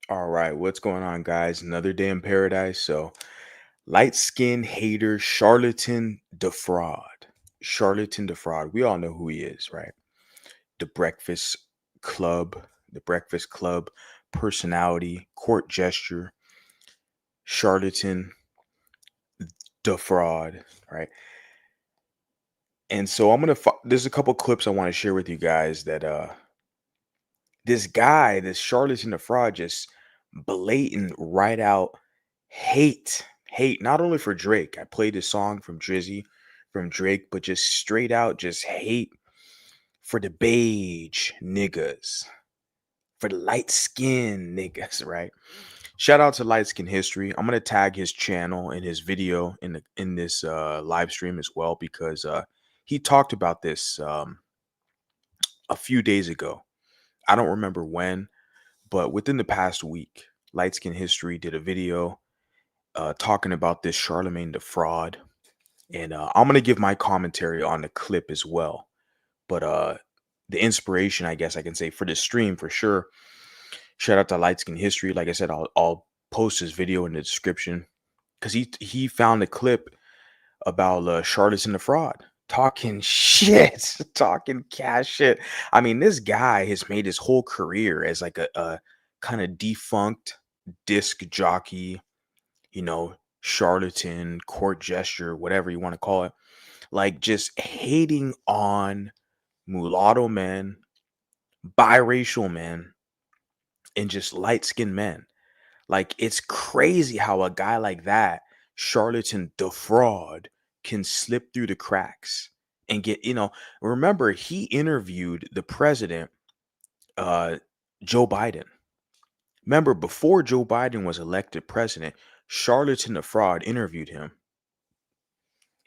All right, what's going on, guys? Another day in paradise. So, light skin hater Charlatan Da Fraud. Charlatan Da Fraud. We all know who he is, right? The Breakfast Club, the Breakfast Club personality, court gesture, Charlatan Da Fraud, right? And so there's a couple clips I want to share with you guys that this guy, this Charlatan Da Fraud, just blatant right out hate not only for Drake. I played this song from Drizzy, from Drake, but just straight out just hate for the beige niggas, for the light skin niggas, right? Shout out to Light Skin History. I'm gonna tag his channel in his video in this live stream as well because he talked about this a few days ago. I don't remember when, but within the past week, Light Skin History did a video talking about this Charlemagne the Fraud. And I'm going to give my commentary on the clip as well. But the inspiration, I guess I can say, for this stream for sure. Shout out to Light Skin History. Like I said, I'll post his video in the description because he found a clip about Charlatan the Fraud talking shit, talking cash shit. I mean, this guy has made his whole career as like a kind of defunct disc jockey, charlatan, court gesture, whatever you want to call it. Like just hating on mulatto men, biracial men, and just light skinned men. Like it's crazy how a guy like that, Charlatan the Fraud, can slip through the cracks and remember he interviewed the president, uh, Joe Biden. Remember, before Joe Biden was elected president, Charlatan the Fraud interviewed him.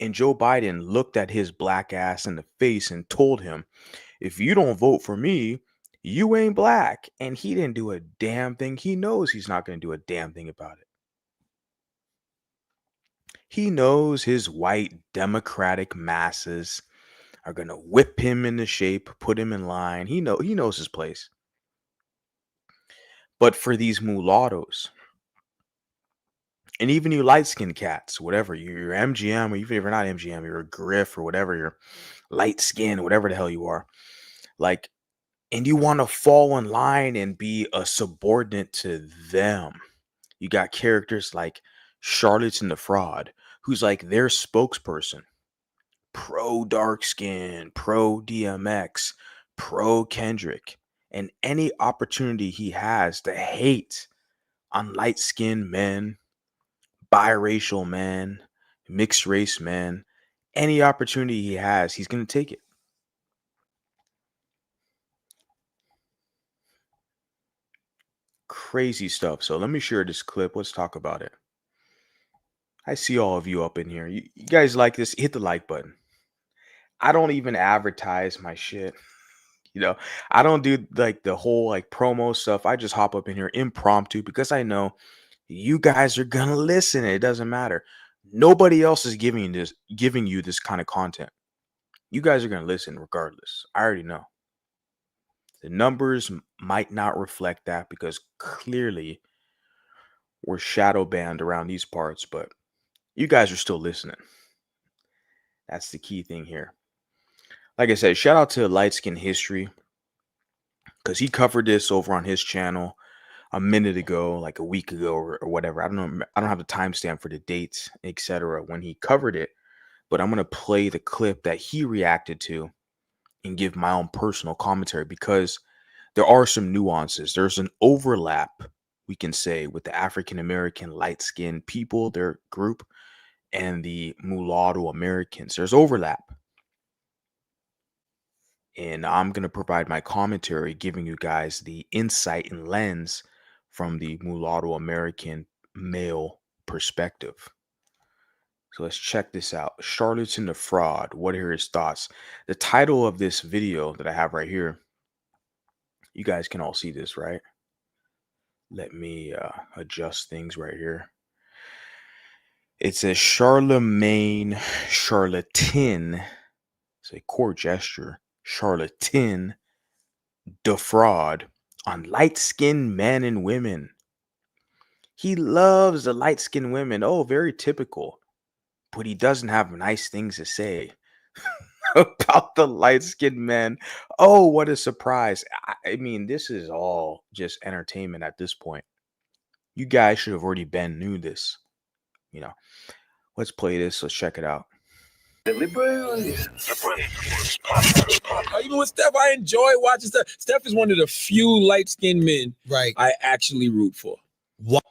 And Joe Biden looked at his black ass in the face and told him, if you don't vote for me, you ain't black. And he didn't do a damn thing. He knows he's not going to do a damn thing about it. He knows his white democratic masses are going to whip him into shape, put him in line. He knows his place. But for these mulattoes, and even you light skinned cats, whatever, you're MGM, or even if you're not MGM, you're a Griff or whatever, you're light skin, whatever the hell you are. Like, and you want to fall in line and be a subordinate to them. You got characters like Charlatan the Fraud, who's like their spokesperson, pro dark skin, pro DMX, pro Kendrick, and any opportunity he has to hate on light skinned men, biracial men, mixed race men, any opportunity he has, he's going to take it. Crazy stuff. So let me share this clip. Let's talk about it. I see all of you up in here. You guys like this? Hit the like button. I don't even advertise my shit. You know, I don't do like the whole like promo stuff. I just hop up in here impromptu because I know you guys are gonna listen. It doesn't matter. Nobody else is giving you this kind of content. You guys are gonna listen regardless. I already know. The numbers might not reflect that because clearly we're shadow banned around these parts, but you guys are still listening. That's the key thing here. Like I said, shout out to Light Skin History because he covered this over on his channel a minute ago, like a week ago or whatever. I don't know. I don't have the timestamp for the dates, etc. when he covered it, but I'm gonna play the clip that he reacted to and give my own personal commentary because there are some nuances. There's an overlap, we can say, with the African American light skinned people, their group, and the mulatto Americans. There's overlap. And I'm going to provide my commentary, giving you guys the insight and lens from the mulatto American male perspective. So let's check this out. Charlatan the Fraud. What are his thoughts? The title of this video that I have right here, you guys can all see this, right? Let me adjust things right here. It says Charlemagne, Charlatan. It's a court gesture. Charlatan Da Fraud on light skinned men and women. He loves the light skinned women. Oh, very typical. But he doesn't have nice things to say about the light skinned men. Oh, what a surprise. I mean, this is all just entertainment at this point. You guys should have already been knew this. You know, let's play this. Let's check it out. Even with Steph, I enjoy watching Steph. Steph is one of the few light-skinned men I actually root for. What?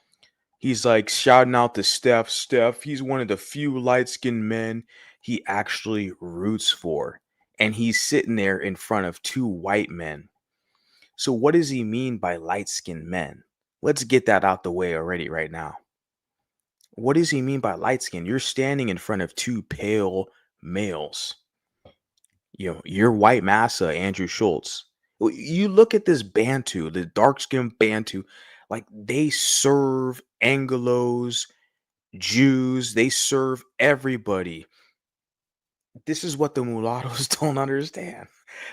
He's like shouting out to Steph. Steph, he's one of the few light-skinned men he actually roots for. And he's sitting there in front of two white men. So what does he mean by light-skinned men? Let's get that out the way already right now. What does he mean by light skin? You're standing in front of two pale males. You're white massa, Andrew Schultz. You look at this Bantu, the dark-skinned Bantu, like they serve Anglos, Jews, they serve everybody. This is what the mulattoes don't understand.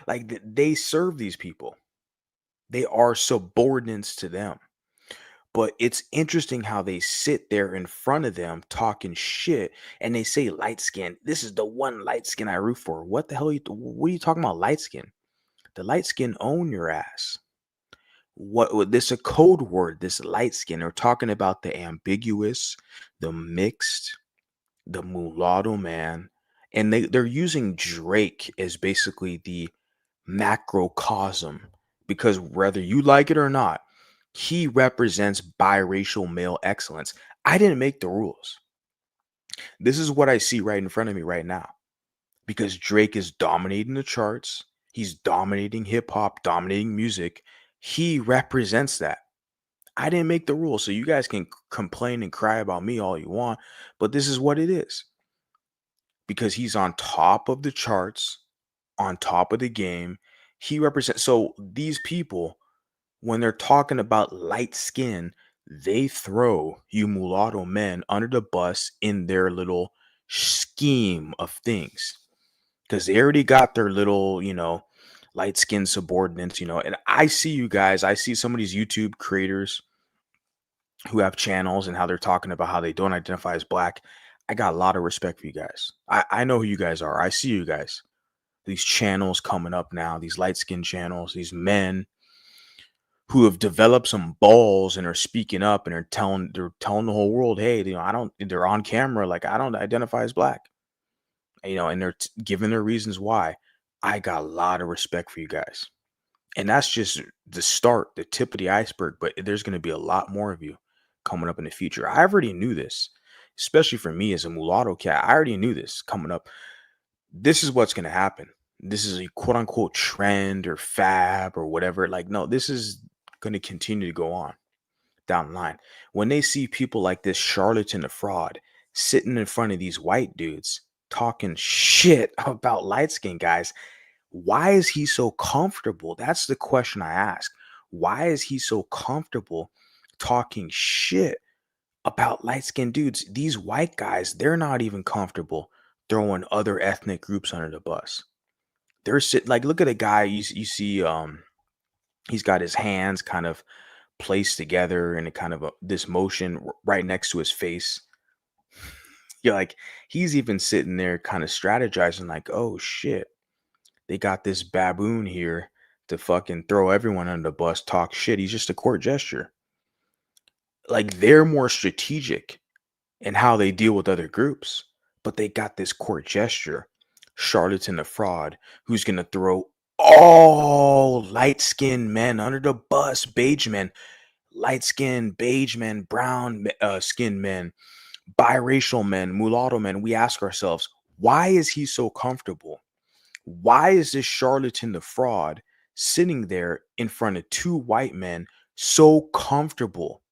Like they serve these people. They are subordinates to them. But it's interesting how they sit there in front of them talking shit and they say light skin. This is the one light skin I root for. What the hell what are you talking about light skin? The light skin own your ass. This a code word, this light skin. They're talking about the ambiguous, the mixed, the mulatto man. And they're using Drake as basically the macrocosm because whether you like it or not, he represents biracial male excellence. I didn't make the rules. This is what I see right in front of me right now. Because Drake is dominating the charts. He's dominating hip hop, dominating music. He represents that. I didn't make the rules. So you guys can complain and cry about me all you want. But this is what it is. Because he's on top of the charts, on top of the game. He represents. So these people, when they're talking about light skin, they throw you mulatto men under the bus in their little scheme of things because they already got their little, light skin subordinates, And I see you guys, I see some of these YouTube creators who have channels and how they're talking about how they don't identify as black. I got a lot of respect for you guys. I know who you guys are. I see you guys. These channels coming up now, these light skin channels, these men who have developed some balls and are speaking up and are telling the whole world, hey, they're on camera, like I don't identify as black. And they're giving their reasons why. I got a lot of respect for you guys. And that's just the start, the tip of the iceberg, but there's going to be a lot more of you coming up in the future. I already knew this, especially for me as a mulatto cat. I already knew this coming up. This is what's going to happen. This is a quote unquote trend or fab or whatever. Like, no, this is going to continue to go on down the line. When they see people like this Charlatan Da Fraud sitting in front of these white dudes talking shit about light skinned guys, why is he so comfortable? That's the question I ask. Why is he so comfortable talking shit about light skinned dudes? These white guys, they're not even comfortable throwing other ethnic groups under the bus. They're sitting like, look at a guy you see, he's got his hands kind of placed together in a kind of this motion right next to his face. You're like, he's even sitting there kind of strategizing like, oh shit, they got this baboon here to fucking throw everyone under the bus, talk shit. He's just a court gesture. Like they're more strategic in how they deal with other groups, but they got this court gesture, Charlatan Da Fraud, who's gonna throw all light-skinned men under the bus, beige men, light-skinned, beige men, brown skinned men, biracial men, mulatto men. We ask ourselves, why is he so comfortable? Why is this Charlatan Da Fraud sitting there in front of two white men so comfortable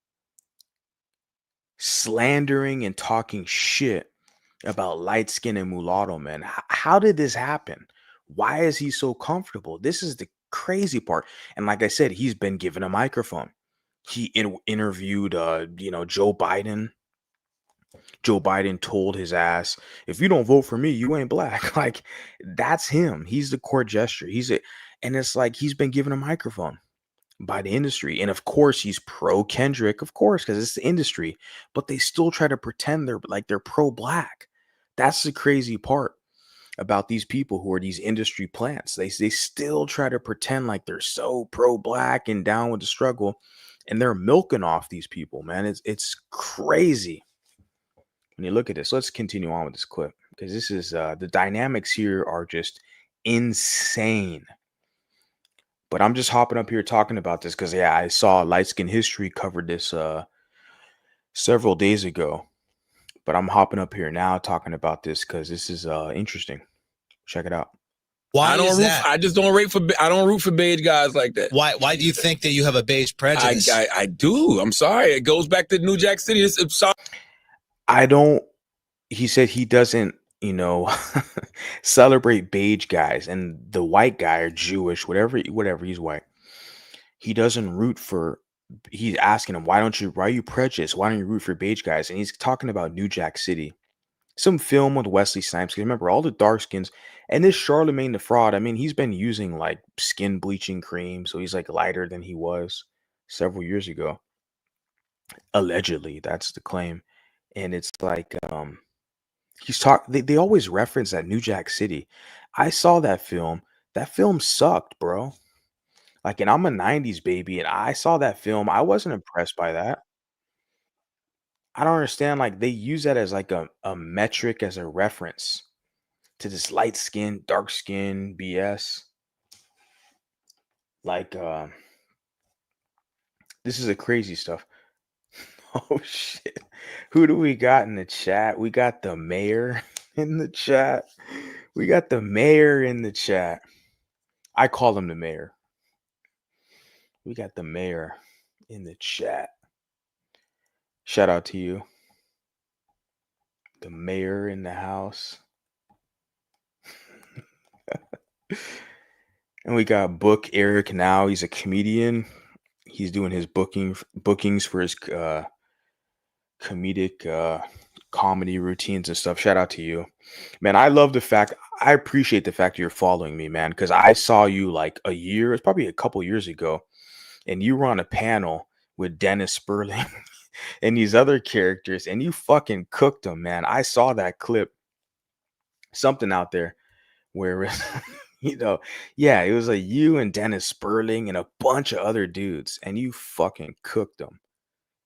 slandering and talking shit about light skin and mulatto men? How did this happen? Why is he so comfortable? This is the crazy part. And like I said, he's been given a microphone. He interviewed Joe Biden. Joe Biden told his ass, if you don't vote for me, you ain't black. Like, that's him. He's the court gesture. And it's like he's been given a microphone. by the industry. And of course, he's pro Kendrick, of course, because it's the industry. But they still try to pretend they're pro black. That's the crazy part about these people who are these industry plants. They still try to pretend like they're so pro black and down with the struggle, and they're milking off these people, man. It's crazy when you look at this. Let's continue on with this clip because this is the dynamics here are just insane. But I'm just hopping up here talking about this because yeah, I saw Light Skin History covered this several days ago. But I'm hopping up here now talking about this because this is interesting. Check it out. Why is that? I just don't I don't root for beige guys like that. Why do you think that you have a beige prejudice? I do. I'm sorry. It goes back to New Jack City. I'm sorry. I don't. He said he doesn't, celebrate beige guys, and the white guy or Jewish, whatever, he's white. He doesn't root for. He's asking him, why are you prejudiced? Why don't you root for beige guys? And he's talking about New Jack City, some film with Wesley Snipes. Remember all the dark skins, and this Charlatan Da Fraud. I mean, he's been using like skin bleaching cream, so he's like lighter than he was several years ago. Allegedly, that's the claim, and it's like they always reference that New Jack City. I saw that film. That film sucked, bro. Like, and I'm a 90s baby, and I saw that film. I wasn't impressed by that. I don't understand. Like, they use that as like a metric, as a reference to this light skin, dark skin BS. Like, this is a crazy stuff. Oh shit. Who do we got in the chat? We got the mayor in the chat. We got the mayor in the chat. I call him the mayor. We got the mayor in the chat. Shout out to you. The mayor in the house. And we got Book Eric now. He's a comedian. He's doing his bookings for his comedic comedy routines and stuff. Shout out to you, man. I appreciate the fact you're following me, man, because I saw you like it's probably a couple years ago, and you were on a panel with Dennis Sperling and these other characters, and you fucking cooked them, man. I saw that clip, something out there where yeah, it was like you and Dennis Sperling and a bunch of other dudes, and you fucking cooked them.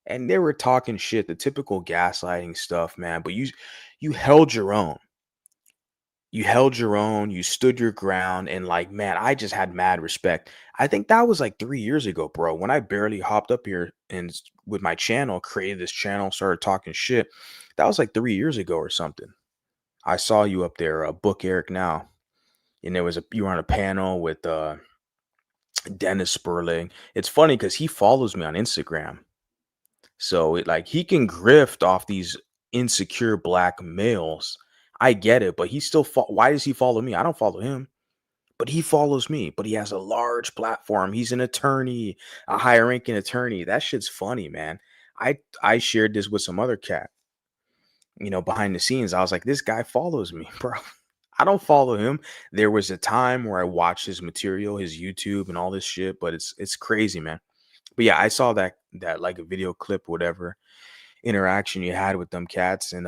And they were talking shit, the typical gaslighting stuff, man. But you held your own. You held your own. You stood your ground. And like, man, I just had mad respect. I think that was like 3 years ago, bro. When I barely hopped up here and with my channel, created this channel, started talking shit. That was like 3 years ago or something. I saw you up there, Book Eric now. And you were on a panel with Dennis Sperling. It's funny because he follows me on Instagram. So he can grift off these insecure black males. I get it, but he still why does he follow me? I don't follow him, but he follows me. But he has a large platform. He's an attorney, a higher ranking attorney. That shit's funny, man. I shared this with some other cat, behind the scenes. I was like, this guy follows me, bro. I don't follow him. There was a time where I watched his material, his YouTube and all this shit, but it's crazy, man. But yeah, I saw that like a video clip, whatever interaction you had with them cats, and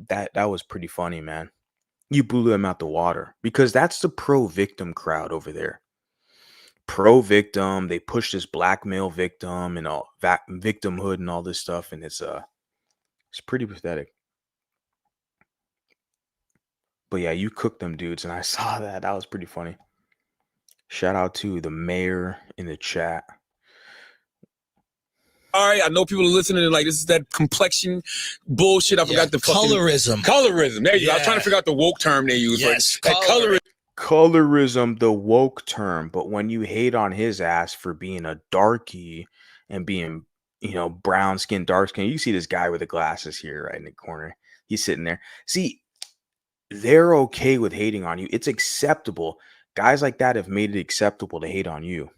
that was pretty funny, man. You blew them out the water because that's the pro victim crowd over there. Pro victim, they push this black male victim and all victimhood and all this stuff, and it's pretty pathetic. But yeah, you cooked them dudes, and I saw that. That was pretty funny. Shout out to the mayor in the chat. All right, I know people are listening and like, this is that complexion bullshit. I forgot the fucking colorism. Colorism. There you go. I was trying to figure out the woke term they use. Yes, colorism, the woke term. But when you hate on his ass for being a darky and being, brown skin, dark skin, you see this guy with the glasses here right in the corner. He's sitting there. See, they're okay with hating on you. It's acceptable. Guys like that have made it acceptable to hate on you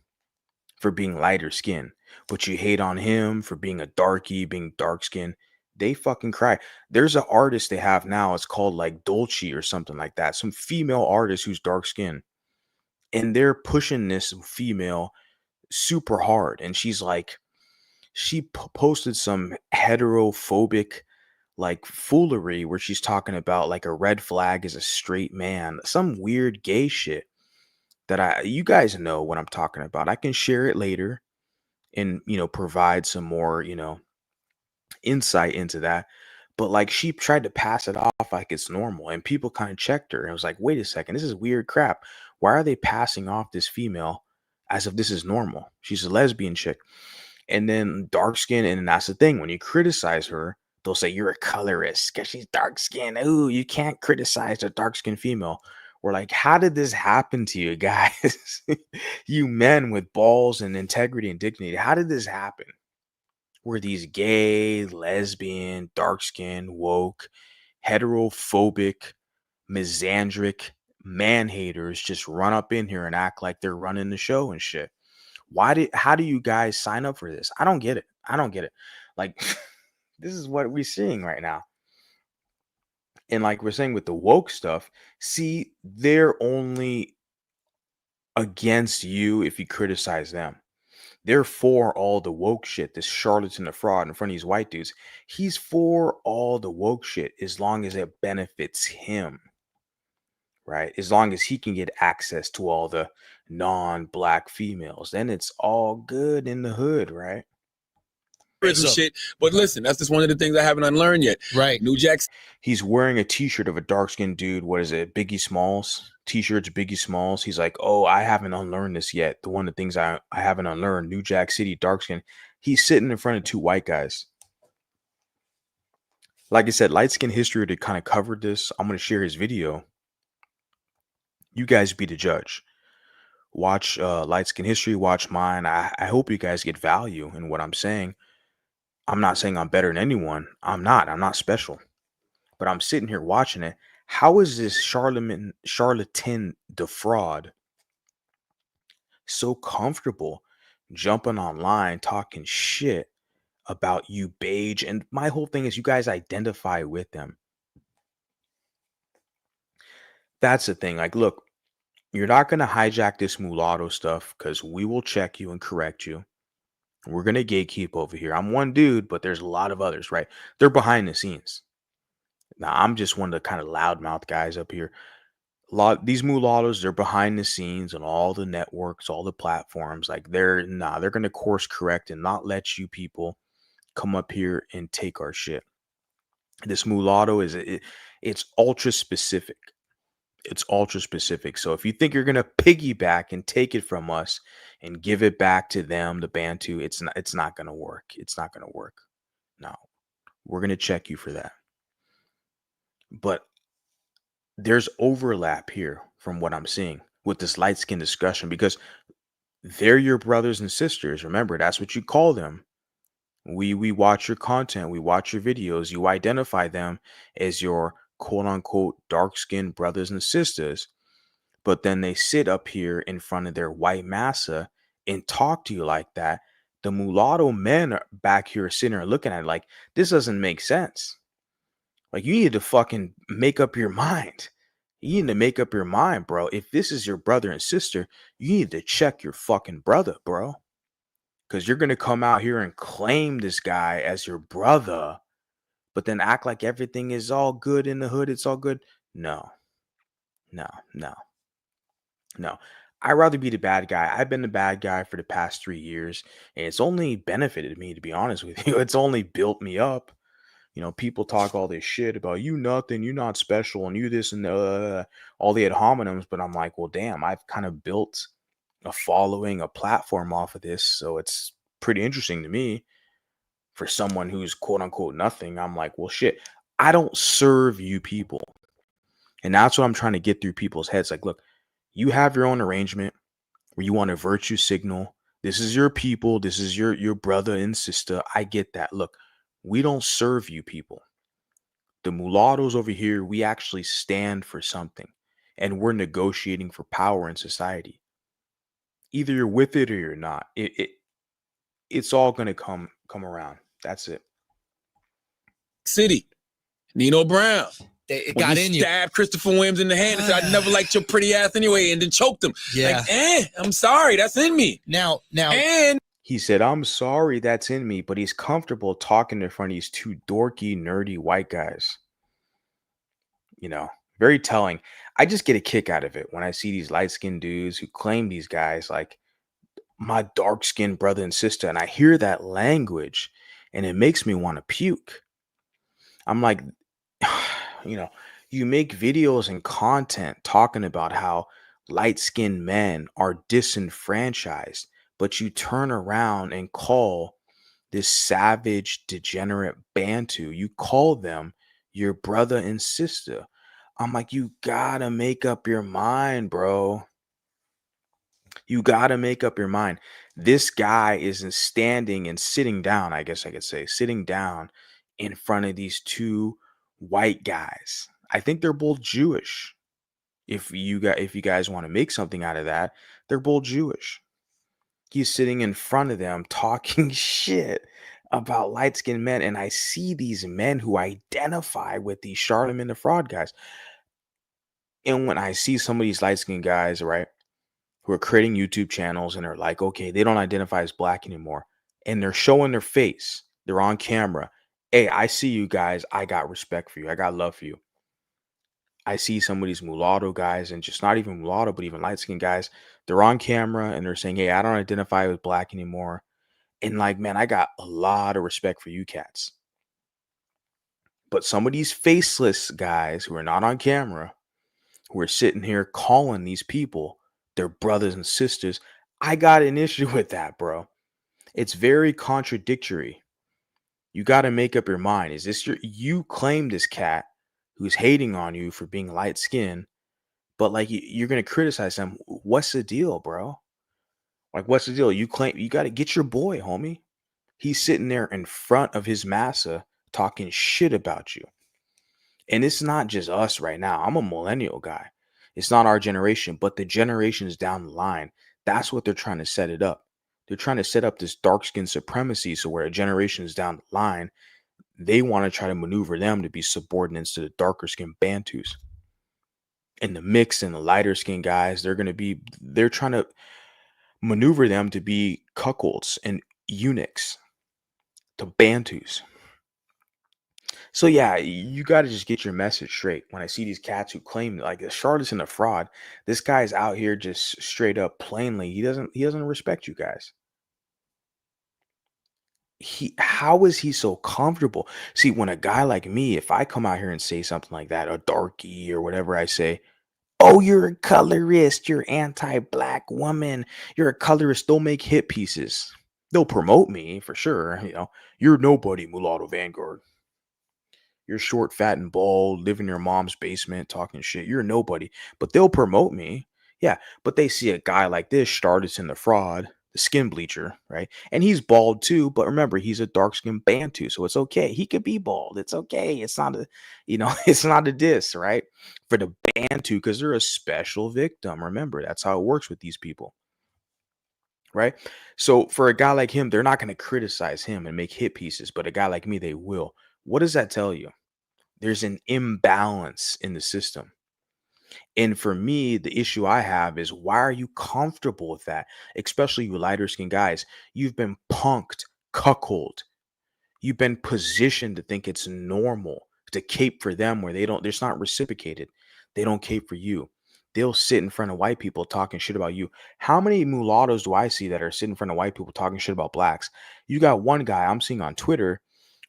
for being lighter skin, but you hate on him for being a darky, being dark skin. They fucking cry. There's an artist they have now. It's called like Dolce or something like that. Some female artist who's dark skin, and they're pushing this female super hard, and she's like, she posted some heterophobic like foolery where she's talking about like a red flag is a straight man, some weird gay shit that you guys know what I'm talking about. I can share it later and, provide some more, insight into that. But like she tried to pass it off like it's normal, and people kind of checked her and was like, wait a second, this is weird crap. Why are they passing off this female as if this is normal? She's a lesbian chick. And then dark skin, and that's the thing. When you criticize her, they'll say you're a colorist because she's dark skinned. Ooh, you can't criticize a dark skinned female. We're like, how did this happen to you guys? You men with balls and integrity and dignity. How did this happen? Were these gay, lesbian, dark skinned, woke, heterophobic, misandric man haters just run up in here and act like they're running the show and shit? How do you guys sign up for this? I don't get it. I don't get it. Like, this is what we're seeing right now. And like we're saying with the woke stuff, see, they're only against you if you criticize them. They're for all the woke shit. This Charlatan Da Fraud in front of these white dudes. He's for all the woke shit as long as it benefits him. Right? As long as he can get access to all the non-black females, then it's all good in the hood, right? Shit. But listen, that's just one of the things I haven't unlearned yet. Right. New Jack's. He's wearing a t-shirt of a dark-skinned dude. What is it? Biggie Smalls. T-shirts, Biggie Smalls. He's like, oh, I haven't unlearned this yet. The one of the things I haven't unlearned, New Jack City, dark skin. He's sitting in front of two white guys. Like I said, Light Skin History to kind of covered this. I'm going to share his video. You guys be the judge. Watch Light Skin History, watch mine. I hope you guys get value in what I'm saying. I'm not saying I'm better than anyone. I'm not special. But I'm sitting here watching it. How is this Charlatan Da Fraud so comfortable jumping online talking shit about you beige? And my whole thing is you guys identify with them. That's the thing. Like, look, you're not going to hijack this mulatto stuff because we will check you and correct you. We're going to gatekeep over here. I'm one dude, but there's a lot of others, right? They're behind the scenes. Now, I'm just one of the kind of loudmouth guys up here. These mulattoes, they're behind the scenes on all the networks, all the platforms. Like they're going to course correct and not let you people come up here and take our shit. This mulatto it's ultra specific. It's ultra specific. So if you think you're going to piggyback and take it from us and give it back to them, the Bantu, it's not going to work. It's not going to work. No, we're going to check you for that. But there's overlap here from what I'm seeing with this light skin discussion because they're your brothers and sisters. Remember, that's what you call them. We watch your content. We watch your videos. You identify them as your quote unquote dark skinned brothers and sisters. But then they sit up here in front of their white massa and talk to you like that. The mulatto men are back here sitting there looking at it like, this doesn't make sense. Like, you need to fucking make up your mind. You need to make up your mind, bro. If this is your brother and sister, you need to check your fucking brother, bro. Because you're going to come out here and claim this guy as your brother, but then act like everything is all good in the hood. It's all good. No. I'd rather be the bad guy. I've been the bad guy for the past 3 years, and it's only benefited me, to be honest with you. It's only built me up. People talk all this shit about you nothing, you not special, and you this and all the ad hominems, but I'm like, well, damn, I've kind of built a following, a platform off of this, so it's pretty interesting to me. For someone who's quote unquote nothing, I'm like, well, shit, I don't serve you people. And that's what I'm trying to get through people's heads. Like, look, you have your own arrangement where you want a virtue signal. This is your people. This is your brother and sister. I get that. Look, we don't serve you people. The mulattoes over here, we actually stand for something, and we're negotiating for power in society. Either you're with it or you're not. It's all gonna come around. That's it. City, Nino Brown. It when got he in you. stabbed Christopher Williams in the hand and said, "I never liked your pretty ass anyway," and then choked him. Yeah. Like, I'm sorry, that's in me. Now, and he said, "I'm sorry, that's in me," but he's comfortable talking in front of these two dorky, nerdy white guys. You know, very telling. I just get a kick out of it when I see these light-skinned dudes who claim these guys like my dark-skinned brother and sister, and I hear that language, and it makes me want to puke. I'm like, you make videos and content talking about how light-skinned men are disenfranchised, but you turn around and call this savage, degenerate Bantu, you call them your brother and sister. I'm like, you gotta make up your mind, bro. You gotta make up your mind. This guy isn't standing and sitting down, I guess I could say, sitting down in front of these two white guys. I think they're both Jewish. If you guys want to make something out of that, they're both Jewish. He's sitting in front of them talking shit about light-skinned men, and I see these men who identify with these Charlatan the Fraud guys. And when I see some of these light-skinned guys, right, who are creating YouTube channels and are like, okay, they don't identify as black anymore, and they're showing their face, they're on camera. Hey, I see you guys. I got respect for you. I got love for you. I see some of these mulatto guys, and just not even mulatto, but even light-skinned guys, they're on camera and they're saying, hey, I don't identify with black anymore. And like, man, I got a lot of respect for you cats. But some of these faceless guys who are not on camera, who are sitting here calling these people their brothers and sisters, I got an issue with that, bro. It's very contradictory. You got to make up your mind. Is this you claim this cat who's hating on you for being light skinned, but like you're going to criticize them. What's the deal, bro? Like, what's the deal? You claim you got to get your boy, homie. He's sitting there in front of his massa talking shit about you. And it's not just us right now. I'm a millennial guy. It's not our generation, but the generations down the line. That's what they're trying to set it up. They're trying to set up this dark skin supremacy. So where generations down the line, they want to try to maneuver them to be subordinates to the darker skinned Bantus. And the mix and the lighter skinned guys, they're trying to maneuver them to be cuckolds and eunuchs to Bantus. So yeah, you got to just get your message straight. When I see these cats who claim like the Charlatan Da Fraud, this guy's out here just straight up plainly. He doesn't respect you guys. How is he so comfortable? See, when a guy like me, if I come out here and say something like that, a darky or whatever I say, oh, you're a colorist, you're anti-black woman, you're a colorist, they'll make hit pieces. They'll promote me for sure. You're nobody, Mulatto Vanguard. You're short, fat, and bald, live in your mom's basement, talking shit. You're nobody. But they'll promote me. Yeah, but they see a guy like this, Charlatan Da Fraud, the skin bleacher, right? And he's bald too, but remember, he's a dark-skinned Bantu, so it's okay. He could be bald. It's okay. It's not it's not a diss, right? For the Bantu, because they're a special victim. Remember, that's how it works with these people. Right? So for a guy like him, they're not going to criticize him and make hit pieces, but a guy like me, they will. What does that tell you? There's an imbalance in the system. And for me, the issue I have is, why are you comfortable with that? Especially you lighter skinned guys. You've been punked, cuckolded. You've been positioned to think it's normal to cape for them where it's not reciprocated. They don't cape for you. They'll sit in front of white people talking shit about you. How many mulattoes do I see that are sitting in front of white people talking shit about blacks? You got one guy I'm seeing on Twitter,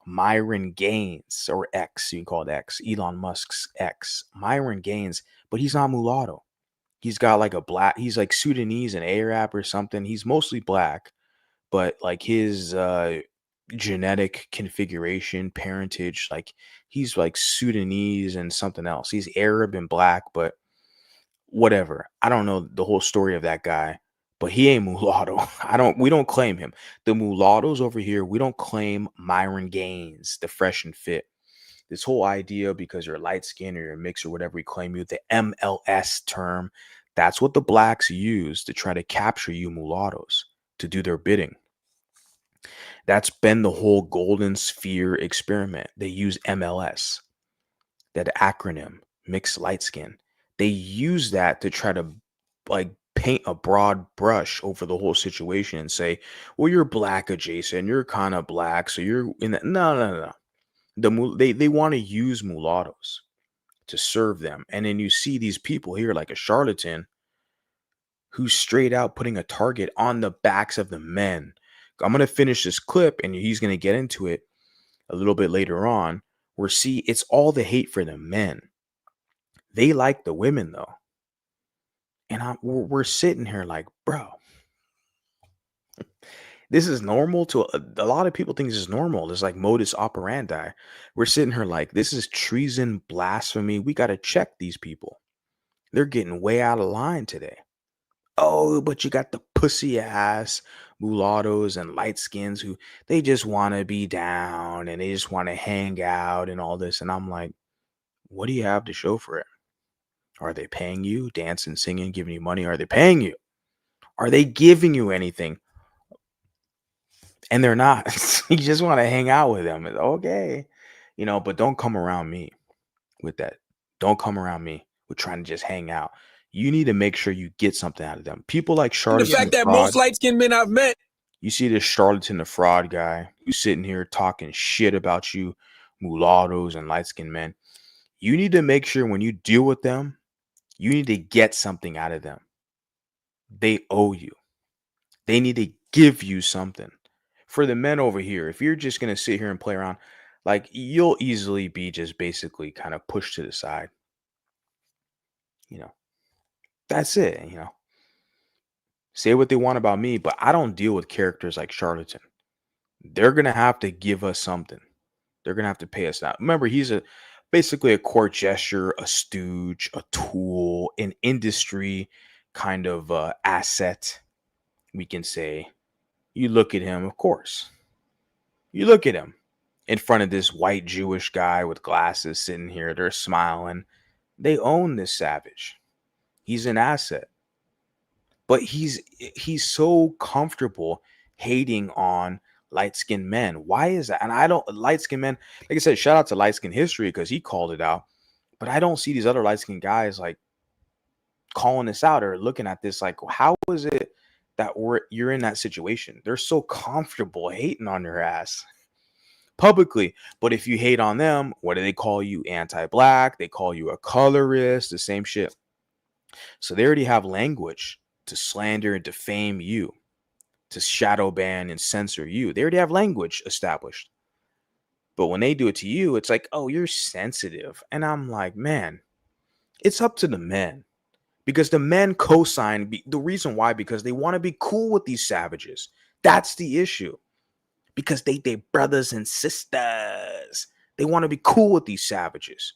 Myron Gaines, or X, you can call it X, Elon Musk's X, Myron Gaines, but he's not mulatto. He's got like he's like Sudanese and Arab or something. He's mostly black, but like his genetic configuration, parentage, like he's like Sudanese and something else. He's Arab and black, but whatever. I don't know the whole story of that guy, but he ain't mulatto. We don't claim him. The mulattoes over here, we don't claim Myron Gaines, the fresh and fit. This whole idea, because you're light skinned or you're mixed or whatever we claim you, the MLS term, that's what the blacks use to try to capture you mulattoes to do their bidding. That's been the whole golden sphere experiment. They use MLS. that acronym, mixed light skin. They use that to try to like paint a broad brush over the whole situation and say, well, you're black adjacent, you're kind of black, so you're in that. No, no, no, no. They want to use mulattoes to serve them. And then you see these people here like a charlatan who's straight out putting a target on the backs of the men. I'm going to finish this clip and he's going to get into it a little bit later on, where see, it's all the hate for the men. They like the women though. And we're sitting here like, bro, this is normal to a lot of people think this is normal. It's like modus operandi. We're sitting here like, this is treason, blasphemy. We got to check these people. They're getting way out of line today. Oh, but you got the pussy ass mulattoes and light skins who they just want to be down and they just want to hang out and all this. And I'm like, what do you have to show for it? Are they paying you, dancing, singing, giving you money? Are they paying you? Are they giving you anything? And they're not. You just want to hang out with them. It's okay. But don't come around me with that. Don't come around me with trying to just hang out. You need to make sure you get something out of them. People like Charlatan. The fact that most light-skinned men I've met. You see this Charlatan Da Fraud guy who's sitting here talking shit about you, mulattoes and light-skinned men. You need to make sure when you deal with them, you need to get something out of them. They owe you. They need to give you something. For the men over here, if you're just going to sit here and play around, like you'll easily be just basically kind of pushed to the side. That's it, Say what they want about me, but I don't deal with characters like Charlatan. They're going to have to give us something. They're going to have to pay us out. Remember, he's basically a court gesture, a stooge, a tool, an industry kind of asset, we can say. You look at him, of course. You look at him in front of this white Jewish guy with glasses sitting here. They're smiling. They own this savage. He's an asset. But he's so comfortable hating on light-skinned men. Why is that? And I don't, light-skinned men, like I said, shout out to light-skinned history because he called it out. But I don't see these other light-skinned guys like calling this out or looking at this like, how is it that you're in that situation? They're so comfortable hating on your ass publicly. But if you hate on them, what do they call you? Anti-black. They call you a colorist, the same shit. So they already have language to slander and defame you, to shadow ban and censor you. They already have language established. But when they do it to you, it's like, oh, you're sensitive. And I'm like, man, it's up to the men. Because the men co-sign the reason why, because they want to be cool with these savages. That's the issue. Because they brothers and sisters. They want to be cool with these savages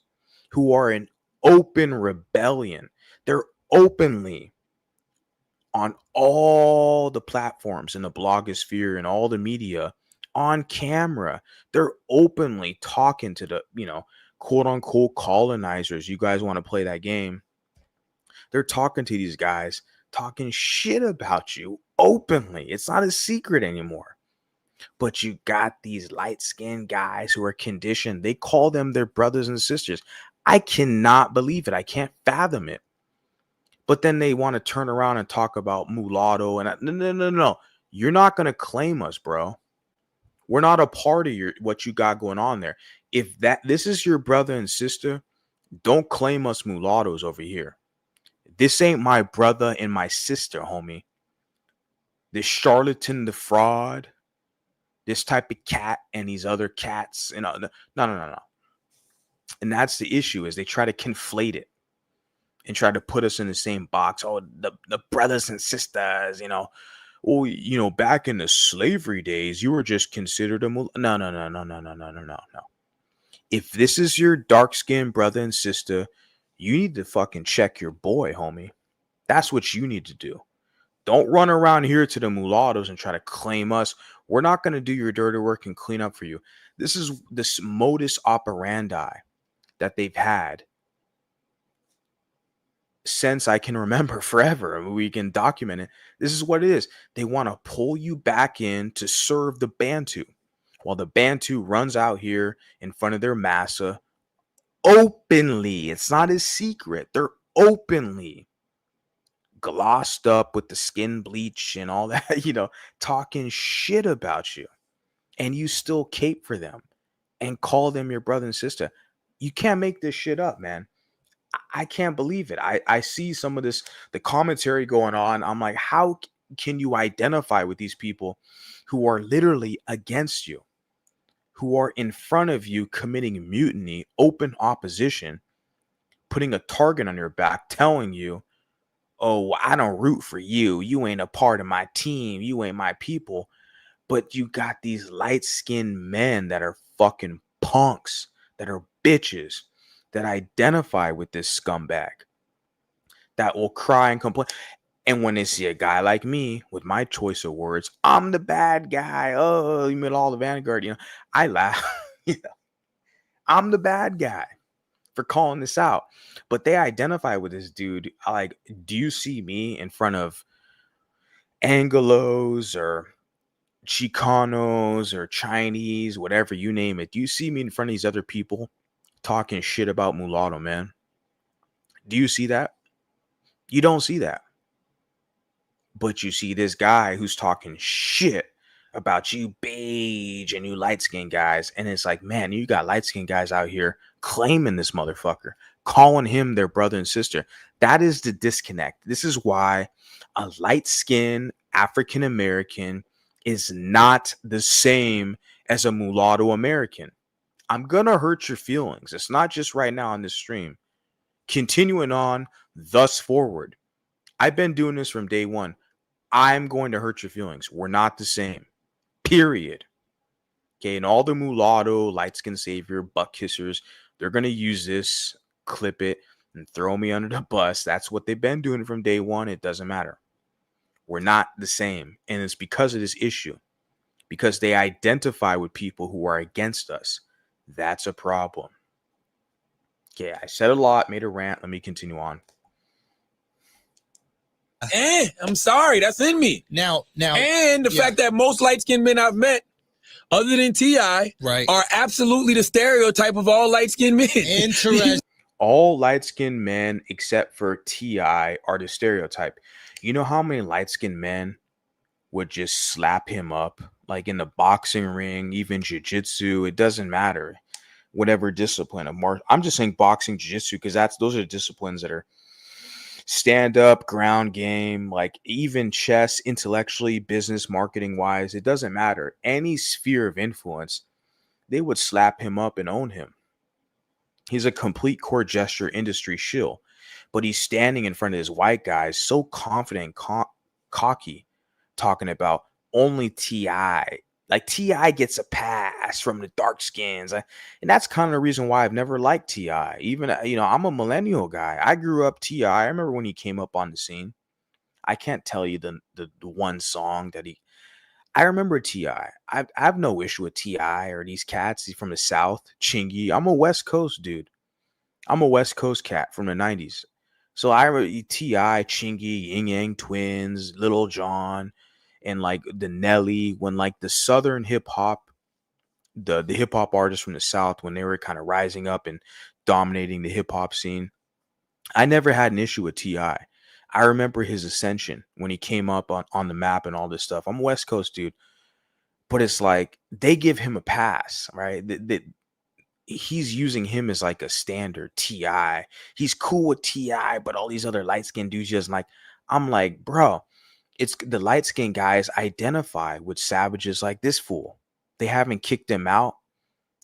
who are in open rebellion. They're openly on all the platforms in the blogosphere and all the media on camera. They're openly talking to the, quote unquote colonizers. You guys want to play that game? They're talking to these guys, talking shit about you openly. It's not a secret anymore. But you got these light-skinned guys who are conditioned. They call them their brothers and sisters. I cannot believe it. I can't fathom it. But then they want to turn around and talk about mulatto. And no. You're not going to claim us, bro. We're not a part of what you got going on there. If this is your brother and sister, don't claim us mulattoes over here. This ain't my brother and my sister, homie. This Charlatan Da Fraud, this type of cat and these other cats. No. And that's the issue, is they try to conflate it and try to put us in the same box. Oh, the brothers and sisters, Oh, back in the slavery days, you were just considered a no. If this is your dark-skinned brother and sister, you need to fucking check your boy, homie. That's what you need to do. Don't run around here to the mulattoes and try to claim us. We're not going to do your dirty work and clean up for you. This is this modus operandi that they've had since I can remember, forever. I mean, we can document it. This is what it is. They want to pull you back in to serve the Bantu, while the Bantu runs out here in front of their massa openly, it's not a secret, they're openly glossed up with the skin bleach and all that, talking shit about you. And you still cape for them and call them your brother and sister. You can't make this shit up, man. I can't believe it. I see some of this, the commentary going on. I'm like, how can you identify with these people who are literally against you, who are in front of you committing mutiny, open opposition, putting a target on your back, telling you, oh, I don't root for you. You ain't a part of my team. You ain't my people. But you got these light-skinned men that are fucking punks, that are bitches, that identify with this scumbag, that will cry and complain. And when they see a guy like me with my choice of words, I'm the bad guy. Oh, you met all the vanguard. I laugh. I'm the bad guy for calling this out. But they identify with this dude. Like, do you see me in front of Angelos or Chicanos or Chinese, whatever you name it? Do you see me in front of these other people talking shit about Mulatto, man? Do you see that? You don't see that. But you see this guy who's talking shit about you beige and you light-skinned guys. And it's like, man, you got light-skinned guys out here claiming this motherfucker, calling him their brother and sister. That is the disconnect. This is why a light-skinned African-American is not the same as a mulatto American. I'm going to hurt your feelings. It's not just right now on this stream. Continuing on thus forward. I've been doing this from day one. I'm going to hurt your feelings. We're not the same. Period. Okay, and all the mulatto, light skin savior, butt kissers, they're going to use this, clip it, and throw me under the bus. That's what they've been doing from day one. It doesn't matter. We're not the same. And it's because of this issue. Because they identify with people who are against us. That's a problem. Okay, I said a lot, made a rant. Let me continue on. I'm sorry, that's in me. Now, and the fact that most light-skinned men I've met, other than T.I., right, are absolutely the stereotype of all light-skinned men. Interesting. All light-skinned men except for T.I. are the stereotype. You know how many light-skinned men would just slap him up, like in the boxing ring, even jiu-jitsu? It doesn't matter. Whatever discipline of I'm just saying boxing, jiu-jitsu, because those are disciplines that are stand up, ground game, like even chess, intellectually, business, marketing wise, it doesn't matter. Any sphere of influence, they would slap him up and own him. He's a complete court gesture industry shill, but he's standing in front of his white guys so confident, cocky, talking about only T.I. Like T.I. gets a pass from the dark skins. And that's kind of the reason why I've never liked T.I. Even, I'm a millennial guy. I grew up T.I. I remember when he came up on the scene. I can't tell you the one song that I remember T.I. I have no issue with T.I. or these cats. He's from the South, Chingy. I'm a West Coast dude. I'm a West Coast cat from the 90s. So I remember T.I., Chingy, Ying Yang Twins, Little John, and like the Nelly, when like the Southern hip hop, the hip hop artists from the South, when they were kind of rising up and dominating the hip hop scene. I never had an issue with T.I. I remember his ascension when he came up on the map and all this stuff. I'm a West Coast dude, but it's like they give him a pass, right? He's using him as like a standard. T.I. He's cool with T.I., but all these other light-skinned dudes just like, I'm like, bro, it's the light-skinned guys identify with savages like this fool. They haven't kicked him out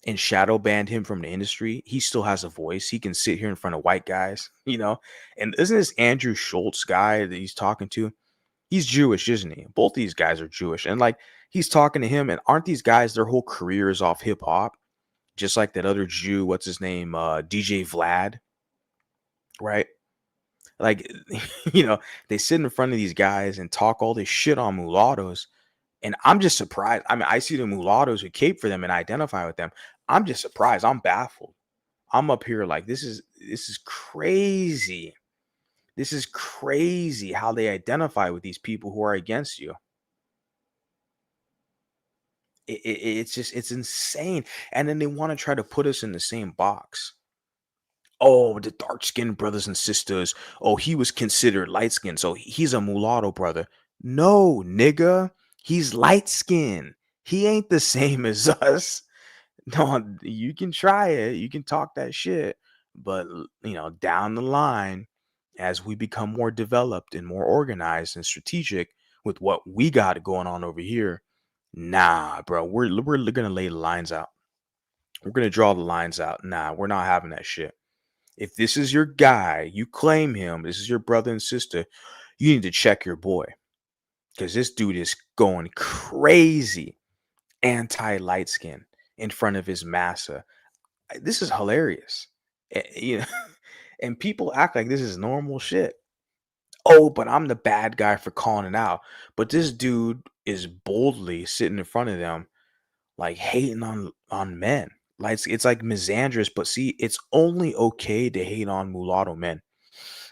and shadow banned him from the industry. He still has a voice. He can sit here in front of white guys, And isn't this Andrew Schultz guy that he's talking to? He's Jewish, isn't he? Both these guys are Jewish. And like he's talking to him, and aren't these guys, their whole career is off hip hop? Just like that other Jew, what's his name? DJ Vlad, right? Like, they sit in front of these guys and talk all this shit on mulattoes. And I'm just surprised. I mean, I see the mulattoes who cape for them and identify with them. I'm just surprised. I'm baffled. I'm up here like, this is crazy. This is crazy how they identify with these people who are against you. It's insane. And then they want to try to put us in the same box. Oh, the dark-skinned brothers and sisters. Oh, he was considered light-skinned, so he's a mulatto brother. No, nigga. He's light-skinned. He ain't the same as us. No, you can try it. You can talk that shit. But, down the line, as we become more developed and more organized and strategic with what we got going on over here, nah, bro, we're going to lay the lines out. We're going to draw the lines out. Nah, we're not having that shit. If this is your guy, you claim him, this is your brother and sister, you need to check your boy. Because this dude is going crazy anti-light skin in front of his massa. This is hilarious. And people act like this is normal shit. Oh, but I'm the bad guy for calling it out. But this dude is boldly sitting in front of them, like hating on men. Like it's like misandrous, but see, it's only okay to hate on mulatto men.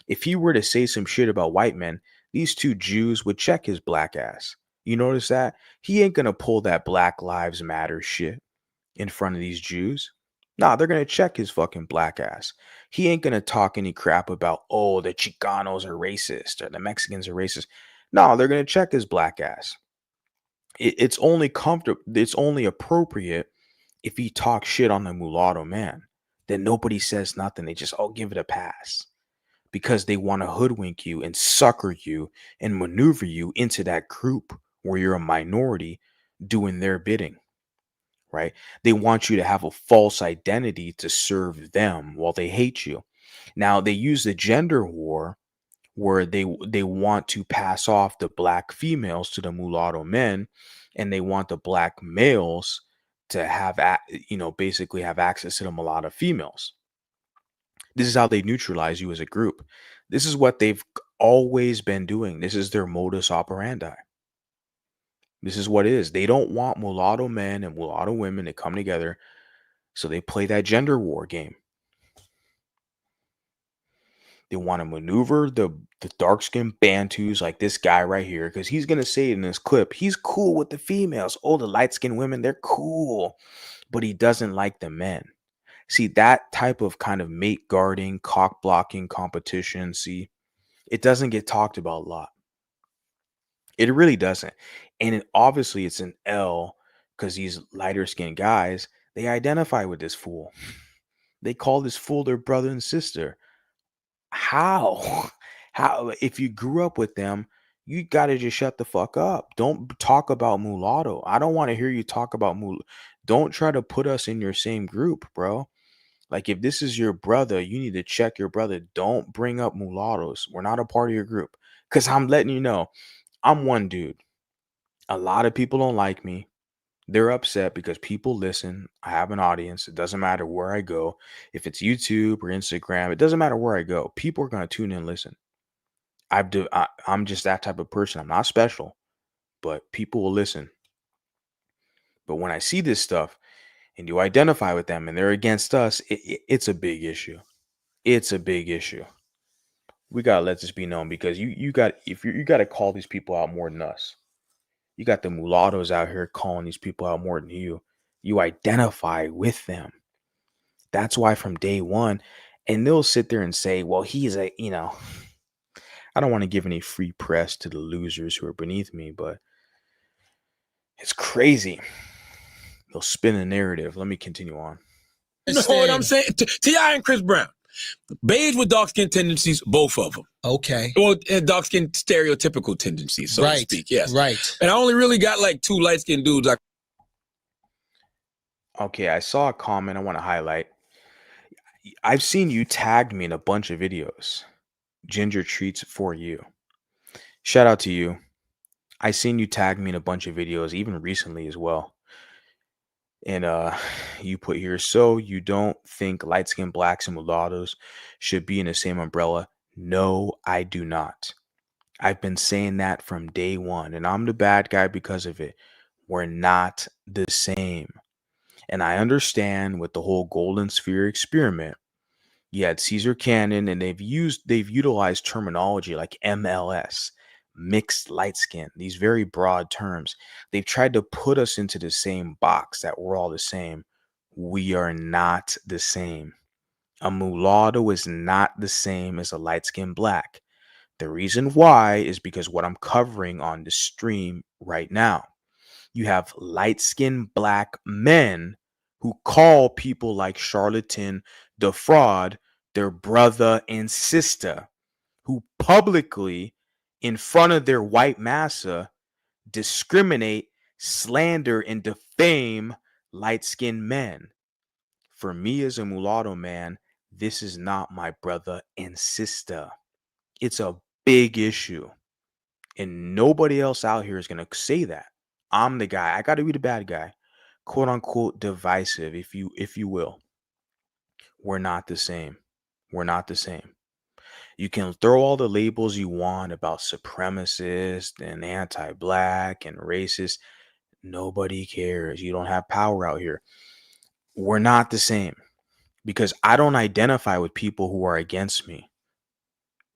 If he were to say some shit about white men, these two Jews would check his black ass. You notice that? He ain't gonna pull that Black Lives Matter shit in front of these Jews. Nah, they're gonna check his fucking black ass. He ain't gonna talk any crap about, oh, the Chicanos are racist or the Mexicans are racist. No, they're gonna check his black ass. It's only comfortable. It's only appropriate if he talks shit on the mulatto man. Then nobody says nothing. They just give it a pass because they want to hoodwink you and sucker you and maneuver you into that group where you're a minority doing their bidding. Right? They want you to have a false identity to serve them while they hate you. Now they use the gender war where they want to pass off the black females to the mulatto men, and they want the black males to have basically have access to the mulatto females. This is how they neutralize you as a group. This is what they've always been doing. This is their modus operandi. This is what it is. They don't want mulatto men and mulatto women to come together, so they play that gender war game. They want to maneuver the dark-skinned Bantus like this guy right here, because he's going to say in this clip, he's cool with the females. Oh, the light-skinned women, they're cool. But he doesn't like the men. See, that type of kind of mate guarding, cock blocking competition, see, it doesn't get talked about a lot. It really doesn't. And obviously it's an L because these lighter skinned guys, they identify with this fool. They call this fool their brother and sister. How? How? If you grew up with them, you got to just shut the fuck up. Don't talk about mulatto. I don't want to hear you talk about mulatto. Don't try to put us in your same group, bro. Like, if this is your brother, you need to check your brother. Don't bring up mulattoes. We're not a part of your group. Because I'm letting you know, I'm one dude. A lot of people don't like me. They're upset because people listen. I have an audience. It doesn't matter where I go. If it's YouTube or Instagram, it doesn't matter where I go. People are going to tune in and listen. I'm just that type of person. I'm not special, but people will listen. But when I see this stuff and you identify with them and they're against us, it's a big issue. It's a big issue. We got to let this be known, because you got to call these people out more than us. You got the mulattoes out here calling these people out more than you. You identify with them. That's why from day one, and they'll sit there and say, well, he's I don't want to give any free press to the losers who are beneath me, but it's crazy. They'll spin a narrative. Let me continue on. You know what I'm saying? T.I. and Chris Brown. Beige with dark skin tendencies, both of them. Okay. Well, and dark skin stereotypical tendencies, so to speak. Yes. Right. And I only really got like two light skinned dudes. Okay, I saw a comment I want to highlight. I've seen you tagged me in a bunch of videos. Ginger treats for you. Shout out to you. I seen you tag me in a bunch of videos, even recently as well. And you put here, so you don't think light-skinned blacks and mulattoes should be in the same umbrella? No, I do not. I've been saying that from day one, and I'm the bad guy because of it. We're not the same. And I understand with the whole golden sphere experiment, you had Caesar Cannon, and they've utilized terminology like MLS, mixed light skin, these very broad terms. They've tried to put us into the same box that we're all the same. We are not the same. A mulatto is not the same as a light-skinned black. The reason why is because what I'm covering on the stream right now. You have light-skinned black men who call people like Charlatan Da Fraud their brother and sister, who publicly, in front of their white massa, discriminate, slander, and defame light-skinned men. For me as a mulatto man, this is not my brother and sister. It's a big issue. And nobody else out here is going to say that. I'm the guy. I got to be the bad guy. Quote unquote divisive, if you will. We're not the same. We're not the same. You can throw all the labels you want about supremacist and anti-black and racist. Nobody cares. You don't have power out here. We're not the same because I don't identify with people who are against me.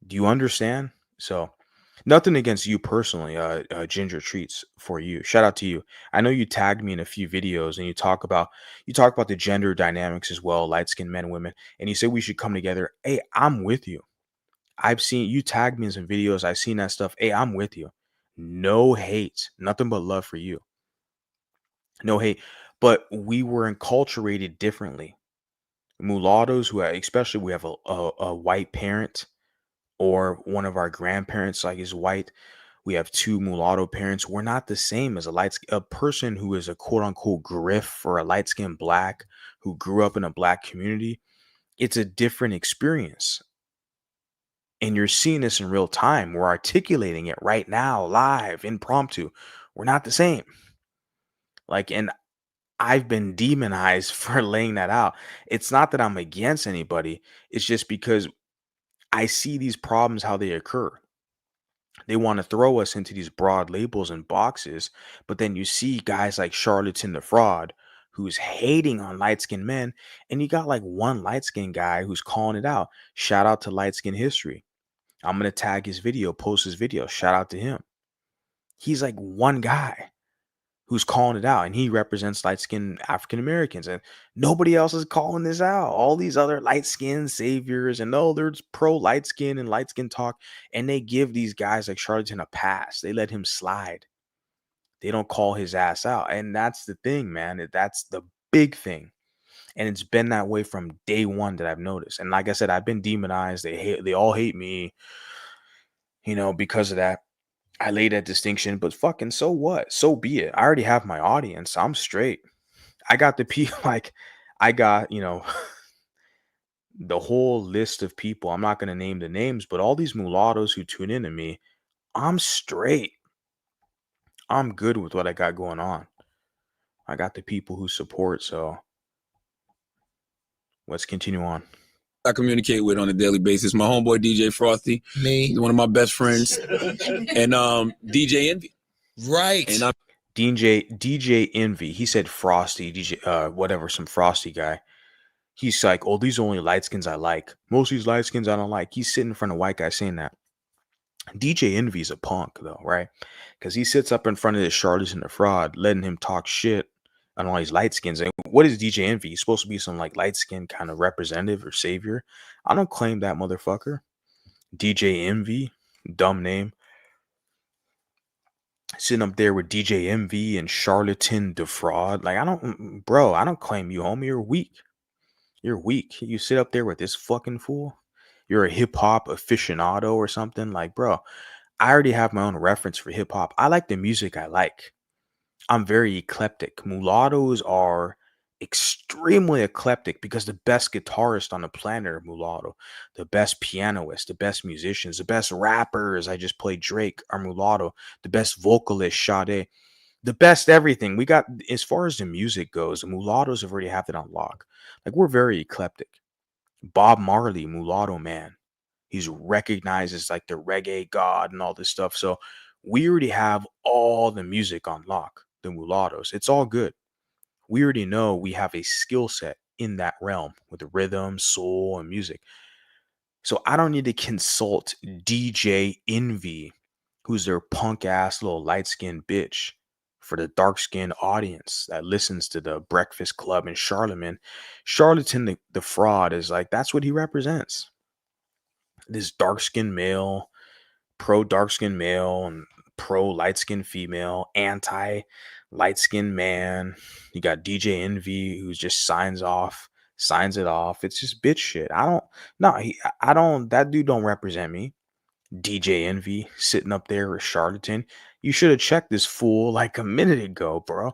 Do you understand? So nothing against you personally, Ginger Treats for you. Shout out to you. I know you tagged me in a few videos and you talk about the gender dynamics as well, light skinned men, women, and you say we should come together. Hey, I'm with you. I've seen you tagged me in some videos. I've seen that stuff. Hey, I'm with you. No hate, nothing but love for you. No hate. But we were enculturated differently. Mulattoes who especially we have a white parent or one of our grandparents like is white. We have two mulatto parents. We're not the same as a person who is a quote unquote griff or a light skinned black who grew up in a black community. It's a different experience. And you're seeing this in real time. We're articulating it right now, live, impromptu. We're not the same. And I've been demonized for laying that out. It's not that I'm against anybody. It's just because I see these problems how they occur. They want to throw us into these broad labels and boxes, but then you see guys like Charlatan Da Fraud who's hating on light-skinned men, and you got like one light-skinned guy who's calling it out. Shout out to Light Skin History. I'm going to tag his video, post his video. Shout out to him. He's like one guy who's calling it out, and he represents light-skinned African Americans, and nobody else is calling this out. All these other light-skinned saviors, and there's pro light-skin and light-skin talk, and they give these guys like Charlatan a pass. They let him slide. They don't call his ass out, and that's the thing, man. That's the big thing, and it's been that way from day one that I've noticed. And like I said, I've been demonized. They all hate me, because of that. I laid that distinction, but fucking so what? So be it. I already have my audience. I'm straight. I got the people I got, the whole list of people. I'm not going to name the names, but all these mulattoes who tune into me, I'm straight. I'm good with what I got going on. I got the people who support, so let's continue on. I communicate with on a daily basis. My homeboy DJ Frosty, Me, one of my best friends, and DJ Envy. Right. And I'm DJ Envy. He said Frosty, DJ whatever, some Frosty guy. He's like, oh, these are only light skins I like. Most of these light skins I don't like. He's sitting in front of white guys saying that. DJ Envy's a punk though, right? Because he sits up in front of this Charlatan Da Fraud, letting him talk shit on all these light skins. And what is DJ Envy? He's supposed to be some like light skin kind of representative or savior. I don't claim that motherfucker. DJ Envy, dumb name. Sitting up there with DJ Envy and Charlatan Da Fraud. I don't claim you, homie. You're weak. You're weak. You sit up there with this fucking fool. You're a hip hop aficionado or something. Bro, I already have my own reference for hip hop. I like the music I like. I'm very eclectic. Mulattoes are extremely eclectic because the best guitarist on the planet are mulatto. The best pianists, the best musicians, the best rappers. I just played Drake are mulatto. The best vocalist, Sade. The best everything. We got, as far as the music goes, the mulattoes have already have it on lock. We're very eclectic. Bob Marley, mulatto man. He's recognized as like the reggae god and all this stuff. So we already have all the music on lock, the mulattoes. It's all good. We already know we have a skill set in that realm with the rhythm, soul, and music. So I don't need to consult DJ Envy, who's their punk ass little light skinned bitch, For the dark-skinned audience that listens to the Breakfast Club and Charlemagne, Charlatan the Fraud is like, that's what he represents. This dark-skinned male, pro dark-skinned male and pro light-skinned female, anti light-skinned man. You got DJ Envy who just signs it off. It's just bitch shit. I don't, that dude don't represent me. DJ Envy sitting up there with Charlatan. You should have checked this fool like a minute ago, bro.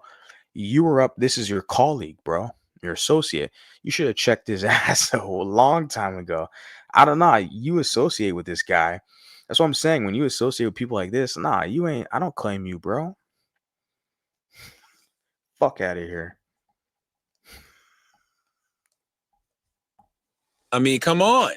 You were up. This is your colleague, bro. Your associate. You should have checked his ass a long time ago. I don't know. You associate with this guy. That's what I'm saying. When you associate with people like this, nah, you ain't. I don't claim you, bro. Fuck out of here. I mean, come on.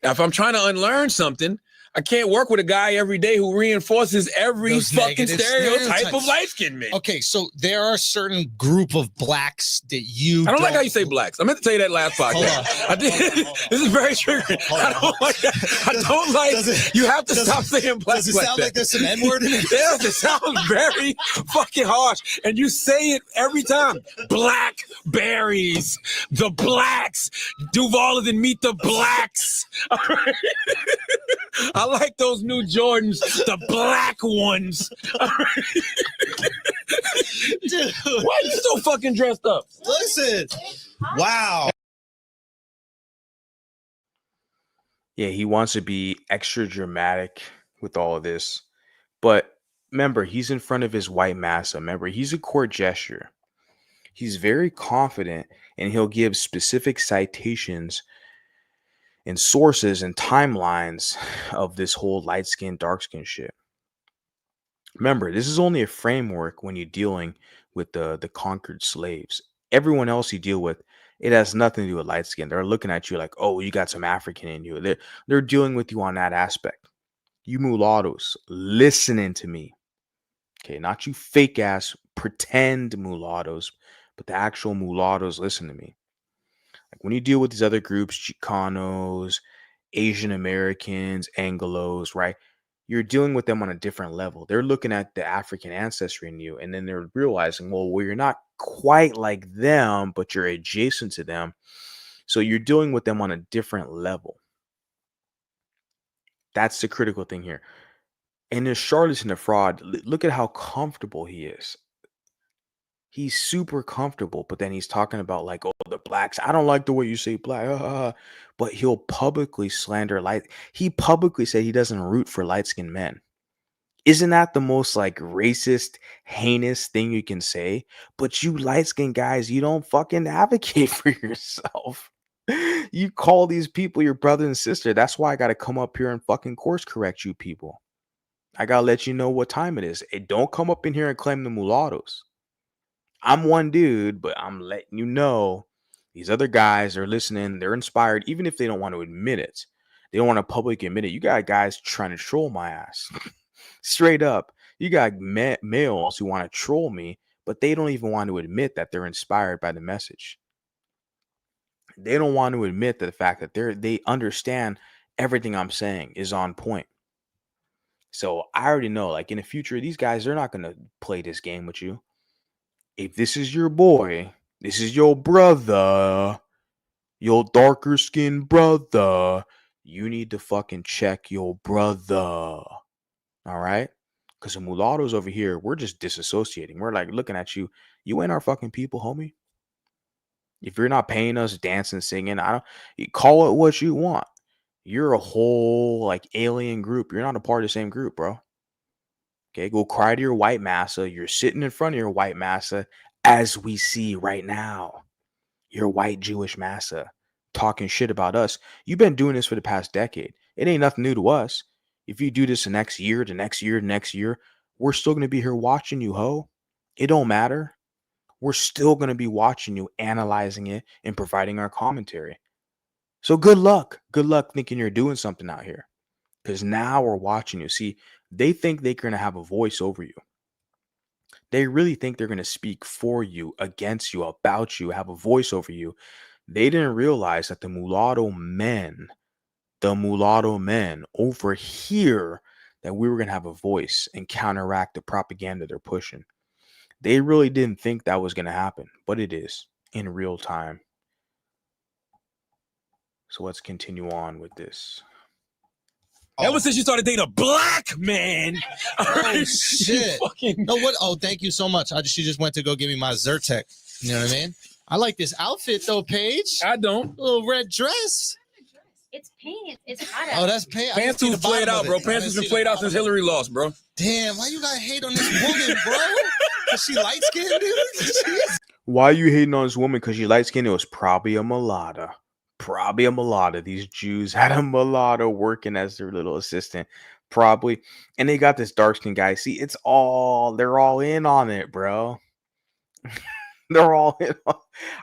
Now, if I'm trying to unlearn something, I can't work with a guy every day who reinforces every Those fucking negative stereotype of stereotypes. light-skinned men. Okay, so there are a certain group of blacks that you I don't like how you say blacks. I meant to tell you that last podcast. I did. This is very triggering. I don't like that. I don't like. You have to stop saying blacks. Does it sound like there's some N-word in it? Yes, it sounds very fucking harsh, and you say it every time. Blackberries, the blacks. Duval didn't meet the blacks. All right? I like those new Jordans, the black ones. All right? Dude, Why are you so fucking dressed up? listen. Wow. Yeah, he wants to be extra dramatic with all of this. But remember, he's in front of his white massa. Remember, he's a court gesture. He's very confident and he'll give specific citations and sources and timelines of this whole light skin, dark skin shit. Remember, this is only a framework when you're dealing with the conquered slaves. Everyone else you deal with, it has nothing to do with light skin. They're looking at you like, oh, you got some African in you. They're dealing with you on that aspect. You mulattoes, listening to me. Okay, not you fake ass pretend mulattoes, but the actual mulattoes, listen to me. Like when you deal with these other groups, Chicanos, Asian Americans, Anglos, right? You're dealing with them on a different level. They're looking at the African ancestry in you, and then they're realizing, well, you're not quite like them, but you're adjacent to them. So you're dealing with them on a different level. That's the critical thing here. And this Charlatan Da Fraud, look at how comfortable he is. He's super comfortable, but then he's talking about like, oh, the blacks. I don't like the way you say black, but he'll publicly slander light. He publicly said he doesn't root for light-skinned men. Isn't that the most like racist, heinous thing you can say? But you light-skinned guys, you don't fucking advocate for yourself. You call these people your brother and sister. That's why I got to come up here and fucking course correct you people. I got to let you know what time it is. Don't come up in here and claim the mulattoes. I'm one dude, but I'm letting you know these other guys are listening. They're inspired, even if they don't want to admit it. They don't want to publicly admit it. You got guys trying to troll my ass. Straight up. You got males who want to troll me, but they don't even want to admit that they're inspired by the message. They don't want to admit that the fact that they understand everything I'm saying is on point. So I already know, like in the future, these guys, they're not going to play this game with you. If this is your boy, this is your brother, your darker skinned brother, you need to fucking check your brother. All right? Because the mulattoes over here, we're just disassociating. We're like looking at you. You ain't our fucking people, homie. If you're not paying us, dancing, singing, you call it what you want. You're a whole like alien group. You're not a part of the same group, bro. Okay, go cry to your white massa. You're sitting in front of your white massa, as we see right now. Your white Jewish massa talking shit about us. You've been doing this for the past decade. It ain't nothing new to us. If you do this the next year, we're still going to be here watching you, ho. It don't matter. We're still going to be watching you, analyzing it, and providing our commentary. So good luck. Good luck thinking you're doing something out here. Because now we're watching you. See, they think they're going to have a voice over you. They really think they're going to speak for you, against you, about you, have a voice over you. They didn't realize that the mulatto men over here, that we were going to have a voice and counteract the propaganda they're pushing. They really didn't think that was going to happen, but it is in real time. So let's continue on with this. Ever since you started dating a black man. Oh shit! Fucking... No, what? Oh, thank you so much. She just went to go give me my Zyrtec. You know what I mean? I like this outfit though, Paige. I don't. A little red dress. It's paint. It's hot out. Oh, that's paint. Pants was played out, bro. Pants has been played out since Hillary lost, bro. Damn, why you gotta hate on this woman, bro? Is she light skinned, dude? Why are you hating on this woman? Because she light skinned? It was probably a mulatto. Probably a mulatto. These Jews had a mulatto working as their little assistant. Probably. And they got this dark skinned guy. See, they're all in on it, bro. They're all in on.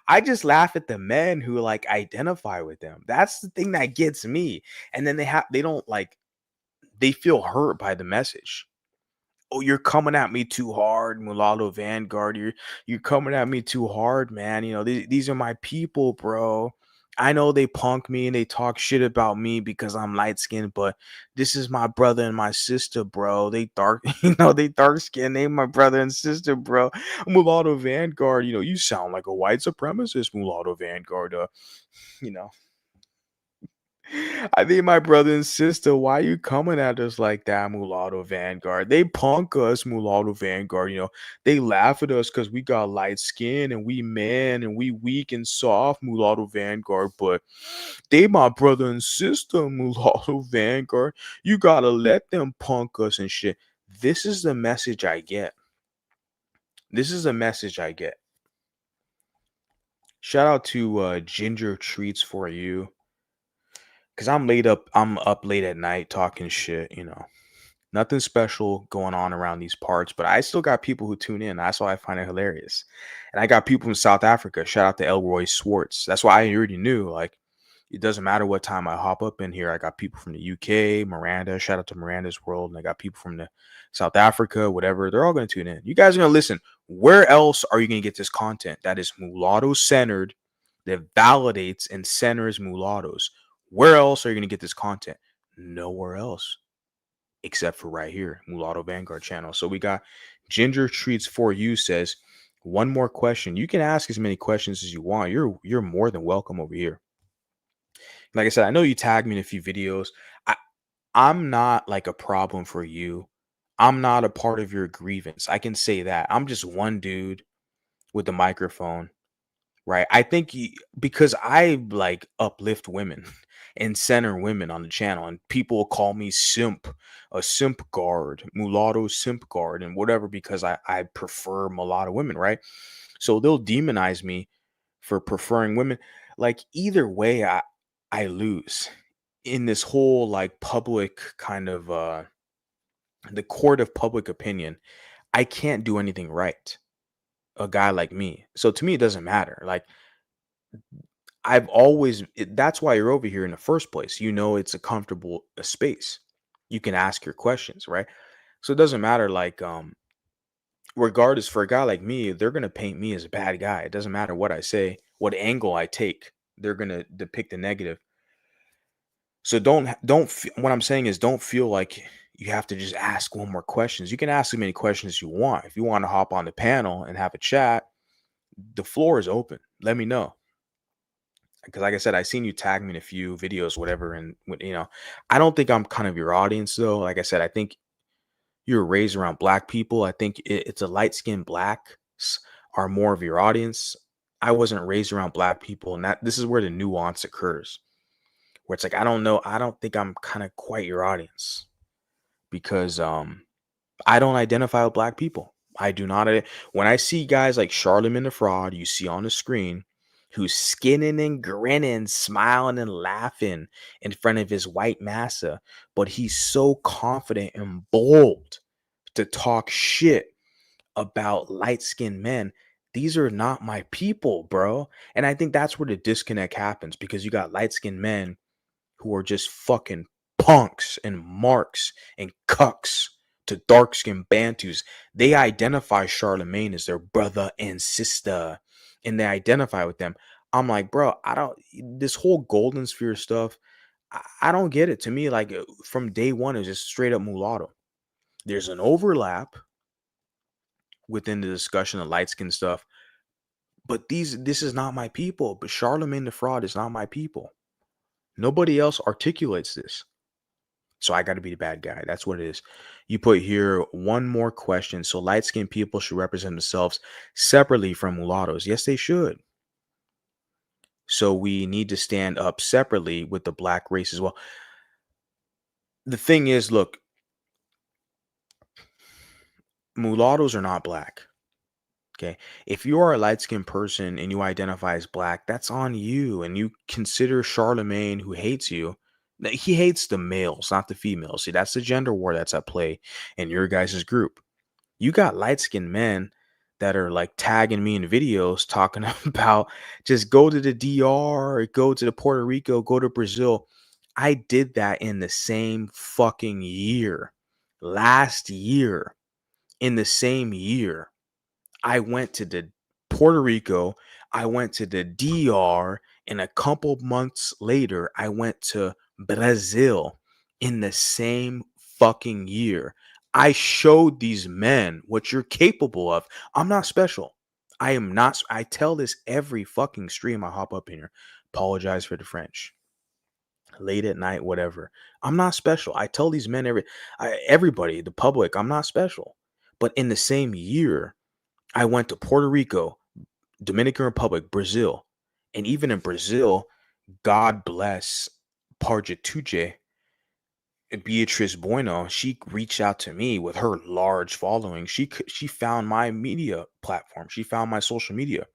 I just laugh at the men who like identify with them. That's the thing that gets me. And then they feel hurt by the message. Oh, you're coming at me too hard, Mulatto Vanguard. You're coming at me too hard, man. You know, these are my people, bro. I know they punk me and they talk shit about me because I'm light skinned, but this is my brother and my sister, bro. They dark, they dark skinned. They my brother and sister, bro. Mulatto Vanguard, you sound like a white supremacist, Mulatto Vanguard. You know. I think my brother and sister, why you coming at us like that, Mulatto Vanguard? They punk us, Mulatto Vanguard. They laugh at us because we got light skin and we man and we weak and soft, Mulatto Vanguard. But they my brother and sister, Mulatto Vanguard. You gotta let them punk us and shit. This is the message I get. This is the message I get. Shout out to Ginger Treats for You. Cause I'm up late at night talking shit, Nothing special going on around these parts, but I still got people who tune in. That's why I find it hilarious. And I got people from South Africa. Shout out to Elroy Swartz. That's why I already knew, like, it doesn't matter what time I hop up in here. I got people from the UK, Miranda. Shout out to Miranda's World. And I got people from the South Africa, whatever. They're all going to tune in. You guys are going to listen. Where else are you going to get this content that is mulatto centered, that validates and centers mulattoes? Where else are you going to get this content? Nowhere else except for right here, Mulatto Vanguard channel. So we got Ginger Treats for You says, one more question. You can ask as many questions as you want. You're more than welcome over here. Like I said, I know you tagged me in a few videos. I'm not like a problem for you. I'm not a part of your grievance. I can say that. I'm just one dude with the microphone. Right. I think because I like uplift women and center women on the channel, and people call me a simp guard, mulatto simp guard, and whatever, because I prefer mulatto women. Right. So they'll demonize me for preferring women. Like either way, I lose in this whole like public kind of the court of public opinion. I can't do anything right. A guy like me. So to me, it doesn't matter. Like that's why you're over here in the first place. It's a comfortable space. You can ask your questions, right? So it doesn't matter. Like, regardless, for a guy like me, they're gonna paint me as a bad guy. It doesn't matter what I say, what angle I take. They're gonna depict the negative. So what I'm saying is, don't feel like you have to just ask one more questions. You can ask as many questions as you want. If you want to hop on the panel and have a chat, the floor is open. Let me know. Because like I said, I seen you tag me in a few videos, whatever. And, I don't think I'm kind of your audience, though. Like I said, I think you're raised around black people. I think it's a light-skinned blacks are more of your audience. I wasn't raised around black people. And this is where the nuance occurs. Where it's like, I don't know. I don't think I'm kind of quite your audience. Because I don't identify with black people. I do not. When I see guys like Charlatan Da Fraud, you see on the screen, who's skinning and grinning, smiling and laughing in front of his white massa, but he's so confident and bold to talk shit about light-skinned men. These are not my people, bro. And I think that's where the disconnect happens, because you got light-skinned men who are just fucking punks and marks and cucks to dark-skinned Bantus. They identify Charlemagne as their brother and sister, and they identify with them. I'm like, bro, this whole golden sphere stuff, I don't get it. To me, like, from day one, it's just straight up mulatto. There's an overlap, within the discussion of light skin stuff. But this is not my people. But Charlemagne the Fraud is not my people. Nobody else articulates this. So I got to be the bad guy. That's what it is. You put here one more question. So light skinned people should represent themselves separately from mulattoes. Yes, they should. So we need to stand up separately with the black race as well. The thing is, look, mulattoes are not black. Okay. If you are a light skinned person and you identify as black, that's on you. And you consider Charlemagne, who hates you, he hates the males, not the females. See, that's the gender war that's at play in your guys' group. You got light skinned men that are like tagging me in videos talking about just go to the DR, go to the Puerto Rico, go to Brazil. I did that in the same fucking year. Last year, in the same year, I went to the Puerto Rico, I went to the DR, and a couple months later, I went to Brazil in the same fucking year. I showed these men what you're capable of. I'm not special. I am not. I tell this every fucking stream I hop up in here. Apologize for the French. Late at night, whatever. I'm not special. I tell these men everybody, the public, I'm not special. But in the same year, I went to Puerto Rico, Dominican Republic, Brazil. And even in Brazil, God bless Parjatuje, Beatrice Bueno, she reached out to me with her large following. She found my media platform. She found my social media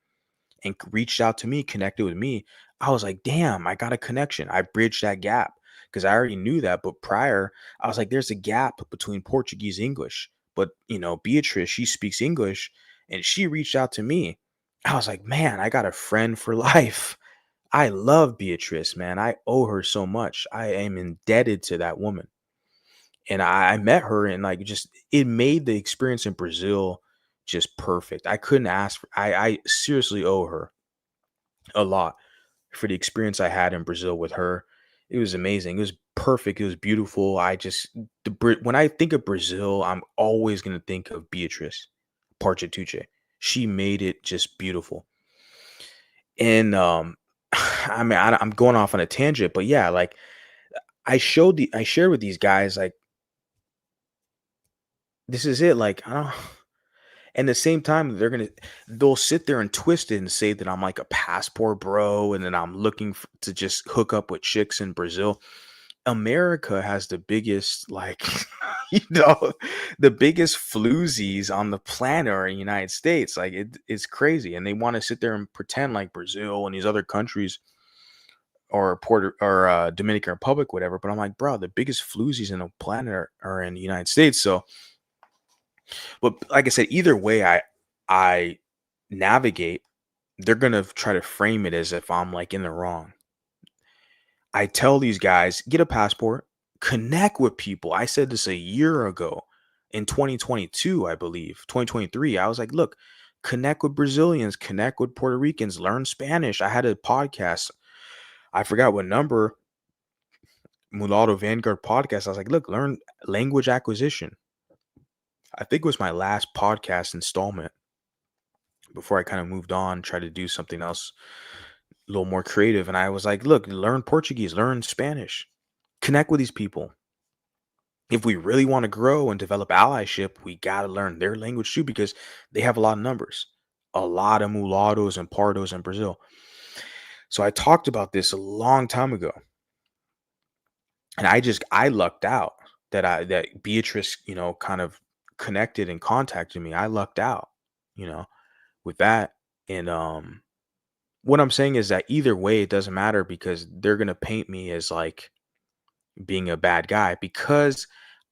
and reached out to me, connected with me. I was like, damn, I got a connection. I bridged that gap because I already knew that. But prior, I was like, there's a gap between Portuguese and English. But, Beatrice, she speaks English and she reached out to me. I was like, man, I got a friend for life. I love Beatrice, man. I owe her so much. I am indebted to that woman. And I met her and like just it made the experience in Brazil just perfect. I couldn't ask for, I seriously owe her a lot for the experience I had in Brazil with her. It was amazing. It was perfect. It was beautiful. When I think of Brazil, I'm always gonna think of Beatrice Parchatuche. She made it just beautiful. And I mean, I'm going off on a tangent, but yeah, like I shared with these guys, like this is it. Like I don't. And at the same time, they'll sit there and twist it and say that I'm like a passport bro, and then I'm looking to just hook up with chicks in Brazil. America has the biggest, like, the biggest floozies on the planet are in the United States. Like, it's crazy. And they want to sit there and pretend like Brazil and these other countries or Dominican Republic, whatever. But I'm like, bro, the biggest floozies in the planet are in the United States. So, but like I said, either way I navigate, they're gonna try to frame it as if I'm like in the wrong. I tell these guys, get a passport, connect with people. I said this a year ago in 2022, I believe, 2023. I was like, look, connect with Brazilians, connect with Puerto Ricans, learn Spanish. I had a podcast. I forgot what number, Mulatto Vanguard podcast. I was like, look, learn language acquisition. I think it was my last podcast installment before I kind of moved on, tried to do something else a little more creative. And I was like, look, learn Portuguese, learn Spanish, connect with these people. If we really want to grow and develop allyship, we got to learn their language too, because they have a lot of numbers, a lot of mulattoes and pardos in Brazil. So I talked about this a long time ago. And I lucked out that Beatrice, kind of connected and contacted me. I lucked out, with that. And what I'm saying is that either way, it doesn't matter because they're gonna paint me as like being a bad guy because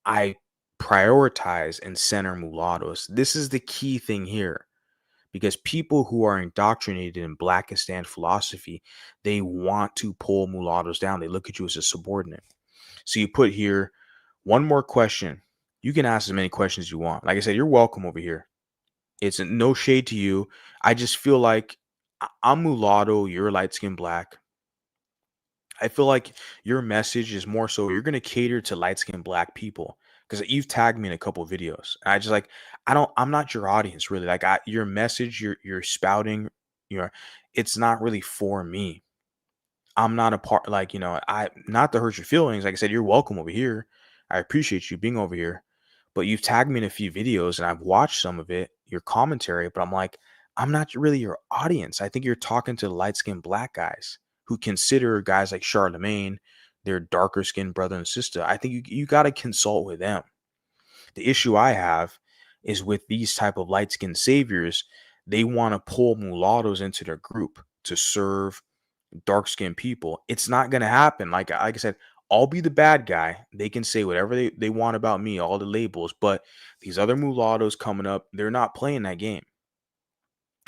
I prioritize and center mulattoes. This is the key thing here. Because people who are indoctrinated in Blackistan philosophy, they want to pull mulattoes down. They look at you as a subordinate. So you put here one more question. You can ask as many questions as you want. Like I said, you're welcome over here. It's no shade to you. I just feel like I'm mulatto. You're light skinned black. I feel like your message is more so you're going to cater to light skinned black people because you've tagged me in a couple of videos. And I'm not your audience really. Like your message, you're spouting, your it's not really for me. I'm not a part, like, I not to hurt your feelings. Like I said, you're welcome over here. I appreciate you being over here. But you've tagged me in a few videos and I've watched some of it, your commentary, but I'm like, I'm not really your audience. I think you're talking to light skinned black guys who consider guys like Charlemagne their darker skinned brother and sister. I think you got to consult with them. The issue I have is with these type of light skinned saviors, they want to pull mulattoes into their group to serve dark skinned people. It's not going to happen. Like I said, I'll be the bad guy. They can say whatever they want about me, all the labels, but these other mulattoes coming up, they're not playing that game.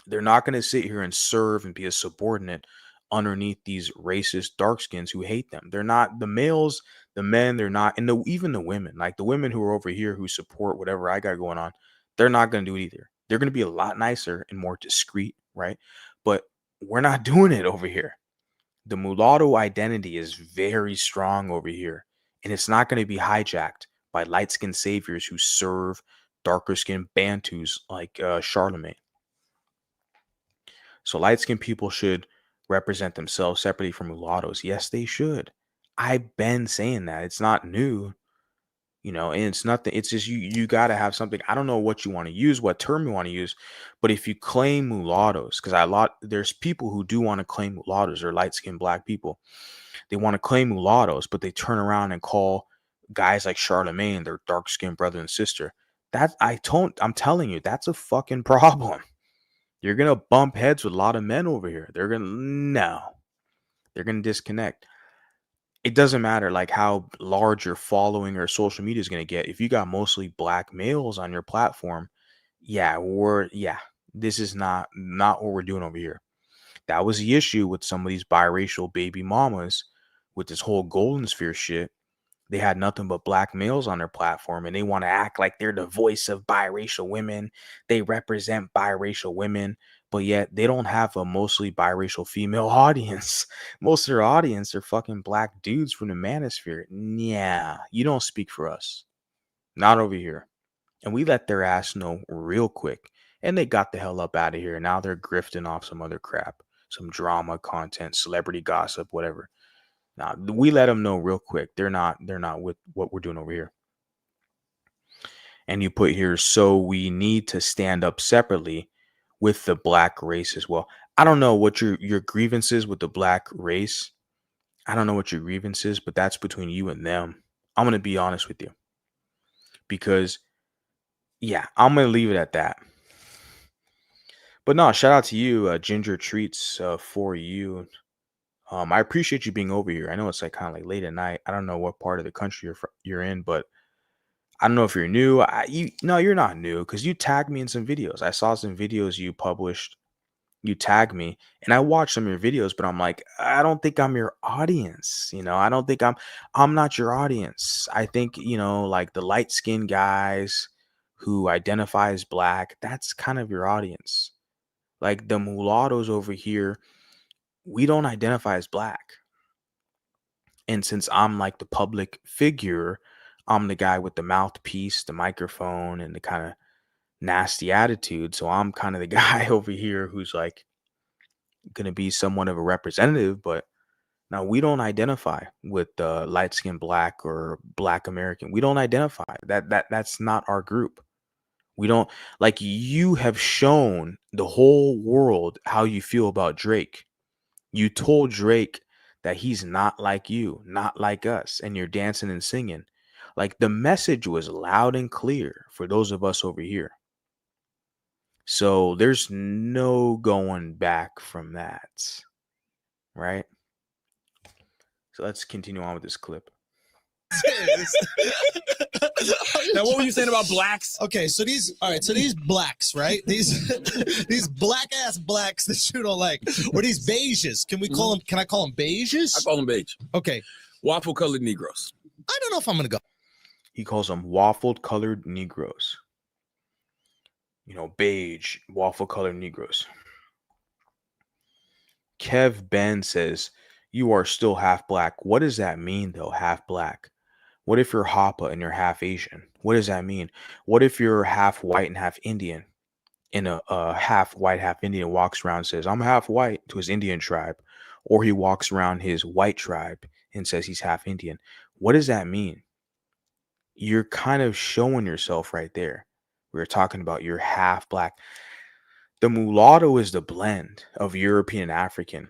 They're not going to sit here and serve and be a subordinate underneath these racist darkskins who hate them. They're not the males, the men, they're not, and even the women, like the women who are over here who support whatever I got going on, they're not going to do it either. They're going to be a lot nicer and more discreet, right? But we're not doing it over here. The mulatto identity is very strong over here, and it's not going to be hijacked by light skinned saviors who serve darker skinned Bantus like Charlemagne. So light skinned people should represent themselves separately from mulattoes. Yes, they should. I've been saying that. It's not new, and it's nothing. It's just you gotta have something. I don't know what you want to use, what term you want to use, but if you claim mulattoes, because there's people who do want to claim mulattoes or light skinned black people. They want to claim mulattoes, but they turn around and call guys like Charlemagne their dark skinned brother and sister. I'm telling you, that's a fucking problem. You're gonna bump heads with a lot of men over here. They're gonna disconnect. It doesn't matter like how large your following or social media is gonna get. If you got mostly black males on your platform, this is not what we're doing over here. That was the issue with some of these biracial baby mamas with this whole golden sphere shit. They had nothing but black males on their platform and they want to act like they're the voice of biracial women. They represent biracial women, but yet they don't have a mostly biracial female audience. Most of their audience are fucking black dudes from the manosphere. Yeah, you don't speak for us. Not over here. And we let their ass know real quick. And they got the hell up out of here. Now they're grifting off some other crap, some drama content, celebrity gossip, whatever. Now we let them know real quick. They're not with what we're doing over here. And you put here, so we need to stand up separately with the black race as well. I don't know what your grievances with the black race. I don't know what your grievance is, but that's between you and them. I'm gonna be honest with you. Because I'm gonna leave it at that. But no, shout out to you, Ginger Treats, for you. I appreciate you being over here. I know it's like kind of like late at night. I don't know what part of the country you're in, but I don't know if you're new. No, you're not new because you tagged me in some videos. I saw some videos you published. You tagged me, and I watched some of your videos, but I'm like, I don't think I'm your audience. I don't think I'm not your audience. I think like the light skinned guys who identify as black. That's kind of your audience. Like the mulattoes over here, we don't identify as black. And since I'm like the public figure, I'm the guy with the mouthpiece, the microphone, and the kind of nasty attitude. So I'm kind of the guy over here who's like going to be somewhat of a representative. But now we don't identify with light skinned black or black American. We don't identify that's not our group. We don't, like, you have shown the whole world how you feel about Drake. You told Drake that he's not like you, not like us, and you're dancing and singing. Like the message was loud and clear for those of us over here. So there's no going back from that. Right? So let's continue on with this clip. Now, what were you saying about blacks? Okay, so these blacks, right? These black ass blacks that you don't like, or these beiges. Can we call them? Can I call them beiges? I call them beige. Okay, Waffle colored Negroes. I don't know if I'm gonna go. He calls them waffled colored Negroes. Beige, waffle colored Negroes. Kev Ben says, you are still half black. What does that mean though, half black? What if you're Hapa and you're half Asian? What does that mean? What if you're half white and half Indian? And a half white, half Indian walks around and says, I'm half white to his Indian tribe. Or he walks around his white tribe and says he's half Indian. What does that mean? You're kind of showing yourself right there. We were talking about you're half black. The mulatto is the blend of European and African.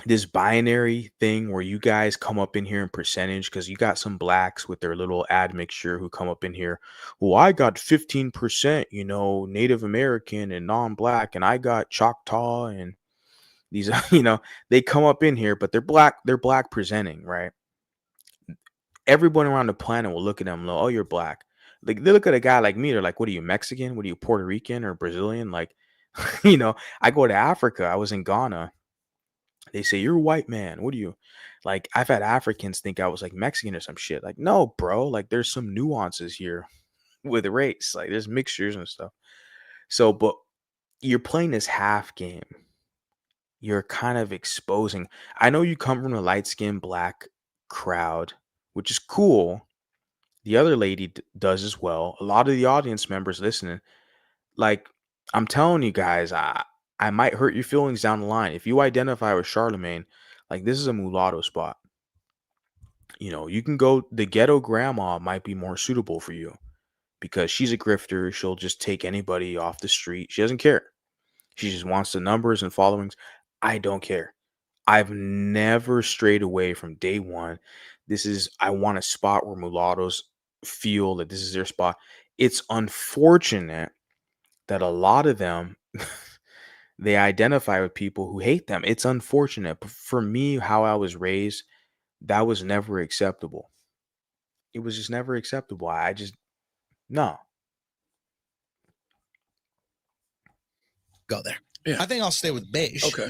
This binary thing where you guys come up in here in percentage because you got some blacks with their little admixture who come up in here. Well, I got 15%, Native American and non-black, and I got Choctaw and these, they come up in here, but they're black presenting, right? Everyone around the planet will look at them, oh, you're black. Like they look at a guy like me, they're like, what are you, Mexican? What are you, Puerto Rican or Brazilian? Like, I go to Africa. I was in Ghana. They say, you're a white man. What are you? Like, I've had Africans think I was like Mexican or some shit. Like, no, bro. Like, there's some nuances here with race. Like, there's mixtures and stuff. So, but you're playing this half game. You're kind of exposing. I know you come from the light-skinned black crowd, which is cool. The other lady does as well. A lot of the audience members listening, like, I'm telling you guys, I might hurt your feelings down the line. If you identify with Charlemagne, like, this is a mulatto spot. You can go, the ghetto grandma might be more suitable for you because she's a grifter. She'll just take anybody off the street. She doesn't care. She just wants the numbers and followings. I don't care. I've never strayed away from day one. I want a spot where mulattoes feel that this is their spot. It's unfortunate that a lot of them they identify with people who hate them. It's unfortunate, but for me, how I was raised, that was never acceptable. It was just never acceptable. I just no. Go there. Yeah. I think I'll stay with beige. Okay.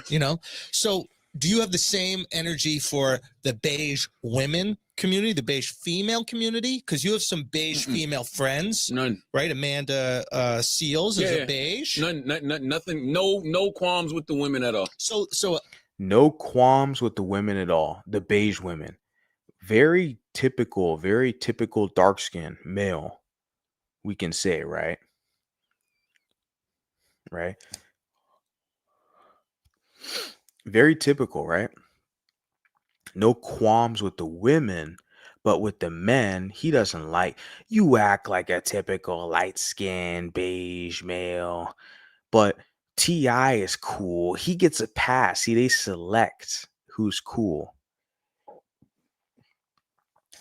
So do you have the same energy for the beige women community, the beige female community? Because you have some beige female friends. None. Right? Amanda Seals is a beige. None, nothing. No qualms with the women at all. So no qualms with the women at all. The beige women. Very typical dark skin male, we can say, right? Right? Very typical, right? No qualms with the women, but with the men, he doesn't like you act like a typical light-skinned beige male. But T.I. is cool. He gets a pass. See, they select who's cool.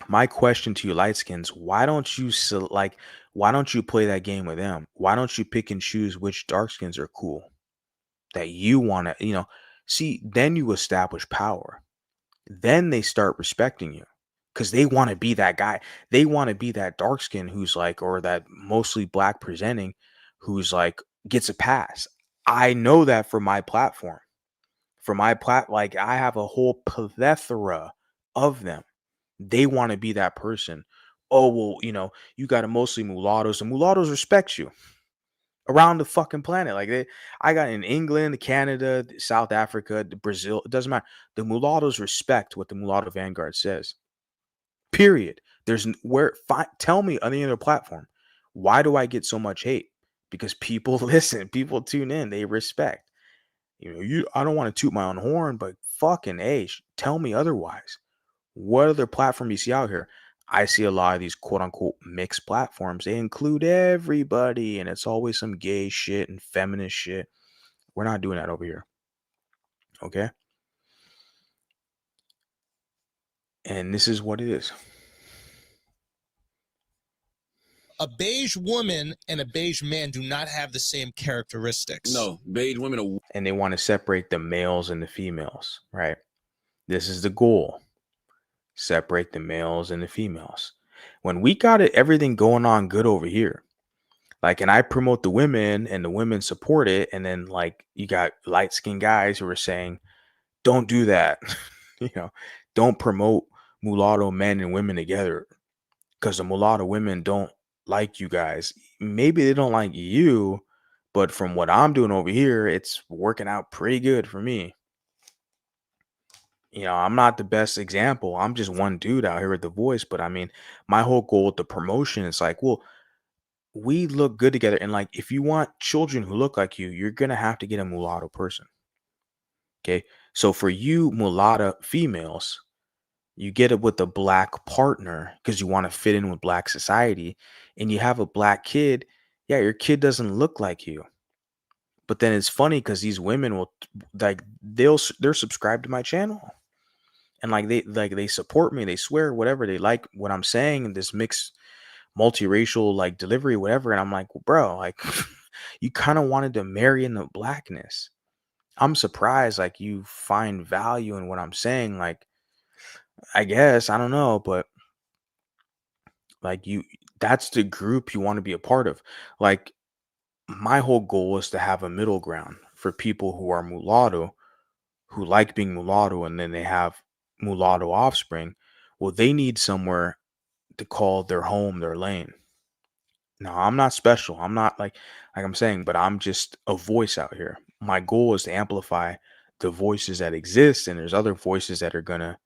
My question to you lightskins, why don't you play that game with them? Why don't you pick and choose which darkskins are cool that you want to, see, then you establish power. Then they start respecting you because they want to be that guy. They want to be that dark skin who's like, or that mostly black presenting who's like gets a pass. I know that for my platform. Like I have a whole plethora of them. They want to be that person. Oh, well, you got to mostly mulattoes. The mulattoes respect you around the fucking planet. Like I got in England, Canada, South Africa, Brazil. It doesn't matter. The mulattoes respect what the mulatto vanguard says. Period. Tell me on any other platform. Why do I get so much hate? Because people listen, people tune in, they respect. I don't want to toot my own horn, but fucking tell me otherwise. What other platform you see out here? I see a lot of these quote unquote mixed platforms. They include everybody, and it's always some gay shit and feminist shit. We're not doing that over here. Okay? And this is what it is. A beige woman and a beige man do not have the same characteristics. No, beige women are. And they want to separate the males and the females, right? This is the goal. Separate the males and the females. When we got everything going on good over here, like, and I promote the women and the women support it, and then like you got light-skinned guys who are saying, don't do that. Don't promote mulatto men and women together because the mulatto women don't like you guys. Maybe they don't like you, but from what I'm doing over here, it's working out pretty good for me. I'm not the best example. I'm just one dude out here at The Voice. But I mean, my whole goal with the promotion is like, well, we look good together. And like, if you want children who look like you're going to have to get a mulatto person. Okay. So for you mulatto females, you get it with a black partner because you want to fit in with black society, and you have a black kid. Yeah, your kid doesn't look like you. But then it's funny because these women will like they're subscribed to my channel, and like they support me, they swear whatever, they like what I'm saying, and this mixed multiracial like delivery, whatever. And I'm like, well, bro, like you kind of wanted to marry in the blackness. I'm surprised like you find value in what I'm saying. Like, I guess I don't know, but like that's the group you want to be a part of. Like, my whole goal is to have a middle ground for people who are mulatto, who like being mulatto, and then they have mulatto offspring. Well, they need somewhere to call their home, their lane. No, I'm not special. I'm not like I'm saying, but I'm just a voice out here. My goal is to amplify the voices that exist, and there's other voices that are gonna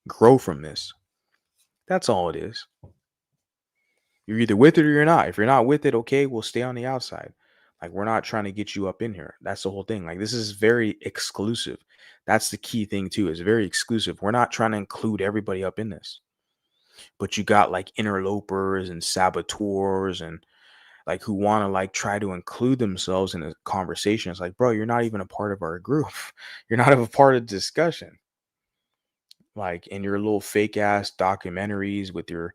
grow from this. That's all it is. You're either with it or you're not. If you're not with it, okay, we'll stay on the outside. Like, we're not trying to get you up in here. That's the whole thing. Like, this is very exclusive. That's the key thing too. It's very exclusive. We're not trying to include everybody up in this. But you got like interlopers and saboteurs and like who want to like try to include themselves in a conversation. It's like, bro, you're not even a part of our group. You're not a part of the discussion. Like, in your little fake ass documentaries with your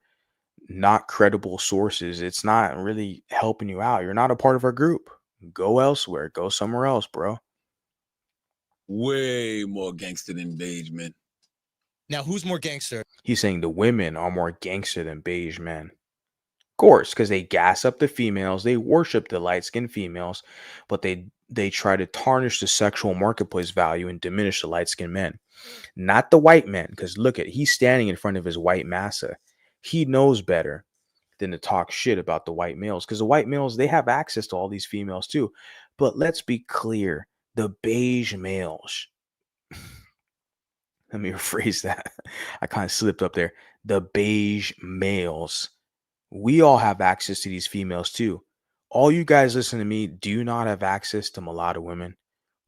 not credible sources, it's not really helping you out. You're not a part of our group. Go elsewhere. Go somewhere else, bro. Way more gangster than beige men. Now, who's more gangster? He's saying the women are more gangster than beige men. Of course, because they gas up the females, they worship the light-skinned females, but they try to tarnish the sexual marketplace value and diminish the light-skinned men. Not the white men, because look at, he's standing in front of his white massa. He knows better than to talk shit about the white males, because the white males, they have access to all these females too. But let's be clear, the beige males, let me rephrase that. I kind of slipped up there. The beige males, we all have access to these females too. All you guys listen to me, do you not have access to mulatto women?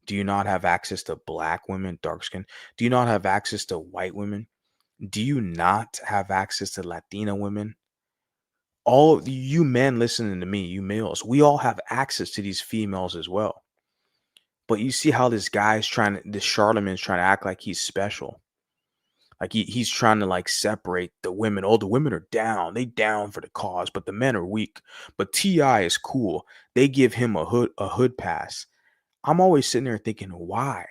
Do you not have access to black women, dark skin? Do you not have access to white women? Do you not have access to Latina women? All of you men listening to me, you males, we all have access to these females as well. But you see how this Charlamagne's trying to act like he's special. Like he's trying to like separate the women. Oh, the women are down. They down for the cause, but the men are weak. But T.I. is cool. They give him a hood pass. I'm always sitting there thinking, why?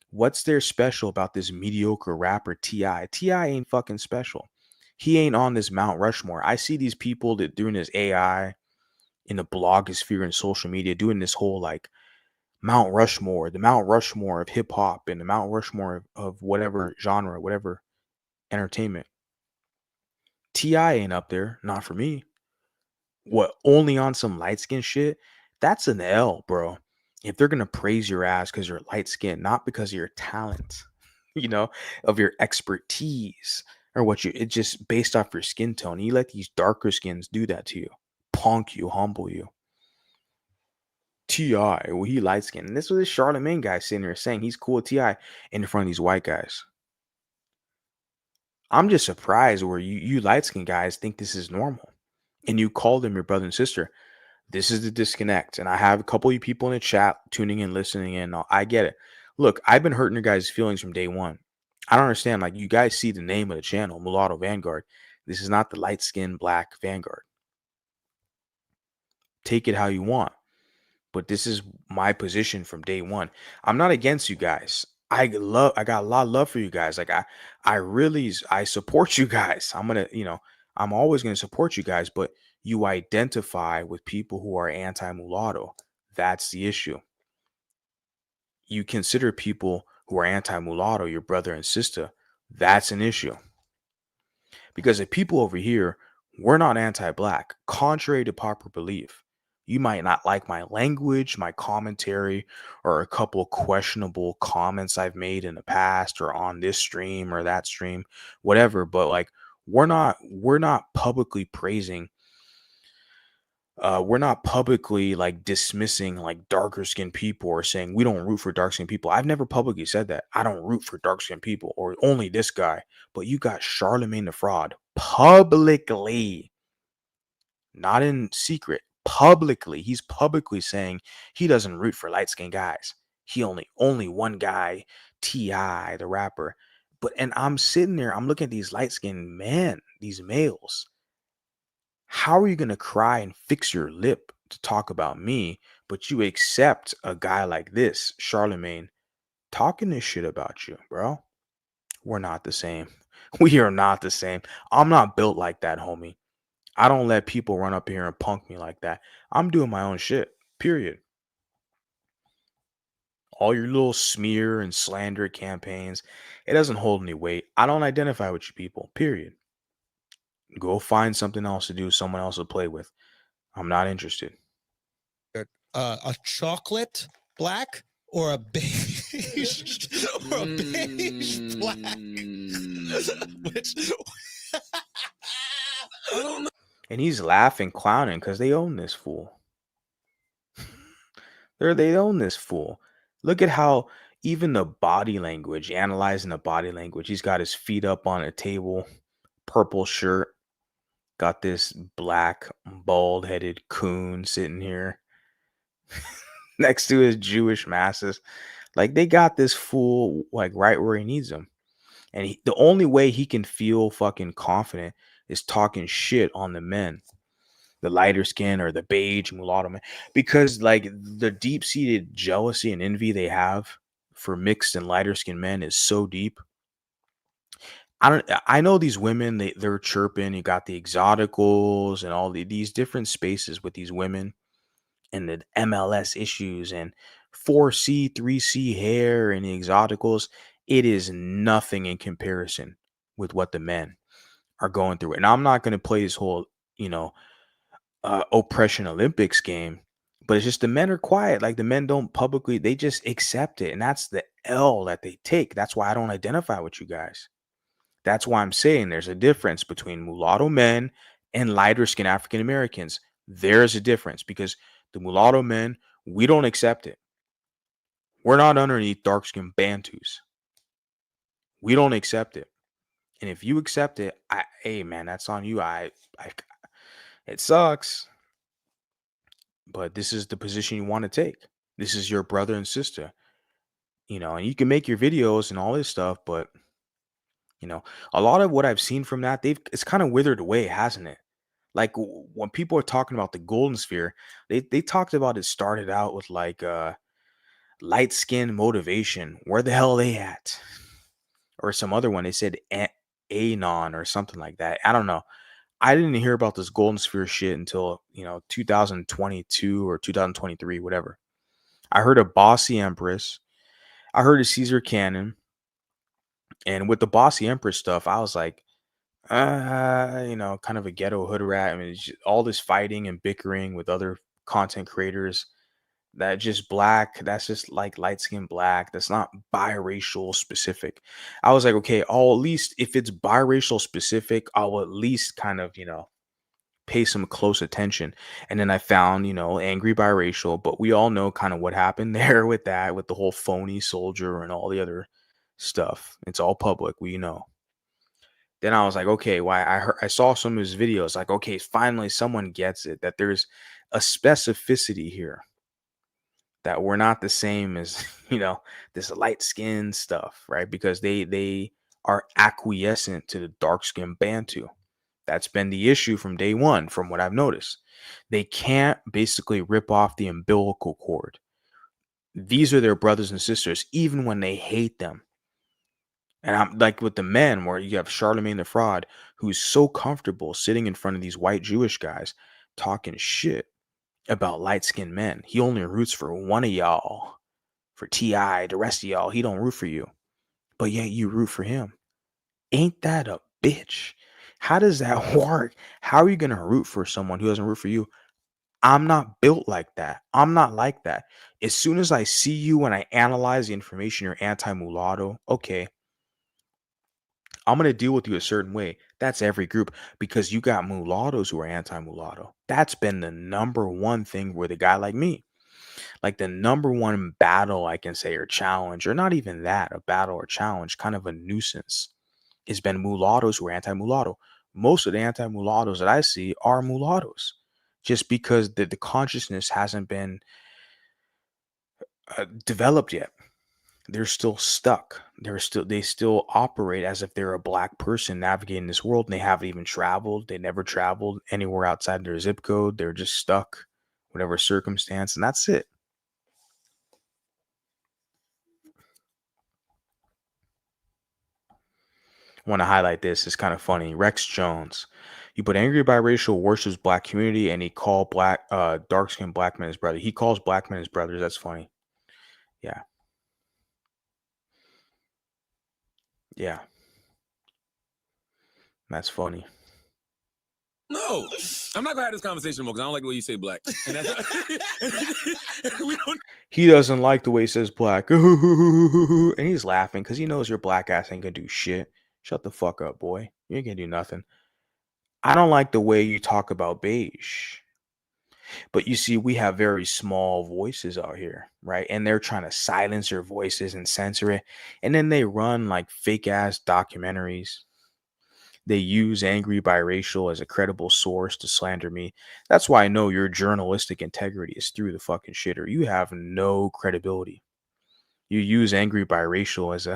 What's there special about this mediocre rapper T.I.? T.I. ain't fucking special. He ain't on this Mount Rushmore. I see these people that doing this AI in the blogosphere and social media doing this whole like Mount Rushmore, the Mount Rushmore of hip hop and the Mount Rushmore of whatever genre, whatever entertainment. T.I. ain't up there, not for me. What, only on some light skin shit? That's an L, bro. If they're gonna praise your ass because you're light skinned, not because of your talent, of your expertise or it's just based off your skin tone. You let these darker skins do that to you, punk you, humble you. T.I., well, he light skinned. And this was this Charlamagne guy sitting there saying he's cool with T.I. in front of these white guys. I'm just surprised where you light skinned guys think this is normal. And you call them your brother and sister. This is the disconnect. And I have a couple of you people in the chat tuning in, listening in. I get it. Look, I've been hurting your guys' feelings from day one. I don't understand. Like, you guys see the name of the channel, Mulatto Vanguard. This is not the light-skinned black Vanguard. Take it how you want. But this is my position from day one. I'm not against you guys. I got a lot of love for you guys. Like, I support you guys. I'm always gonna support you guys, but you identify with people who are anti-mulatto. That's the issue. You consider people who are anti-mulatto your brother and sister. That's an issue. Because the people over here, we're not anti-black, contrary to popular belief. You might not like my language, my commentary, or a couple questionable comments I've made in the past or on this stream or that stream, whatever, but like we're not publicly praising we're not publicly like dismissing like darker skinned people or saying we don't root for dark skinned people. I've never publicly said that. I don't root for dark skinned people or only this guy. But you got Charlemagne the Fraud publicly, not in secret, publicly. He's publicly saying he doesn't root for light skinned guys. He only one guy, Ti, the rapper. But and I'm sitting there, I'm looking at these light skinned men, these males. How are you going to cry and fix your lip to talk about me, but you accept a guy like this, Charlemagne, talking this shit about you, bro? We're not the same. We are not the same. I'm not built like that, homie. I don't let people run up here and punk me like that. I'm doing my own shit, period. All your little smear and slander campaigns, it doesn't hold any weight. I don't identify with you people, period. Go find something else to do, someone else to play with. I'm not interested. A chocolate black or a beige or a beige black? Which I don't know. And he's laughing, clowning because they own this fool. They own this fool. Look at how even the body language, analyzing the body language. He's got his feet up on a table, purple shirt, got this black bald-headed coon sitting here next to his Jewish masses. Like they got this fool like right where he needs him. And the only way he can feel fucking confident is talking shit on the men, the lighter skin or the beige mulatto man, because like the deep-seated jealousy and envy they have for mixed and lighter skinned men is so deep. I know these women, they're chirping. You got the exoticals and all these different spaces with these women and the MLS issues and 4C, 3C hair and the exoticals. It is nothing in comparison with what the men are going through. And I'm not going to play this whole, oppression Olympics game, but it's just the men are quiet. Like the men don't publicly, they just accept it. And that's the L that they take. That's why I don't identify with you guys. That's why I'm saying there's a difference between mulatto men and lighter skinned African Americans. There's a difference because the mulatto men, we don't accept it. We're not underneath dark skinned Bantus. We don't accept it. And if you accept it, hey man, that's on you. It sucks, but this is the position you want to take. This is your brother and sister, and you can make your videos and all this stuff, but a lot of what I've seen from that, it's kind of withered away, hasn't it? Like when people are talking about the golden sphere, they talked about it started out with like light skin motivation. Where the hell are they at? Or some other one, they said anon or something like that. I don't know. I didn't hear about this golden sphere shit until 2022 or 2023, whatever. I heard of Bossy Empress. I heard of Caesar Cannon. And with the Bossy Empress stuff, I was like, kind of a ghetto hood rat. I mean, it's just all this fighting and bickering with other content creators that just black. That's just like light skin black. That's not biracial specific. I was like, okay, I'll at least, if it's biracial specific, I'll at least kind of, pay some close attention. And then I found, angry biracial, but we all know kind of what happened there with that, with the whole phony soldier and all the other stuff. It's all public, we know. Then I was like, okay, why I saw some of his videos, like, okay, finally someone gets it, that there's a specificity here, that we're not the same as, this light skin stuff, right? Because they are acquiescent to the dark skin Bantu. That's been the issue from day one, from what I've noticed. They can't basically rip off the umbilical cord. These are their brothers and sisters, even when they hate them. And I'm like with the men, where you have Charlemagne the Fraud, who's so comfortable sitting in front of these white Jewish guys talking shit about light-skinned men. He only roots for one of y'all, for T.I., the rest of y'all, he don't root for you. But yet you root for him. Ain't that a bitch? How does that work? How are you going to root for someone who doesn't root for you? I'm not built like that. I'm not like that. As soon as I see you and I analyze the information, you're anti-mulatto. Okay, I'm gonna deal with you a certain way. That's every group because you got mulattoes who are anti-mulatto. That's been the number one thing with a guy like me. Like the number one battle I can say or challenge, or not even that, a battle or challenge, kind of a nuisance, has been mulattoes who are anti-mulatto. Most of the anti-mulattoes that I see are mulattoes, just because the consciousness hasn't been developed yet. They're still stuck. They still operate as if they're a black person navigating this world, and they haven't even traveled. They never traveled anywhere outside their zip code. They're just stuck, whatever circumstance, and that's it. I want to highlight this. It's kind of funny. Rex Jones. He put angry biracial worships black community, and he called dark skinned black men his brother. He calls black men his brothers. That's funny. Yeah. Yeah. That's funny. No, I'm not gonna have this conversation more because I don't like the way you say black. And that's we don't. He doesn't like the way he says black. And he's laughing because he knows your black ass ain't gonna do shit. Shut the fuck up, boy. You ain't gonna do nothing. I don't like the way you talk about beige. But you see, we have very small voices out here, right? And they're trying to silence your voices and censor it. And then they run like fake ass documentaries. They use angry biracial as a credible source to slander me. That's why I know your journalistic integrity is through the fucking shitter. You have no credibility. You use angry biracial as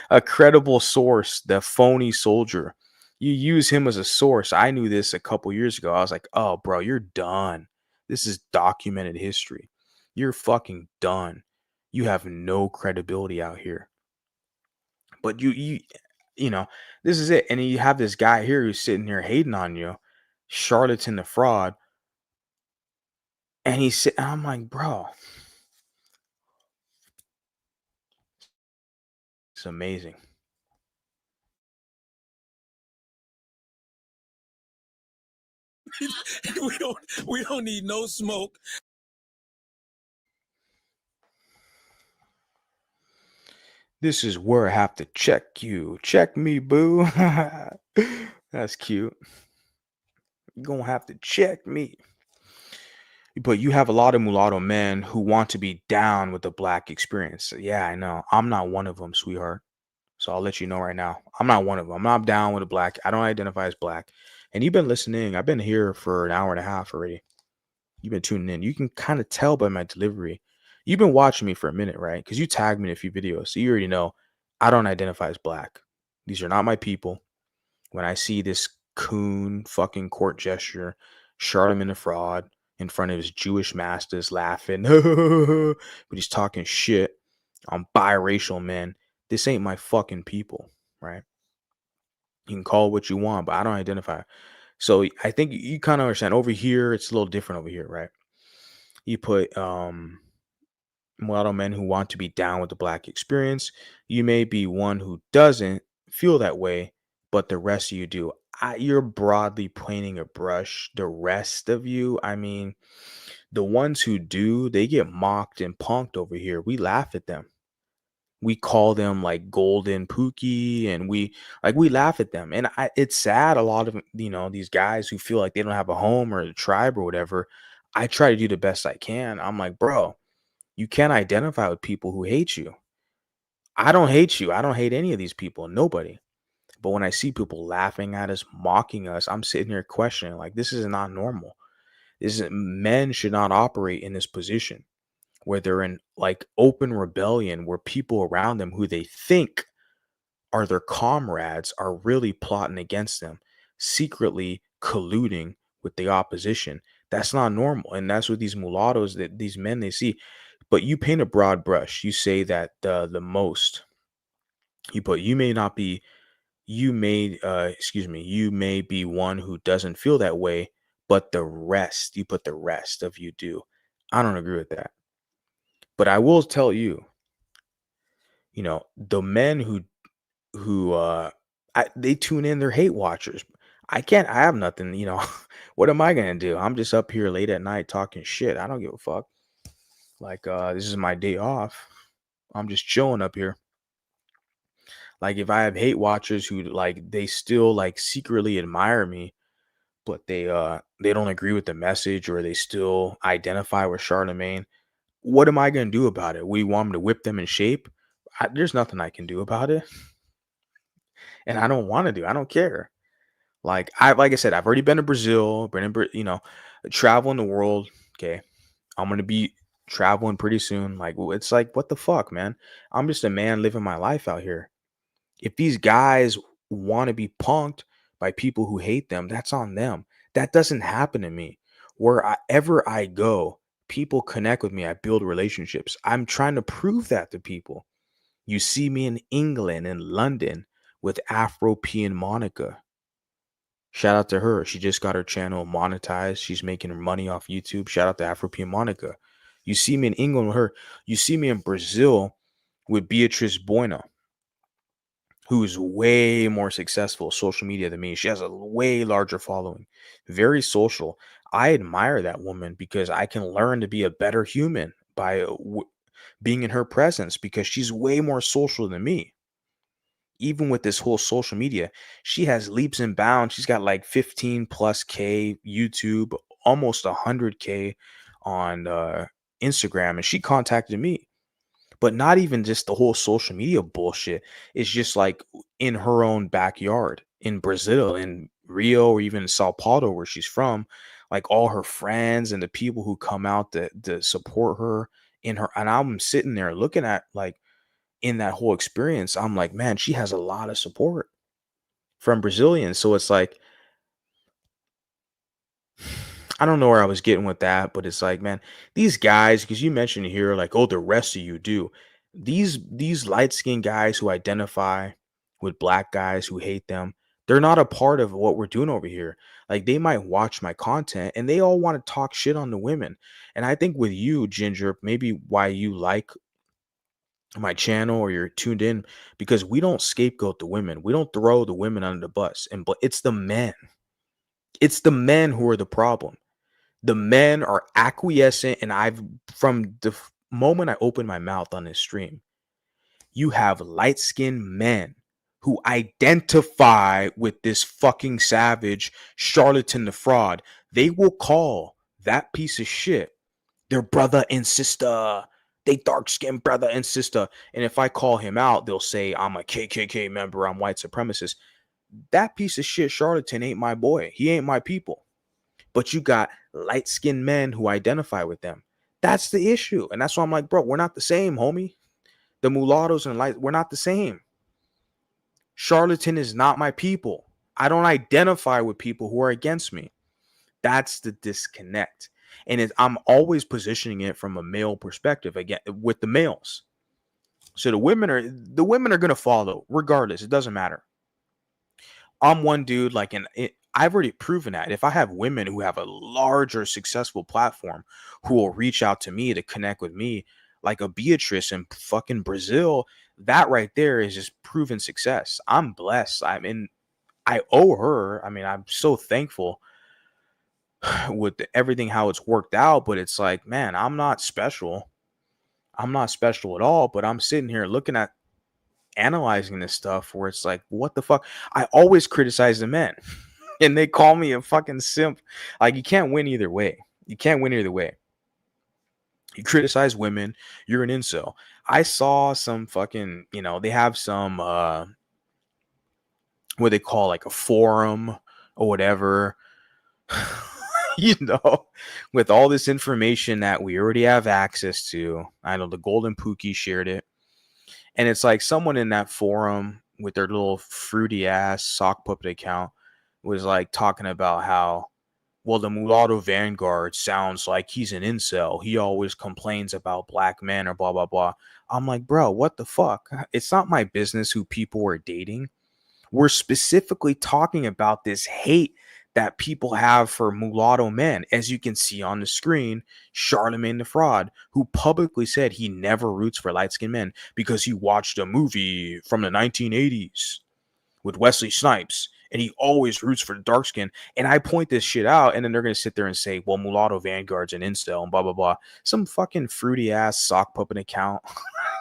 a credible source, the phony soldier. You use him as a source. I knew this a couple years ago. I was like, oh, bro, you're done. This is documented history. You're fucking done. You have no credibility out here. But you know, this is it. And you have this guy here who's sitting here hating on you, Charlatan Da Fraud. And I'm like, bro, it's amazing. we don't need no smoke. This is where I have to check you. Check me, boo. That's cute. You're gonna have to check me. But you have a lot of mulatto men who want to be down with the black experience. Yeah, I know. I'm not one of them, sweetheart. So I'll let you know right now. I'm not one of them. I'm not down with a black. I don't identify as black. And you've been listening. I've been here for an hour and a half already. You've been tuning in. You can kind of tell by my delivery. You've been watching me for a minute, right? Because you tagged me in a few videos. So you already know I don't identify as black. These are not my people. When I see this coon fucking court gesture, Charlatan Da Fraud in front of his Jewish masters laughing, but he's talking shit on biracial men. This ain't my fucking people, right? You can call it what you want, but I don't identify. So I think you kind of understand. Over here, it's a little different over here, right? You put mulatto men who want to be down with the black experience. You may be one who doesn't feel that way, but the rest of you do. You're broadly painting a brush. The rest of you, I mean, the ones who do, they get mocked and punked over here. We laugh at them. We call them like golden pookie, and we laugh at them. And it's sad. A lot of these guys who feel like they don't have a home or a tribe or whatever. I try to do the best I can. I'm like, bro, you can't identify with people who hate you. I don't hate you. I don't hate any of these people. Nobody. But when I see people laughing at us, mocking us, I'm sitting here questioning, like, this is not normal. Men should not operate in this position where they're in like open rebellion, where people around them who they think are their comrades are really plotting against them, secretly colluding with the opposition. That's not normal. And that's what these mulattoes, that these men they see. But you paint a broad brush. You say that the most you put, you may not be, you may you may be one who doesn't feel that way, but the rest, you put the rest of you do. I don't agree with that. But I will tell you, the men who they tune in, they're hate watchers. I can't. I have nothing. What am I gonna do? I'm just up here late at night talking shit. I don't give a fuck. Like, this is my day off. I'm just chilling up here. Like, if I have hate watchers who like they still like secretly admire me, but they don't agree with the message or they still identify with Charlemagne, what am I gonna do about it? We want me to whip them in shape? There's nothing I can do about it, and I don't want to do. I don't care. Like I said, I've already been to Brazil, been in, traveling the world. Okay, I'm gonna be traveling pretty soon. Like, it's like, what the fuck, man? I'm just a man living my life out here. If these guys want to be punked by people who hate them, that's on them. That doesn't happen to me. Wherever I go, people connect with me. I build relationships. I'm trying to prove that to people. You see me in England and London with Afropean Monica. Shout out to her. She just got her channel monetized. She's making her money off YouTube. Shout out to Afropean Monica. You see me in England with her. You see me in Brazil with Beatrice Boina, who's way more successful social media than me. She has a way larger following, very social. I admire that woman because I can learn to be a better human by being in her presence because she's way more social than me. Even with this whole social media, she has leaps and bounds. She's got like 15 plus K YouTube, almost 100K on Instagram, and she contacted me. But not even just the whole social media bullshit. It's just like in her own backyard in Brazil, in Rio, or even Sao Paulo, where she's from. Like all her friends and the people who come out to support her in her. And I'm sitting there looking at like in that whole experience, I'm like, man, she has a lot of support from Brazilians. So it's like, I don't know where I was getting with that, but it's like, man, these guys, because you mentioned here, like, oh, the rest of you do. These light-skinned guys who identify with black guys who hate them, they're not a part of what we're doing over here. Like, they might watch my content and they all want to talk shit on the women. And I think with you, Ginger, maybe why you like my channel or you're tuned in, because we don't scapegoat the women. We don't throw the women under the bus. But it's the men. It's the men who are the problem. The men are acquiescent, and from the moment I open my mouth on this stream, you have light-skinned men who identify with this fucking savage Charlatan Da Fraud. They will call that piece of shit their brother and sister. They dark-skinned brother and sister. And if I call him out, they'll say I'm a KKK member, I'm white supremacist. That piece of shit charlatan ain't my boy. He ain't my people. But you got light-skinned men who identify with them. That's the issue. And that's why I'm like, bro, we're not the same, homie. The mulattoes and we're not the same. Charlatan is not my people. I don't identify with people who are against me. That's the disconnect. And I'm always positioning it from a male perspective, again, with the males. So the women are gonna follow regardless. It doesn't matter. I'm one dude, like, I've already proven that if I have women who have a larger successful platform who will reach out to me to connect with me, like a Beatrice in fucking Brazil, that right there is just proven success. I'm blessed. I owe her. I mean, I'm so thankful with everything, how it's worked out, but it's like, man, I'm not special. I'm not special at all, but I'm sitting here looking at analyzing this stuff where it's like, what the fuck? I always criticize the men and they call me a fucking simp. Like, you can't win either way. You can't win either way. You criticize women, you're an incel. I saw some fucking, they have some what they call like a forum or whatever. With all this information that we already have access to. I know the Golden Pookie shared it. And it's like someone in that forum with their little fruity ass sock puppet account was like talking about how, well, the Mulatto Vanguard sounds like he's an incel. He always complains about black men or blah, blah, blah. I'm like, bro, what the fuck? It's not my business who people are dating. We're specifically talking about this hate that people have for mulatto men. As you can see on the screen, Charlatan Da Fraud, who publicly said he never roots for light-skinned men because he watched a movie from the 1980s with Wesley Snipes, and he always roots for the dark skin. And I point this shit out, and then they're gonna sit there and say, well, Mulatto Vanguard's an incel and blah blah blah. Some fucking fruity ass sock puppet account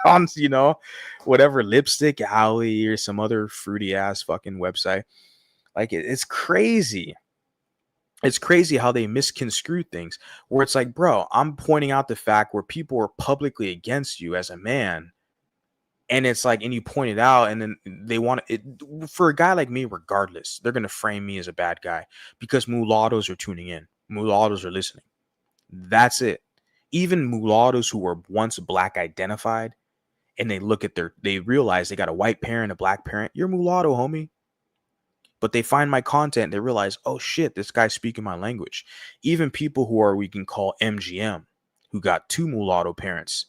on, you know, whatever, Lipstick Alley or some other fruity ass fucking website. Like it's crazy. It's crazy how they misconstrue things, where it's like, bro, I'm pointing out the fact where people are publicly against you as a man. And it's like, and you point it out, and then they want it for a guy like me, regardless, they're going to frame me as a bad guy because mulattoes are tuning in. Mulattoes are listening. That's it. Even mulattoes who were once black identified, and they realize they got a white parent, a black parent. You're mulatto, homie. But they find my content, they realize, oh shit, this guy's speaking my language. Even people who are, we can call MGM, who got 2 mulatto parents,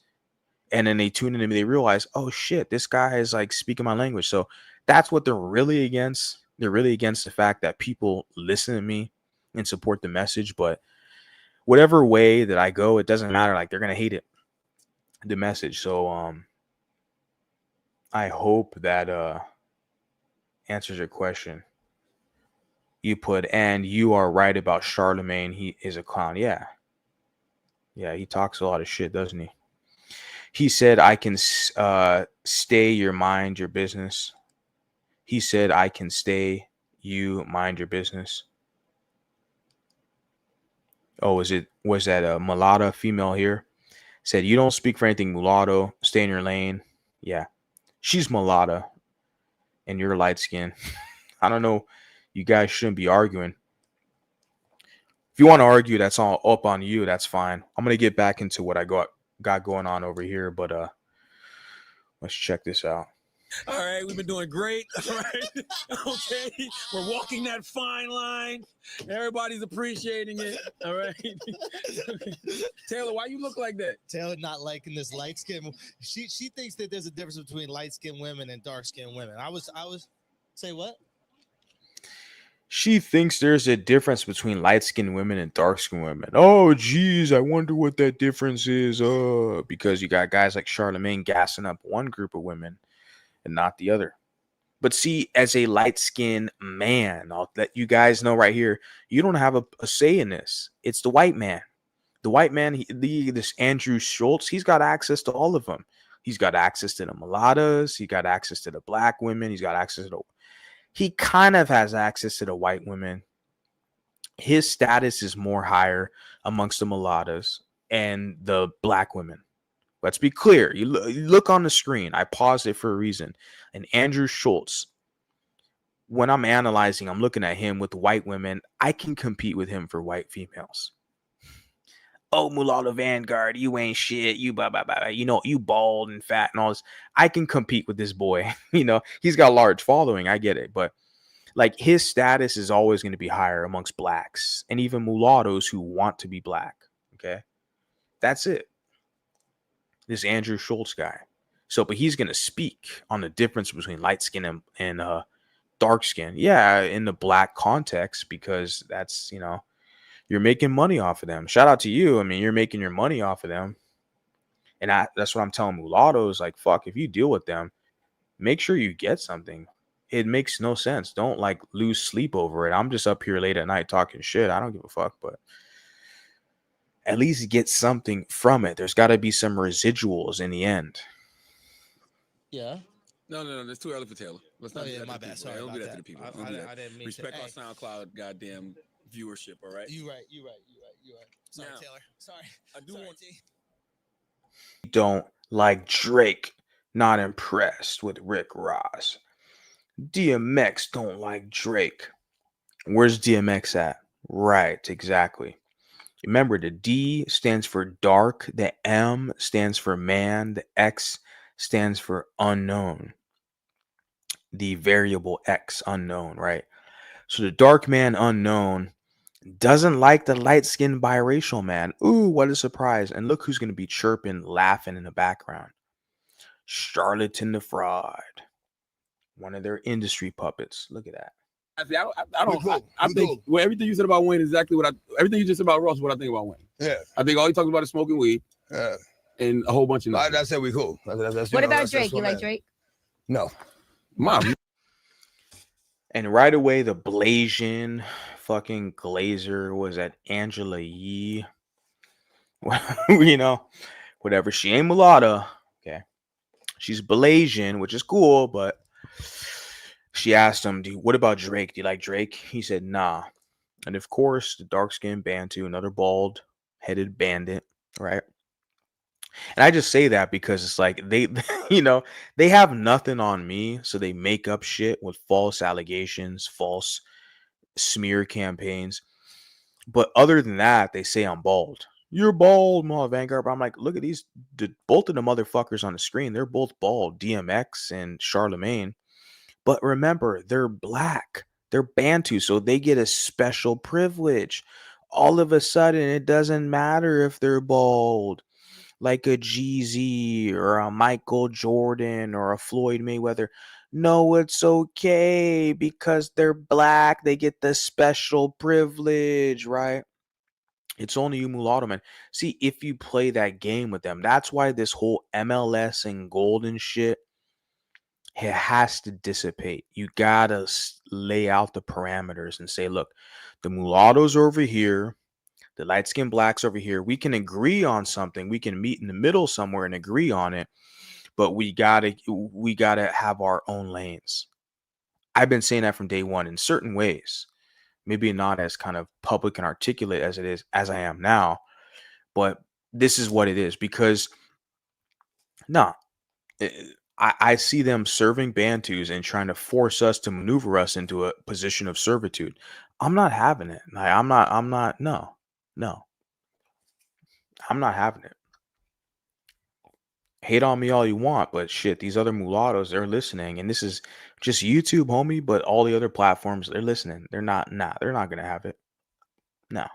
and then they tune in and they realize, oh shit, this guy is like speaking my language. So that's what they're really against. They're really against the fact that people listen to me and support the message. But whatever way that I go, it doesn't matter. Like, they're gonna hate it, the message. So I hope that answers your question. You put, and you are right about Charlemagne. He is a clown. Yeah, he talks a lot of shit, doesn't he? He said, I can stay, your mind your business. He said, I can stay, you mind your business. Oh, was that a mulatto female here? Said, you don't speak for anything, mulatto. Stay in your lane. Yeah, she's mulatto, and you're light skin. I don't know. You guys shouldn't be arguing. If you want to argue, that's all up on you. That's fine. I'm gonna get back into what I got going on over here, but let's check this out. All right, we've been doing great. All right, okay, we're walking that fine line. Everybody's appreciating it. All right, Taylor, why you look like that? Taylor not liking this light skin. She thinks that there's a difference between light skinned women and dark skinned women. I was say what? She thinks there's a difference between light-skinned women and dark-skinned women. Oh, geez, I wonder what that difference is. Because you got guys like Charlemagne gassing up one group of women and not the other. But see, as a light-skinned man, I'll let you guys know right here, you don't have a say in this. It's the white man. The white man, this Andrew Schultz, he's got access to all of them. He's got access to the mulattoes. He got access to the black women. He's got access to he kind of has access to the white women. His status is more higher amongst the mulattoes and the black women. Let's be clear. You look on the screen. I paused it for a reason. And Andrew Schultz, when I'm analyzing, I'm looking at him with white women. I can compete with him for white females. Oh, Mulatto Vanguard, you ain't shit. You blah, blah, blah. You know, you bald and fat and all this. I can compete with this boy. You know, he's got a large following. I get it. But like, his status is always going to be higher amongst blacks and even mulattoes who want to be black. Okay. That's it. This Andrew Schultz guy. So, but he's going to speak on the difference between light skin and dark skin. Yeah. In the black context, because that's, you know, you're making money off of them. Shout out to you. I mean, you're making your money off of them. And that's what I'm telling mulattoes. Like, fuck, if you deal with them, make sure you get something. It makes no sense. Don't like lose sleep over it. I'm just up here late at night talking shit. I don't give a fuck, but at least get something from it. There's got to be some residuals in the end. Yeah. No. That's too early for Taylor. Let's not. My bad. Sorry, don't about do that that. to the people. I didn't mean respect to. our SoundCloud goddamn viewership. All right. You right. Sorry, Now, Taylor. Sorry. I do want. Don't like Drake. Not impressed with Rick Ross. DMX don't like Drake. Where's DMX at? Right, exactly. Remember, the D stands for dark, the M stands for man, the X stands for unknown. The variable X, unknown, right? So the dark man, unknown, doesn't like the light-skinned biracial man. Ooh, what a surprise. And look who's going to be chirping, laughing in the background. Charlatan Da Fraud. One of their industry puppets. Look at that. I think well, everything you said about Wayne is exactly what everything you just said about Ross is what I think about Wayne. Yeah. I think all he talks about is smoking weed. Yeah. And a whole bunch of I said we cool. What about Drake? You like Drake? No. Mom. And right away, the Blasian fucking Glazer was at Angela Yee. You know, whatever. She ain't mulatto. Okay. She's Blasian, which is cool, but she asked him, what about Drake? Do you like Drake? He said, nah. And of course, the dark skinned Bantu, another bald headed bandit, right? And I just say that because it's like they, they have nothing on me. So they make up shit with false allegations, false smear campaigns. But other than that, they say I'm bald. You're bald, Ma Vanguard. But I'm like, look at these, both of the motherfuckers on the screen. They're both bald, DMX and Charlemagne. But remember, they're black. They're Bantu, so they get a special privilege. All of a sudden, it doesn't matter if they're bald, like a Jeezy or a Michael Jordan or a Floyd Mayweather. No, it's okay because they're black. They get the special privilege, right? It's only you mulatto man. See, if you play that game with them, that's why this whole MLS and golden shit, it has to dissipate. You gotta lay out the parameters and say, look, the mulattoes are over here, the light skinned blacks over here. We can agree on something. We can meet in the middle somewhere and agree on it, but we gotta have our own lanes. I've been saying that from day one in certain ways. Maybe not as kind of public and articulate as it is as I am now, but this is what it is because no, I see them serving Bantus and trying to force us to maneuver us into a position of servitude. I'm not having it. No, no, I'm not having it. Hate on me all you want, but shit, these other mulattoes, they're listening. And this is just YouTube, homie, but all the other platforms, they're listening. They're not going to have it. No.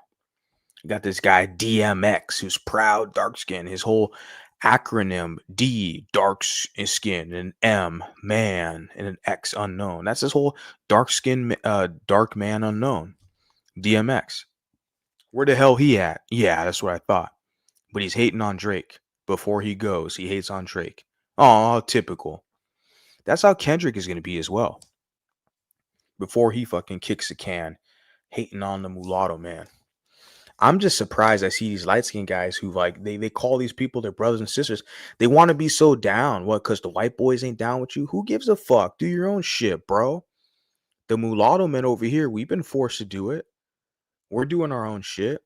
You got this guy DMX who's proud, dark skin. His whole acronym D, dark skin, and M, man, and an X, unknown. That's his whole dark skin, dark man unknown. DMX. Where the hell he at? Yeah, that's what I thought. But he's hating on Drake. Before he goes, he hates on Drake. Oh, typical. That's how Kendrick is going to be as well. Before he fucking kicks the can, hating on the mulatto man. I'm just surprised I see these light-skinned guys who like they call these people their brothers and sisters. They want to be so down. What, because the white boys ain't down with you? Who gives a fuck? Do your own shit, bro. The mulatto men over here, we've been forced to do it. We're doing our own shit.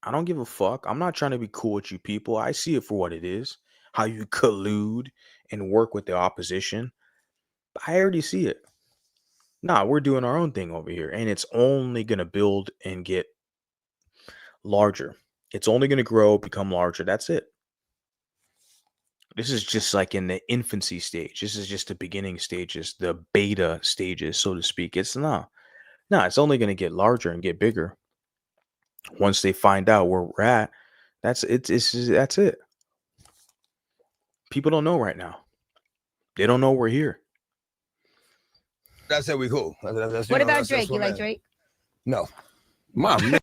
I don't give a fuck. I'm not trying to be cool with you people. I see it for what it is. How you collude and work with the opposition. I already see it. Nah, we're doing our own thing over here. And it's only going to build and get larger. It's only going to grow, become larger. That's it. This is just like in the infancy stage. This is just the beginning stages, the beta stages, so to speak. It's it's only going to get larger and get bigger. Once they find out where we're at, that's it. People don't know right now. They don't know we're here. That's it. We cool. What about Drake? You like Drake? No. Mom.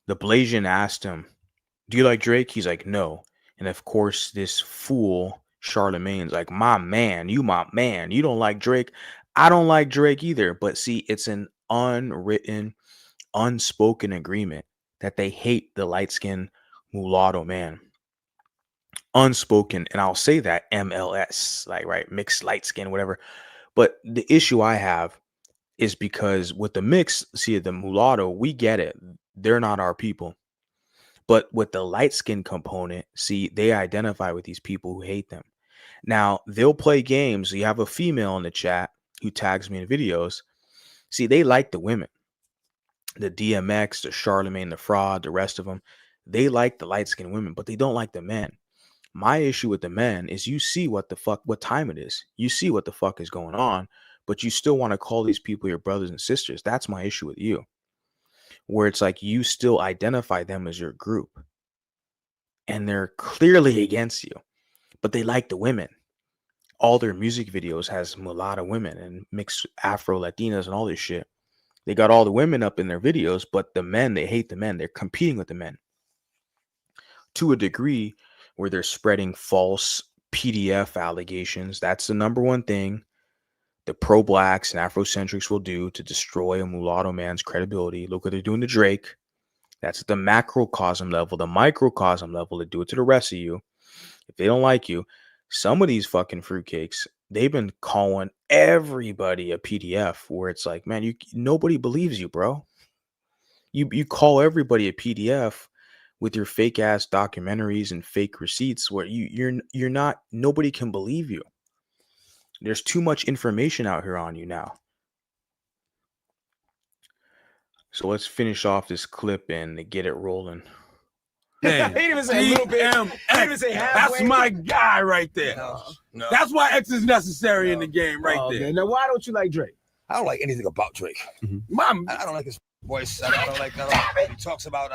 The Blasian asked him, do you like Drake? He's like, no. And of course, this fool, Charlemagne's like, my man. You don't like Drake. I don't like Drake either. But see, it's an unwritten, unspoken agreement that they hate the light-skinned mulatto man. Unspoken. And I'll say that MLS, like, right, mixed light skin, whatever. But the issue I have is because with the mix, see, the mulatto, we get it. They're not our people. But with the light skin component, see, they identify with these people who hate them. Now, they'll play games. You have a female in the chat who tags me in videos. See, they like the women. The DMX, the Charlatan Da Fraud, the rest of them. They like the light skinned women, but they don't like the men. My issue with the men is you see what time it is. You see what the fuck is going on, but you still want to call these people your brothers and sisters. That's my issue with you. Where it's like you still identify them as your group. And they're clearly against you, but they like the women. All their music videos has mulatto women and mixed Afro Latinas and all this shit. They got all the women up in their videos, but the men, they hate the men. They're competing with the men. To a degree where they're spreading false PDF allegations. That's the number one thing. the pro-blacks and Afrocentrics will do to destroy a mulatto man's credibility. Look what they're doing to Drake. That's at the macrocosm level. The microcosm level, they do it to the rest of you. If they don't like you, some of these fucking fruitcakes, they've been calling everybody a PDF, where it's like, man, nobody believes you, bro. You call everybody a PDF with your fake ass documentaries and fake receipts, where you're not, nobody can believe you. There's too much information out here on you now. So let's finish off this clip and get it rolling. Man, He didn't even say a little bit. He didn't even say halfway. that's my guy right there. No. That's why X is necessary in the game right there. Man. Now, why don't you like Drake? I don't like anything about Drake. Mom, I don't like his voice. I don't like what he talks about.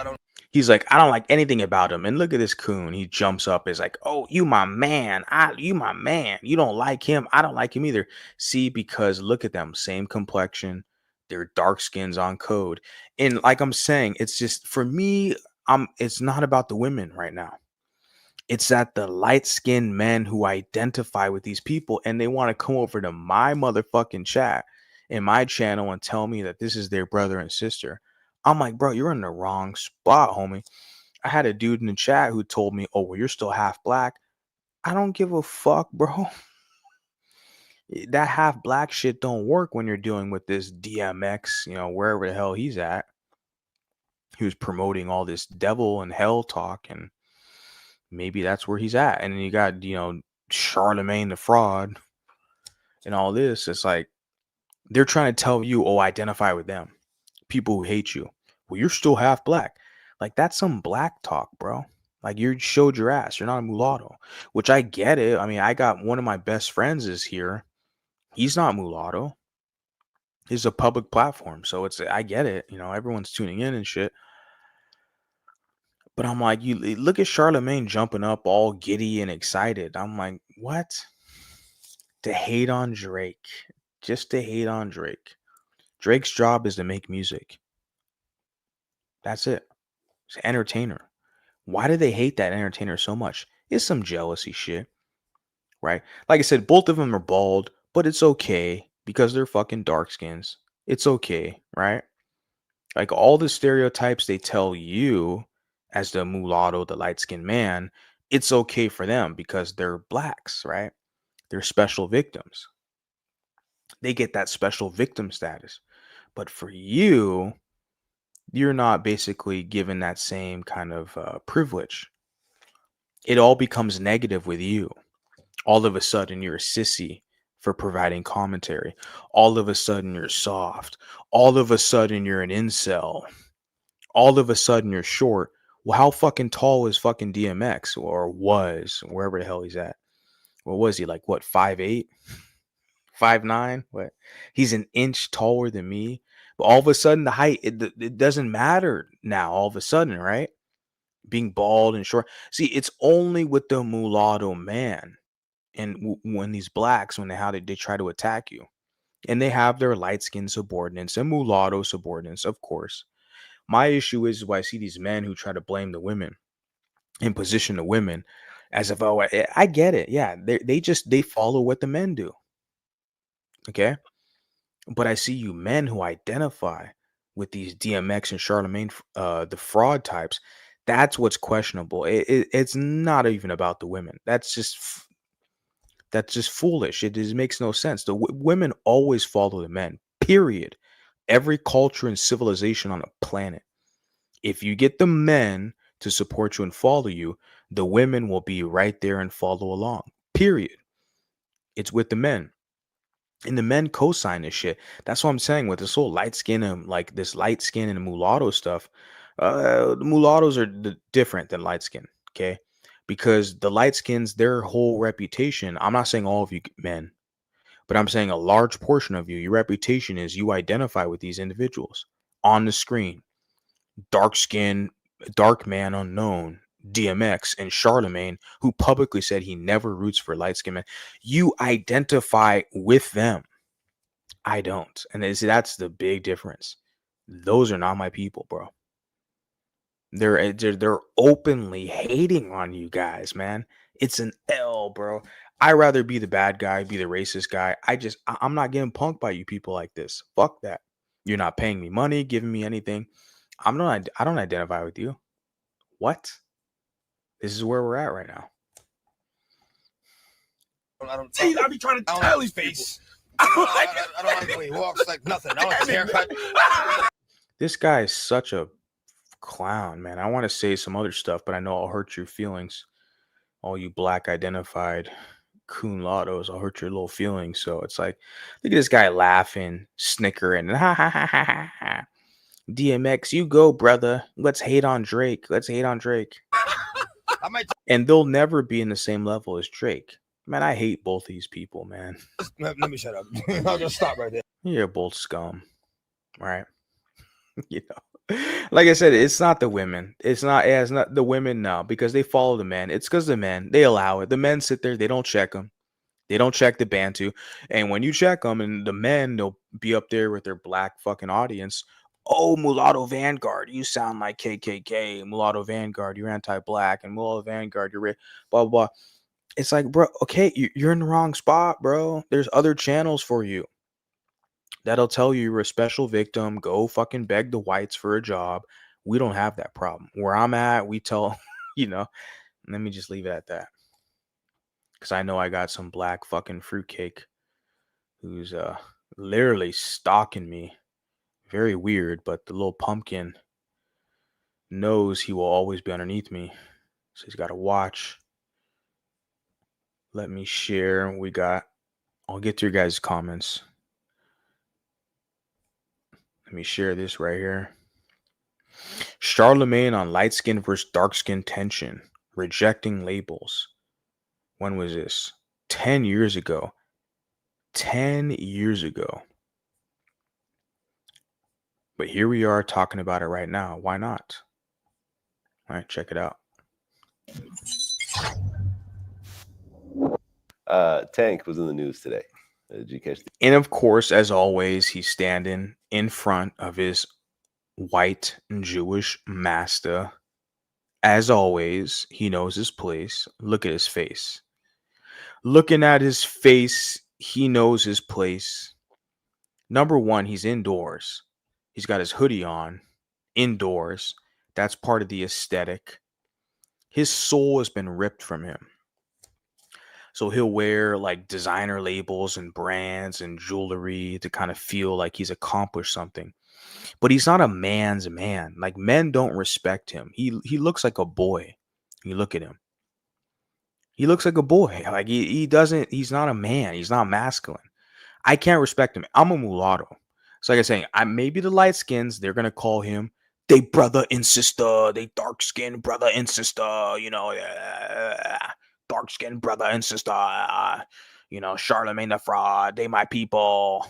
He's like, I don't like anything about him. And look at this coon. He jumps up, is like, oh, you my man. You my man. You don't like him. I don't like him either. See, because look at them. Same complexion. They're dark skins on code. And like I'm saying, it's just, for me, it's not about the women right now. It's that the light-skinned men who identify with these people, and they want to come over to my motherfucking chat in my channel and tell me that this is their brother and sister. I'm like, bro, you're in the wrong spot, homie. I had a dude in the chat who told me, oh, well, you're still half black. I don't give a fuck, bro. That half black shit don't work when you're dealing with this DMX, wherever the hell he's at. He was promoting all this devil and hell talk, and maybe that's where he's at. And then you got, Charlatan Da Fraud and all this. It's like, they're trying to tell you, oh, identify with them. People who hate you. Well, you're still half black. Like, that's some black talk, bro. Like, you showed your ass. You're not a mulatto, which I get it. I mean, I got one of my best friends is here. He's not mulatto. It's a public platform. So I get it. Everyone's tuning in and shit. But I'm like, you look at Charlamagne jumping up all giddy and excited. I'm like, what? To hate on Drake. Just to hate on Drake. Drake's job is to make music. That's it. He's an entertainer. Why do they hate that entertainer so much? It's some jealousy shit, right? Like I said, both of them are bald, but it's okay because they're fucking dark skins. It's okay, right? Like, all the stereotypes they tell you as the mulatto, the light-skinned man, it's okay for them because they're blacks, right? They're special victims. They get that special victim status. But for you, you're not basically given that same kind of privilege. It all becomes negative with you. All of a sudden, you're a sissy for providing commentary. All of a sudden, you're soft. All of a sudden, you're an incel. All of a sudden, you're short. Well, how fucking tall is fucking DMX, or was, wherever the hell he's at? What was he, like, what, 5'8"? 5'9"? What? He's an inch taller than me. But all of a sudden, the height, it doesn't matter now, all of a sudden, right? Being bald and short. See, it's only with the mulatto man. And when these blacks, when they try to attack you. And they have their light-skinned subordinates and mulatto subordinates, of course. My issue is why I see these men who try to blame the women and position the women as if, oh, I get it. Yeah, they follow what the men do. Okay? But I see you men who identify with these DMX and Charlamagne, the fraud types. That's what's questionable. It's not even about the women. That's just foolish. It just makes no sense. The women always follow the men, period. Every culture and civilization on the planet. If you get the men to support you and follow you, the women will be right there and follow along, period. It's with the men. And the men co-sign this shit. That's what I'm saying with this whole light skin and like this light skin and mulatto stuff. The mulattoes are different than light skin, okay? Because the light skins, their whole reputation, I'm not saying all of you men, but I'm saying a large portion of you, your reputation is you identify with these individuals on the screen. Dark skin, dark man unknown, DMX, and Charlamagne, who publicly said he never roots for light skin men. You identify with them. I don't. And that's the big difference. Those are not my people, bro. They're openly hating on you guys, man. It's an L, bro. I'd rather be the bad guy, be the racist guy. I'm not getting punked by you people like this. Fuck that. You're not paying me money, giving me anything. I don't identify with you. What? This is where we're at right now. I don't. See, I be trying to I don't tell like these his people. face. I don't like the way he walks. Like nothing. I don't like his haircut. This guy is such a clown, man. I want to say some other stuff, but I know I'll hurt your feelings. All you black identified coon lottos, I'll hurt your little feelings. So it's like, look at this guy laughing, snickering, ha ha ha ha ha ha. DMX, you go, brother. Let's hate on Drake. Let's hate on Drake. I might And they'll never be in the same level as Drake. Man, I hate both these people, man. let me shut up. I'll just stop right there. You're both scum, right? You know, like I said, it's not the women. It's not the women now because they follow the men. It's because the men, they allow it. The men sit there, they don't check them. They don't check the Bantu. And when you check them and the men, they'll be up there with their black fucking audience. Oh, Mulatto Vanguard, you sound like KKK. Mulatto Vanguard, you're anti-black. And Mulatto Vanguard, you're blah, blah, blah. It's like, bro, okay, you're in the wrong spot, bro. There's other channels for you that'll tell you you're a special victim. Go fucking beg the whites for a job. We don't have that problem. Where I'm at, we tell, you know, let me just leave it at that. Because I know I got some black fucking fruitcake who's literally stalking me. Very weird, but the little pumpkin knows he will always be underneath me. So he's got to watch. Let me share. I'll get to your guys' comments. Let me share this right here. Charlemagne on light skin versus dark skin tension. Rejecting labels. When was this? 10 years ago. 10 years ago. But here we are talking about it right now. Why not? All right, check it out. Tank was in the news today. Did you catch And of course, as always, he's standing in front of his white Jewish master. As always, he knows his place. Look at his face. Looking at his face, he knows his place. Number one, he's indoors. He's got his hoodie on, indoors. That's part of the aesthetic. His soul has been ripped from him. So he'll wear like designer labels and brands and jewelry to kind of feel like he's accomplished something. But he's not a man's man. Like, men don't respect him. He looks like a boy. You look at him. He looks like a boy. Like he's not a man. He's not masculine. I can't respect him. I'm a mulatto. So like I was saying, maybe the light skins, they're gonna call him they brother and sister, they dark skinned brother and sister, you know, dark skinned brother and sister, you know, Charlatan Da Fraud, they my people.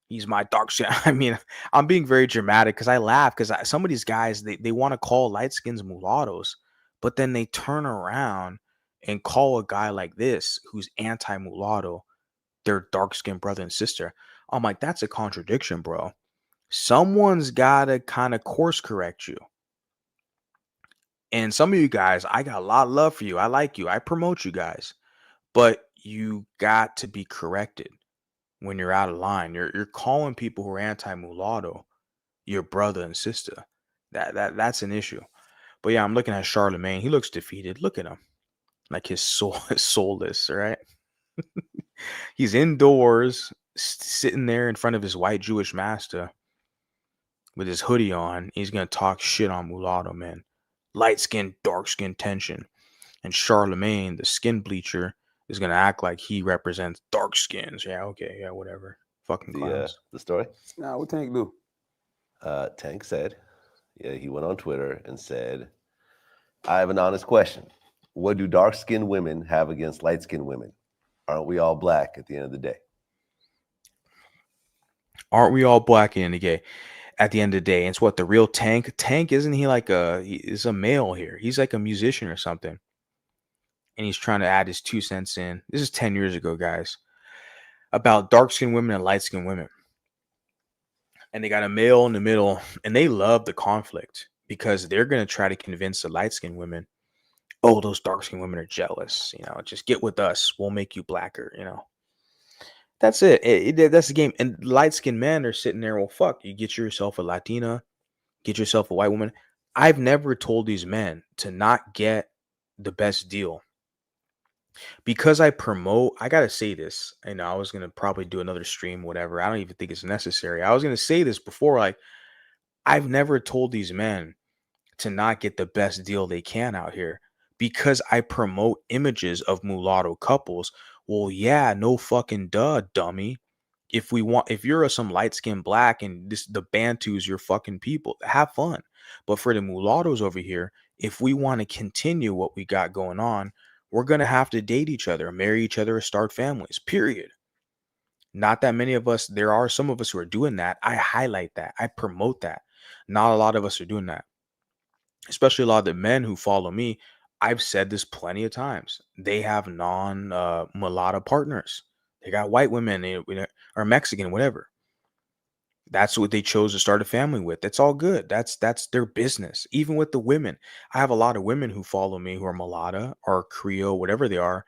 He's my dark skin. I mean, I'm being very dramatic because I laugh because some of these guys, they want to call light skins mulattoes, but then they turn around and call a guy like this who's anti-mulatto their dark-skinned brother and sister. I'm like, that's a contradiction, bro. Someone's got to kind of course correct you. And some of you guys, I got a lot of love for you. I like you. I promote you guys. But you got to be corrected when you're out of line. You're calling people who are anti-mulatto your brother and sister. That's an issue. But yeah, I'm looking at Charlemagne. He looks defeated. Look at him. Like his soul is soulless, right? He's indoors, sitting there in front of his white Jewish master with his hoodie on. He's going to talk shit on mulatto, man. Light skin, dark skin tension. And Charlemagne, the skin bleacher, is going to act like he represents dark skins. Yeah, okay, yeah, whatever. Fucking clowns. the story? Nah, what Tank do? Tank said, he went on Twitter and said, I have an honest question. What do dark-skinned women have against light-skinned women? Aren't we all black at the end of the day? Aren't we all black at the end of the day? And it's what, the real Tank? Tank, isn't he like he's a male here. He's like a musician or something. And he's trying to add his 2 cents in. This is 10 years ago, guys. About dark-skinned women and light-skinned women. And they got a male in the middle. And they love the conflict because they're going to try to convince the light-skinned women, oh, those dark skinned women are jealous. Just get with us. We'll make you blacker. That's it. That's the game. And light skinned men are sitting there. Well, fuck. You get yourself a Latina, get yourself a white woman. I've never told these men to not get the best deal because I promote. I gotta say this. I was gonna probably do another stream, whatever. I don't even think it's necessary. I was gonna say this before. Like, I've never told these men to not get the best deal they can out here because I promote images of mulatto couples. Well, yeah, no fucking duh, dummy. If you're some light skinned black and the Bantus, your fucking people, have fun. But for the mulattoes over here, if we want to continue what we got going on, we're gonna have to date each other, marry each other, or start families. Period. Not that many of us. There are some of us who are doing that. I highlight that. I promote that. Not a lot of us are doing that, especially a lot of the men who follow me. I've said this plenty of times. They have mulatto partners. They got white women, or Mexican, whatever. That's what they chose to start a family with. That's all good. That's their business. Even with the women, I have a lot of women who follow me who are mulatto or Creole, whatever they are,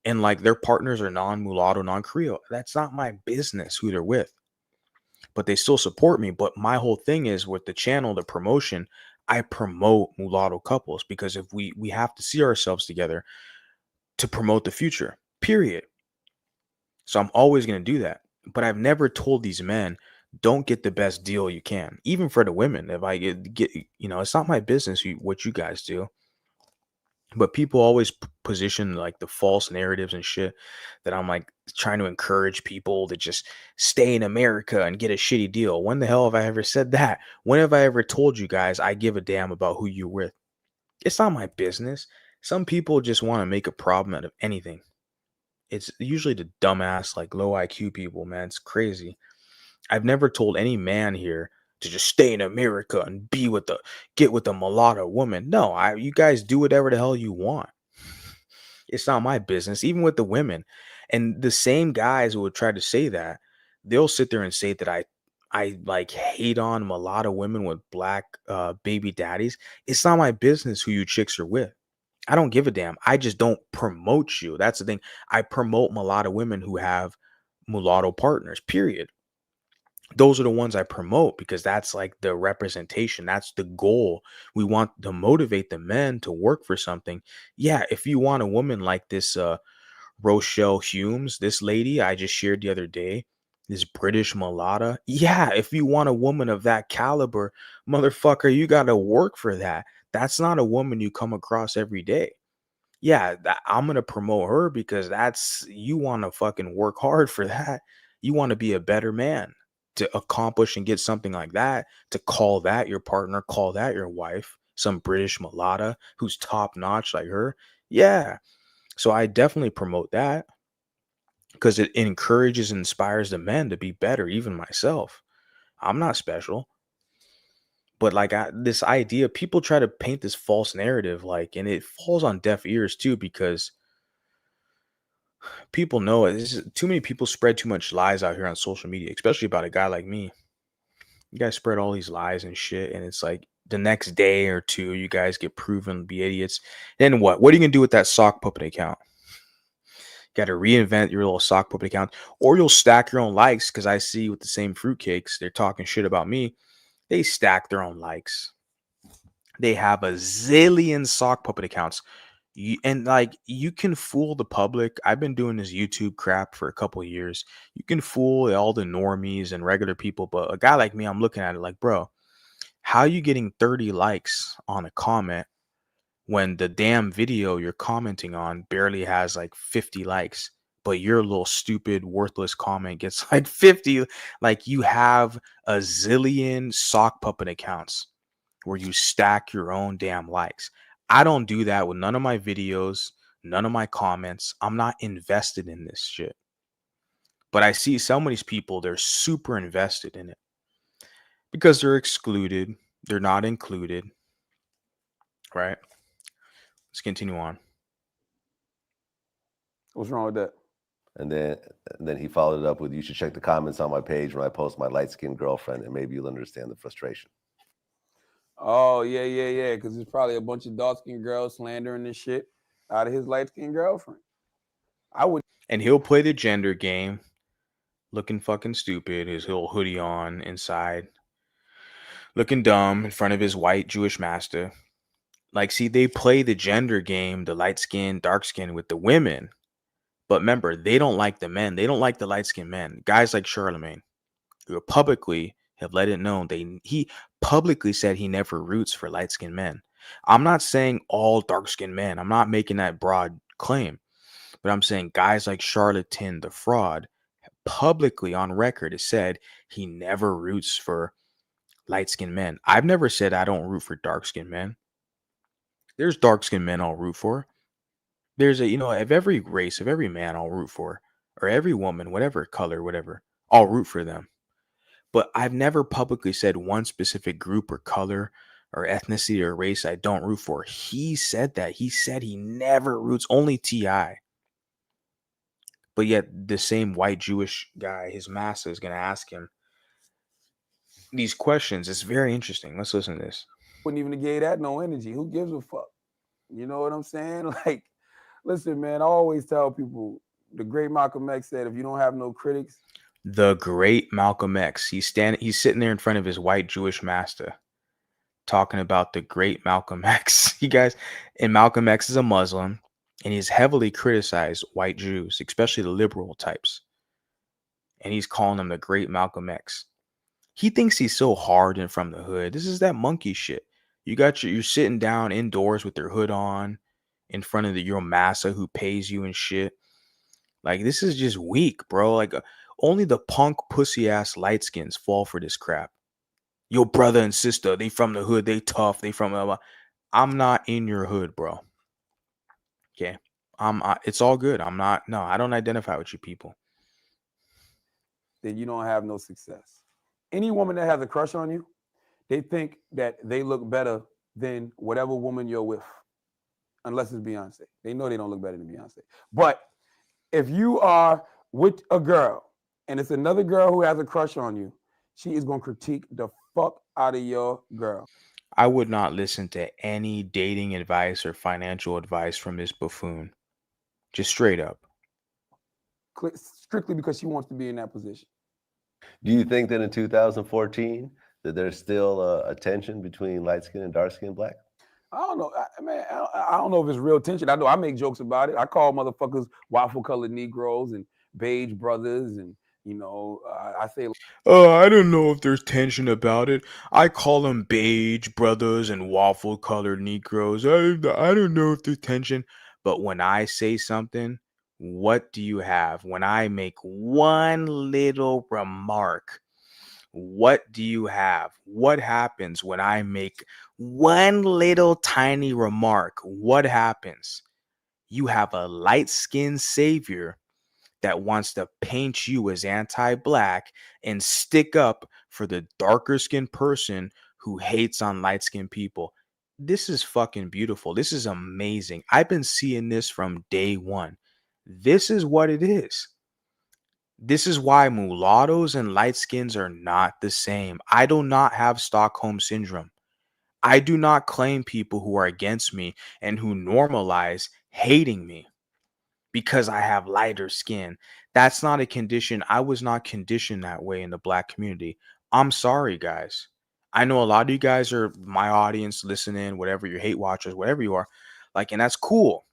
and like their partners are non-mulatto, non-Creole. That's not my business who they're with, but they still support me. But my whole thing is with the channel, the promotion, I promote mulatto couples because if we have to see ourselves together to promote the future, period. So I'm always going to do that. But I've never told these men, don't get the best deal you can. Even for the women, if I get it's not my business what you guys do. But people always position like the false narratives and shit that I'm like trying to encourage people to just stay in America and get a shitty deal. When the hell have I ever said that? When have I ever told you guys I give a damn about who you're with? It's not my business. Some people just want to make a problem out of anything. It's usually the dumbass, like low IQ people, man. It's crazy. I've never told any man here to just stay in America and get with a mulatto woman. No, you guys do whatever the hell you want. It's not my business. Even with the women, and the same guys who would try to say that, they'll sit there and say that I like hate on mulatto women with black baby daddies. It's not my business who you chicks are with. I don't give a damn. I just don't promote you. That's the thing. I promote mulatto women who have mulatto partners. Period. Those are the ones I promote because that's like the representation. That's the goal. We want to motivate the men to work for something. Yeah, if you want a woman like this Rochelle Humes, this lady I just shared the other day, this British mulatto. Yeah, if you want a woman of that caliber, motherfucker, you got to work for that. That's not a woman you come across every day. Yeah, I'm going to promote her because you want to fucking work hard for that. You want to be a better man to accomplish and get something like that, to call that your partner, call that your wife, some British mulatto who's top notch like her. Yeah. So I definitely promote that because it encourages and inspires the men to be better, even myself. I'm not special. But like this idea, people try to paint this false narrative, like, and it falls on deaf ears too, because people know it. Too many people spread too much lies out here on social media, especially about a guy like me. You guys spread all these lies and shit, and it's like the next day or two, you guys get proven to be idiots. Then what? What are you gonna do with that sock puppet account? Got to reinvent your little sock puppet account, or you'll stack your own likes. Because I see with the same fruitcakes, they're talking shit about me. They stack their own likes. They have a zillion sock puppet accounts. And like you can fool the public. I've been doing this YouTube crap for a couple of years. You can fool all the normies and regular people, but a guy like me, I'm looking at it like, bro, how are you getting 30 likes on a comment when the damn video you're commenting on barely has like 50 likes, but your little stupid, worthless comment gets like 50? Like you have a zillion sock puppet accounts where you stack your own damn likes. I don't do that with none of my videos, none of my comments. I'm not invested in this shit. But I see some of these people, they're super invested in it because they're excluded. They're not included. Right? Let's continue on. What's wrong with that? And then he followed it up with, you should check the comments on my page when I post my light-skinned girlfriend, and maybe you'll understand the frustration. Oh, yeah. Because there's probably a bunch of dark-skinned girls slandering this shit out of his light-skinned girlfriend. And he'll play the gender game, looking fucking stupid, his little hoodie on inside, looking dumb in front of his white Jewish master. Like, see, they play the gender game, the light skin, dark skin with the women. But remember, they don't like the men. They don't like the light skinned men. Guys like Charlemagne, who publicly have let it known he publicly said he never roots for light skinned men. I'm not saying all dark skinned men. I'm not making that broad claim. But I'm saying guys like Charlatan Da Fraud publicly on record has said he never roots for light skinned men. I've never said I don't root for dark skinned men. There's dark skinned men I'll root for. There's of every race, of every man I'll root for, or every woman, whatever color, whatever, I'll root for them. But I've never publicly said one specific group or color or ethnicity or race I don't root for. He said that. He said he never roots, only T.I. But yet the same white Jewish guy, his master, is going to ask him these questions. It's very interesting. Let's listen to this. Wouldn't even give that no energy. Who gives a fuck? You know what I'm saying? Like, listen, man, I always tell people, the great Malcolm X said, if you don't have no critics. The great Malcolm X. He's sitting there in front of his white Jewish master talking about the great Malcolm X. You guys, and Malcolm X is a Muslim, and he's heavily criticized white Jews, especially the liberal types. And he's calling them the great Malcolm X. He thinks he's so hard and from the hood. This is that monkey shit. You're sitting down indoors with your hood on in front of your massa who pays you and shit. Like, this is just weak, bro. Like, only the punk pussy ass light skins fall for this crap. Your brother and sister, they from the hood, they tough, they from. I'm not in your hood, bro. Okay, it's all good. I don't identify with you people. Then you don't have no success. Any woman that has a crush on you, they think that they look better than whatever woman you're with, unless it's Beyonce. They know they don't look better than Beyonce. But if you are with a girl and it's another girl who has a crush on you, she is going to critique the fuck out of your girl. I would not listen to any dating advice or financial advice from this buffoon. Just straight up. Strictly because she wants to be in that position. Do you think that in 2014 that there's still a tension between light skin and dark skin black? I don't know. I don't know if it's real tension. I know I make jokes about it. I call motherfuckers waffle colored Negroes and beige brothers, and I say, I don't know if there's tension about it. I call them beige brothers and waffle colored Negroes. I don't know if there's tension. But when I say something, what do you have? When I make one little remark, what do you have? What happens when I make one little tiny remark? What happens? You have a light-skinned savior that wants to paint you as anti-black and stick up for the darker-skinned person who hates on light-skinned people. This is fucking beautiful. This is amazing. I've been seeing this from day one. This is what it is. This is why mulattoes and light skins are not the same. I do not have Stockholm syndrome. I do not claim people who are against me and who normalize hating me because I have lighter skin. That's not a condition. I was not conditioned that way in the black community. I'm sorry, guys. I know a lot of you guys are my audience, listening, whatever, your hate watchers, whatever you are. Like, and that's cool.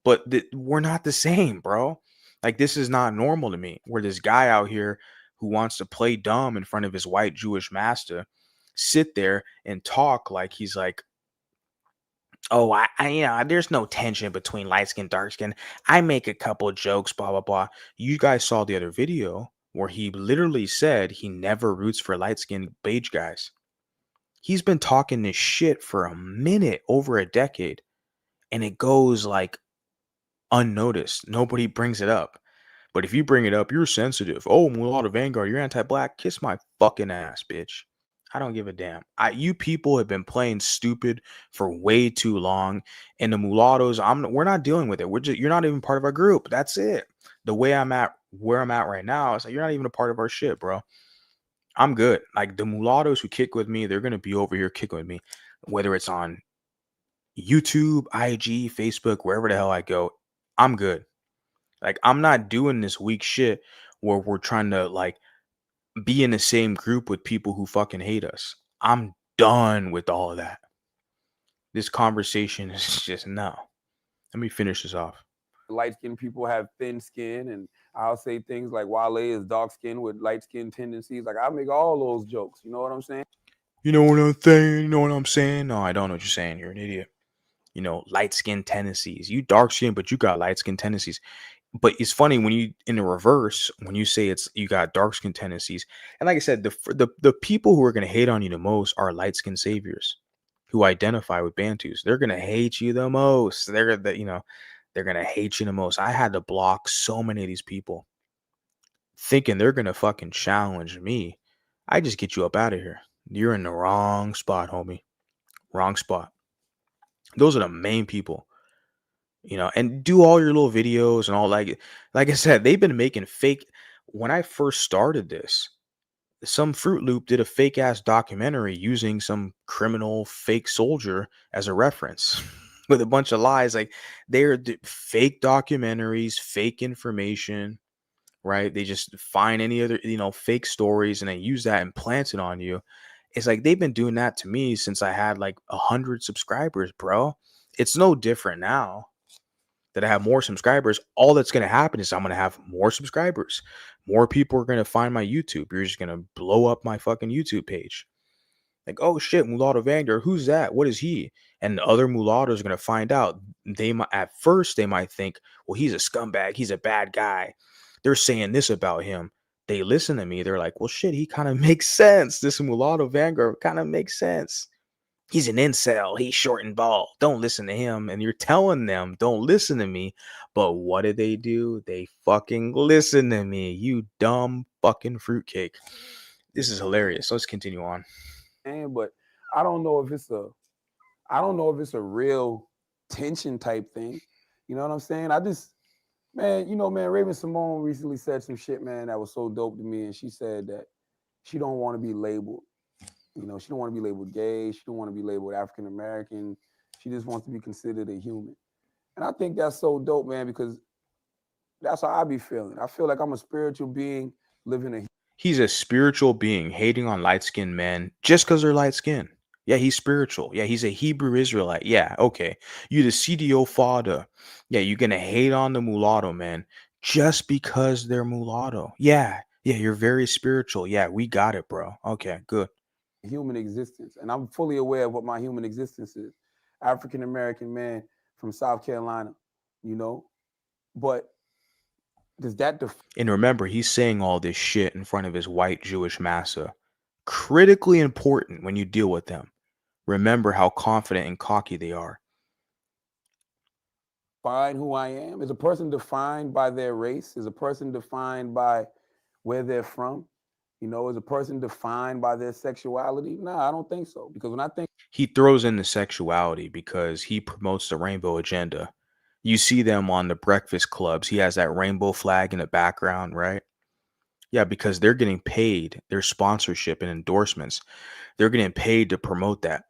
But we're not the same, bro. Like, this is not normal to me. Where this guy out here who wants to play dumb in front of his white Jewish master, sit there and talk like he's like, oh, there's no tension between light skin, dark skin. I make a couple jokes, blah, blah, blah. You guys saw the other video where he literally said he never roots for light skinned beige guys. He's been talking this shit for a minute, over a decade, and it goes like unnoticed. Nobody brings it up. But if you bring it up, you're sensitive. Oh, Mulatto Vanguard, you're anti-black. Kiss my fucking ass, bitch. I don't give a damn. You people have been playing stupid for way too long. And the mulattoes, we're not dealing with it. You're not even part of our group. That's it. The way where I'm at right now, it's like you're not even a part of our shit, bro. I'm good. Like the mulattoes who kick with me, they're gonna be over here kicking with me, whether it's on YouTube, IG, Facebook, wherever the hell I go. I'm good. Like I'm not doing this weak shit where we're trying to like be in the same group with people who fucking hate us. I'm done with all of that. This conversation is just no. Let me finish this off. Light skinned people have thin skin, and I'll say things like Wale is dark skinned with light skin tendencies. Like I make all those jokes. You know what I'm saying? You know what I'm saying? You know what I'm saying? No, I don't know what you're saying. You're an idiot. You know, light skin tendencies. You dark skin, but you got light skin tendencies. But it's funny when you in the reverse, when you say it's you got dark skin tendencies. And like I said, the people who are gonna hate on you the most are light skin saviors who identify with Bantus. They're gonna hate you the most. They're gonna hate you the most. I had to block so many of these people thinking they're gonna fucking challenge me. I just get you up out of here. You're in the wrong spot, homie. Wrong spot. Those are the main people, and do all your little videos and all like I said, they've been making fake. When I first started this, some Fruit Loop did a fake ass documentary using some criminal fake soldier as a reference with a bunch of lies. Like they're fake documentaries, fake information, right? They just find any other, fake stories and they use that and plant it on you. It's like they've been doing that to me since I had like 100 subscribers, bro. It's no different now that I have more subscribers. All that's going to happen is I'm going to have more subscribers. More people are going to find my YouTube. You're just going to blow up my fucking YouTube page. Like, oh shit, Mulatto Vanguard, who's that? What is he? And the other mulattoes are going to find out. At first they might think, well, he's a scumbag. He's a bad guy. They're saying this about him. They listen to me. They're like, well, shit, he kind of makes sense. This Mulatto Vanguard kind of makes sense. He's an incel. He's short and bald. Don't listen to him. And you're telling them, don't listen to me. But what do? They fucking listen to me. You dumb fucking fruitcake. This is hilarious. Let's continue on. But I don't know if it's a real tension type thing. You know what I'm saying? Raven Simone recently said some shit, man, that was so dope to me. And she said that she don't want to be labeled. She don't want to be labeled gay. She don't want to be labeled African American. She just wants to be considered a human. And I think that's so dope, man, because that's how I be feeling. I feel like I'm a spiritual being living a. He's a spiritual being hating on light-skinned men just because they're light-skinned. Yeah, he's spiritual. Yeah, he's a Hebrew Israelite. Yeah, okay. You the CDO father. Yeah, you're going to hate on the mulatto, man, just because they're mulatto. Yeah, you're very spiritual. Yeah, we got it, bro. Okay, good. Human existence. And I'm fully aware of what my human existence is. African American man from South Carolina, but does that and remember, he's saying all this shit in front of his white Jewish massa. Critically important when you deal with them. Remember how confident and cocky they are. Define who I am? Is a person defined by their race? Is a person defined by where they're from? Is a person defined by their sexuality? No, I don't think so. Because when I think he throws in the sexuality because he promotes the rainbow agenda. You see them on the breakfast clubs. He has that rainbow flag in the background, right? Yeah, because they're getting paid. Their sponsorship and endorsements. They're getting paid to promote that.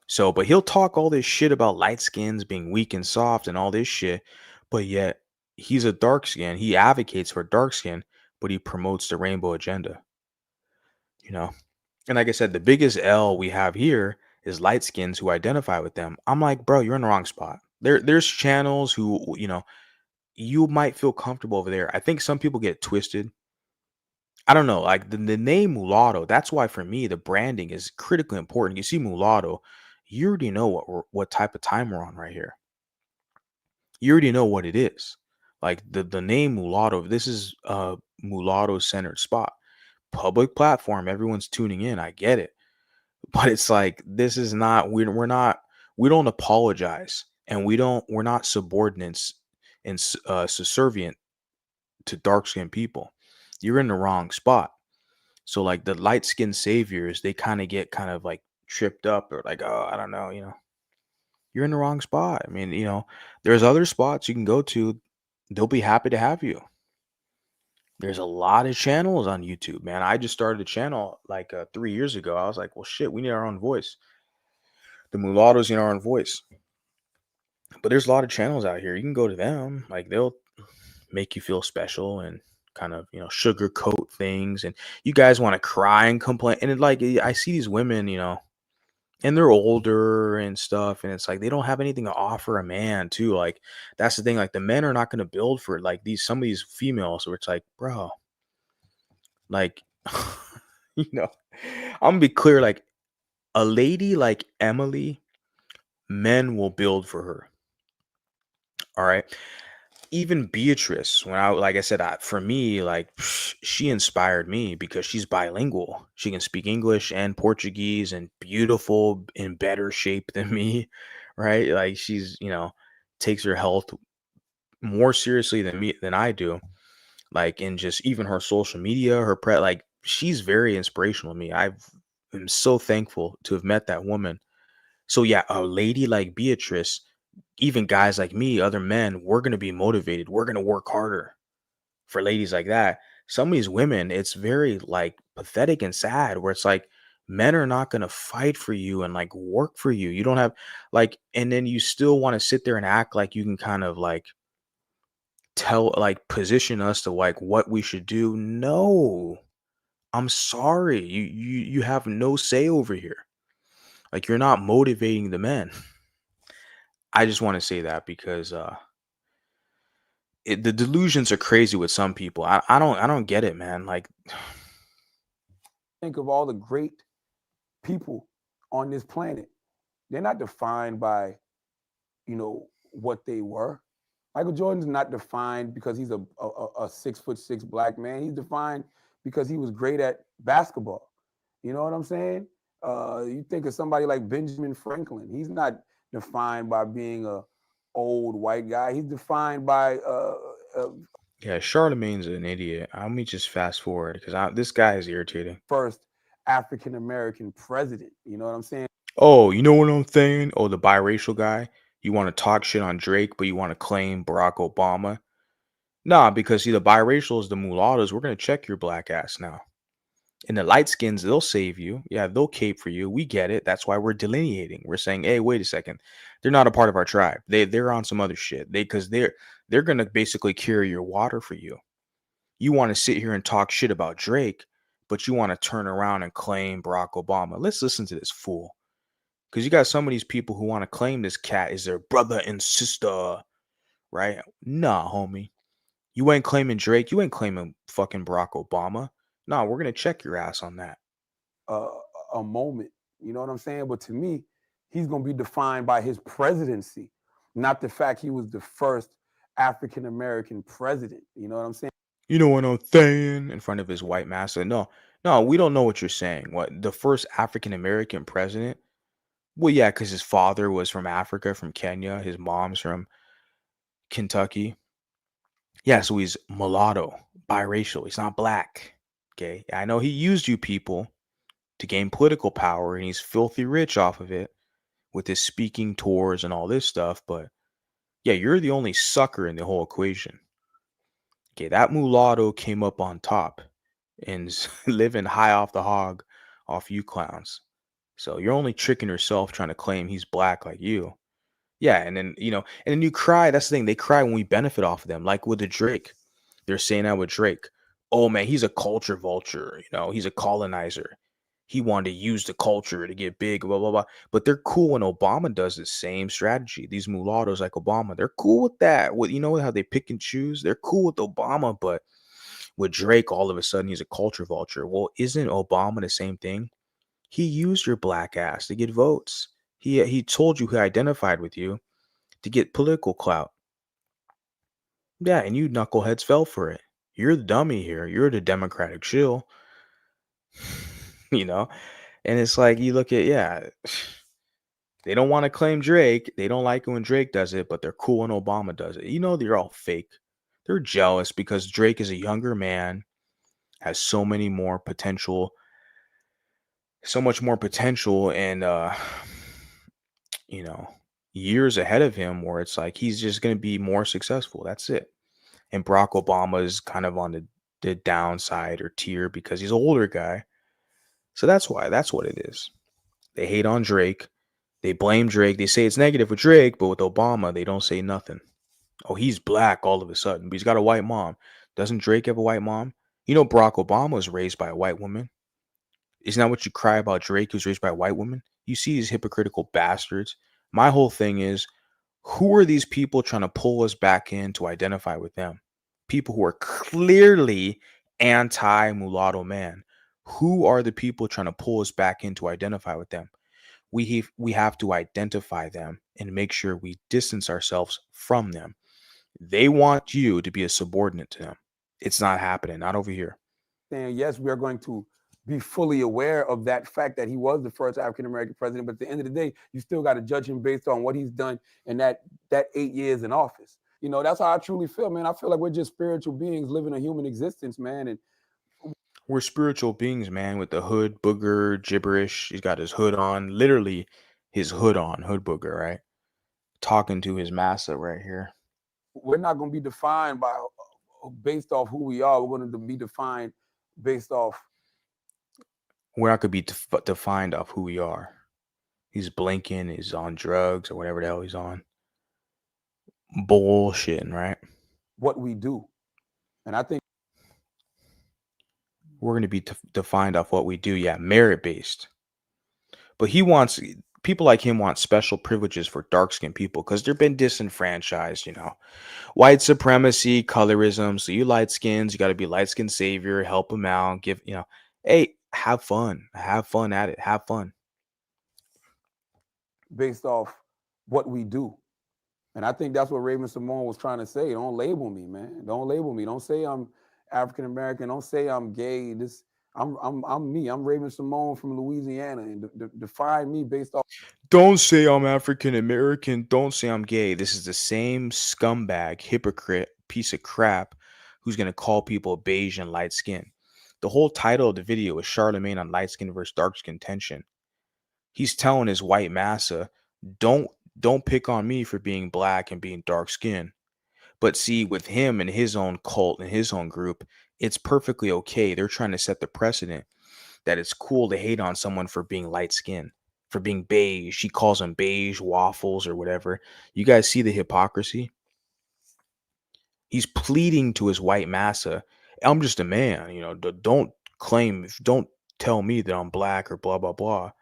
So, but he'll talk all this shit about light skins being weak and soft and all this shit. But yet he's a dark skin. He advocates for dark skin, but he promotes the rainbow agenda. And like I said, the biggest L we have here is light skins who identify with them. I'm like, bro, you're in the wrong spot. There's channels who, you might feel comfortable over there. I think some people get twisted. I don't know, like the name Mulatto. That's why for me, the branding is critically important. You see Mulatto, you already know what type of time we're on right here. You already know what it is. Like the name Mulatto, this is a mulatto centered spot. Public platform, everyone's tuning in. I get it. But it's like, this is not, we don't apologize, and we're not subordinates and subservient to dark skinned people. You're in the wrong spot. So like the light skinned saviors, they kind of get like tripped up or like, oh, I don't know, you're in the wrong spot. I mean, there's other spots you can go to. They'll be happy to have you. There's a lot of channels on YouTube, man. I just started a channel like 3 years ago. I was like, well, shit, we need our own voice. The mulattoes need our own voice. But there's a lot of channels out here. You can go to them. Like they'll make you feel special and kind of, sugarcoat things. And you guys want to cry and complain. And I see these women, and they're older and stuff. And it's like they don't have anything to offer a man, too. Like that's the thing. Like the men are not going to build for like some of these females where it's like, bro, like, I'm gonna be clear. Like a lady like Emily, men will build for her. All right. Even Beatrice, when like I said, for me, like she inspired me because she's bilingual. She can speak English and Portuguese and beautiful in better shape than me, right? Like she's, takes her health more seriously than I do. Like in just even her social media, like she's very inspirational to me. I'm so thankful to have met that woman. So yeah, a lady like Beatrice, even guys like me, other men, we're going to be motivated. We're going to work harder for ladies like that. Some of these women, it's very like pathetic and sad where it's like men are not going to fight for you and like work for you. You don't have like, and then you still want to sit there and act like you can kind of like position us to like what we should do. No, I'm sorry. You have no say over here. Like you're not motivating the men. I just want to say that because the delusions are crazy with some people. I don't get it, man. Like Think of all the great people on this planet. They're not defined by, what they were. Michael Jordan's not defined because he's a 6'6" black man. He's defined because he was great at basketball. You know what I'm saying? You think of somebody like Benjamin Franklin. He's not defined by being a old white guy. He's defined by yeah, Charlemagne's an idiot. Let me just fast forward because this guy is irritating. first African American president. You know what I'm saying? Oh, you know what I'm saying? Oh, the biracial guy. You want to talk shit on Drake, but you want to claim Barack Obama? Nah, because see, the biracials, the mulattoes, we're gonna check your black ass now. And the light skins, they'll save you. Yeah, they'll cape for you. We get it. That's why we're delineating. We're saying, hey, wait a second. They're not a part of our tribe. They're on some other shit. Because they're gonna basically carry your water for you. You want to sit here and talk shit about Drake, but you want to turn around and claim Barack Obama. Let's listen to this fool. Because you got some of these people who want to claim this cat is their brother and sister, right? Nah, homie. You ain't claiming Drake. You ain't claiming fucking Barack Obama. Nah, we're gonna check your ass on that. A moment. You know what I'm saying? But to me, he's going to be defined by his presidency, not the fact he was the first African American president. You know what I'm saying? You know what I'm saying? In front of his white master. No, we don't know what you're saying. What, the first African American president? Well, yeah, because his father was from Africa, from Kenya. His mom's from Kentucky. Yeah, so he's mulatto, biracial. He's not black. Okay. I know he used you people to gain political power and he's filthy rich off of it with his speaking tours and all this stuff. But yeah, you're the only sucker in the whole equation. Okay, that mulatto came up on top and is living high off the hog off you clowns. So you're only tricking yourself trying to claim he's black like you. Yeah, and then and then you cry. That's the thing. They cry when we benefit off of them, like with the Drake. They're saying that with Drake. Oh man, he's a culture vulture. He's a colonizer. He wanted to use the culture to get big, blah blah blah. But they're cool when Obama does the same strategy. These mulattoes like Obama, they're cool with that. With how they pick and choose. They're cool with Obama, but with Drake, all of a sudden he's a culture vulture. Well, isn't Obama the same thing? He used your black ass to get votes. He told you he identified with you to get political clout. Yeah, and you knuckleheads fell for it. You're the dummy here. You're the Democratic shill. And it's like you look at, yeah, they don't want to claim Drake. They don't like it when Drake does it, but they're cool when Obama does it. They're all fake. They're jealous because Drake is a younger man, has so much more potential, and years ahead of him where it's like he's just going to be more successful. That's it. And Barack Obama is kind of on the the downside or tier because he's an older guy. So that's why. That's what it is. They hate on Drake. They blame Drake. They say it's negative with Drake, but with Obama, they don't say nothing. Oh, he's black all of a sudden, but he's got a white mom. Doesn't Drake have a white mom? You know, Barack Obama was raised by a white woman. Isn't that what you cry about Drake, who's raised by a white woman? You see these hypocritical bastards. My whole thing is, who are these people trying to pull us back in to identify with them? People who are clearly anti-mulatto man. Who are the people trying to pull us back in to identify with them? We have to identify them and make sure we distance ourselves from them. They want you to be a subordinate to them. It's not happening. Not over here. Saying, yes, we are going to be fully aware of that fact that he was the first African-American president. But at the end of the day, you still got to judge him based on what he's done in that 8 years in office. You know, that's how I truly feel, man. I feel like we're just spiritual beings living a human existence, man. And we're spiritual beings, man, with the hood booger gibberish. He's got his hood on, literally his hood on, hood booger, right? Talking to his massa right here. We're not going to be defined by based off who we are. We're going to be defined based off. We're not going to be defined off who we are. He's blinking, he's on drugs or whatever the hell he's on. Bullshitting, right? What we do. And I think we're going to be defined off what we do. Yeah, merit-based. But people like him want special privileges for dark-skinned people because they've been disenfranchised, you know. White supremacy, colorism. So you light skins, you got to be light skin savior, help them out, give, you know, hey, have fun at it, have fun. Based off what we do. And I think that's what Raven Simone was trying to say. Don't label me, man. Don't label me. Don't say I'm African American. Don't say I'm gay. I'm me. I'm Raven Simone from Louisiana, and define me based off. Don't say I'm African American. Don't say I'm gay. This is the same scumbag, hypocrite, piece of crap who's going to call people beige and light skin. The whole title of the video is Charlemagne on light skin versus dark skin tension. He's telling his white massa, don't pick on me for being black and being dark skinned. But see, with him and his own cult and his own group, it's perfectly okay. They're trying to set the precedent that it's cool to hate on someone for being light skinned, for being beige. He calls them beige waffles or whatever. You guys see the hypocrisy? He's pleading to his white massa. I'm just a man, you know, don't tell me that I'm black or blah, blah, blah.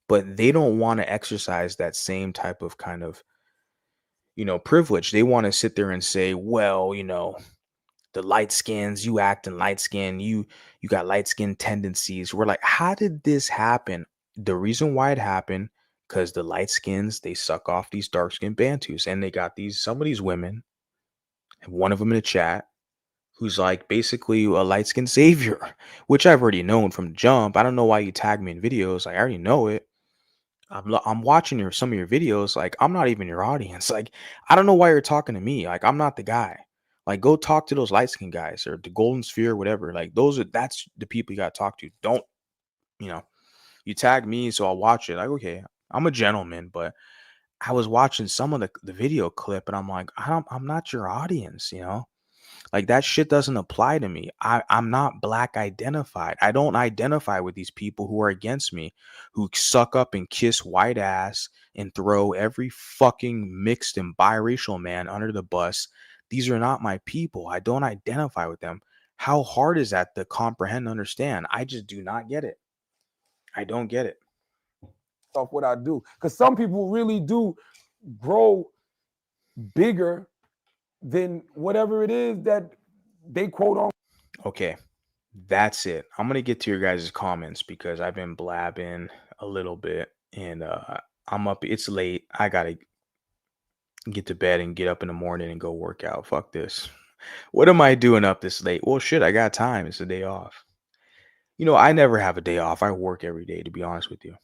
But they don't want to exercise that same type of kind of, you know, privilege. They want to sit there and say, well, you know, the light skins, you acting light skin, you got light skin tendencies. We're like, how did this happen? The reason why it happened, because the light skins, they suck off these dark skinned Bantus, and they got some of these women, and one of them in the chat, who's like basically a light skinned savior, which I've already known from the jump. I don't know why you tag me in videos. Like, I already know it. I'm watching some of your videos. Like, I'm not even your audience. Like, I don't know why you're talking to me. Like, I'm not the guy. Like, go talk to those light skinned guys or the Golden Sphere, whatever. Like, that's the people you got to talk to. Don't, you know, you tag me, so I'll watch it. Like, okay, I'm a gentleman, but I was watching some of the video clip and I'm like, I'm not your audience, you know? Like, that shit doesn't apply to me. I'm not black identified. I don't identify with these people who are against me, who suck up and kiss white ass and throw every fucking mixed and biracial man under the bus. These are not my people. I don't identify with them. How hard is that to comprehend and understand? I just do not get it. I don't get it. Off what I do. Because some people really do grow bigger than whatever it is that they quote on. Okay, that's it. I'm gonna get to your guys' comments because I've been blabbing a little bit and I'm up. It's late. I gotta get to bed and get up in the morning and go work out. Fuck this. What am I doing up this late? Well, shit, I got time. It's a day off. You know, I never have a day off. I work every day, to be honest with you.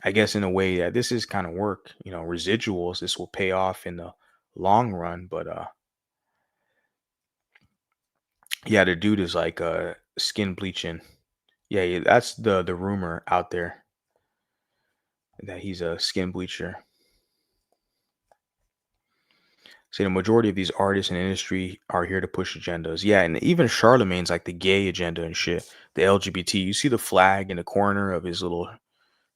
I guess in a way that this is kind of work, you know, residuals. This will pay off in the long run, but yeah, the dude is like skin bleaching. Yeah, that's the rumor out there that he's a skin bleacher. See, the majority of these artists in the industry are here to push agendas. Yeah, and even Charlemagne's like the gay agenda and shit. The LGBT. You see the flag in the corner of his little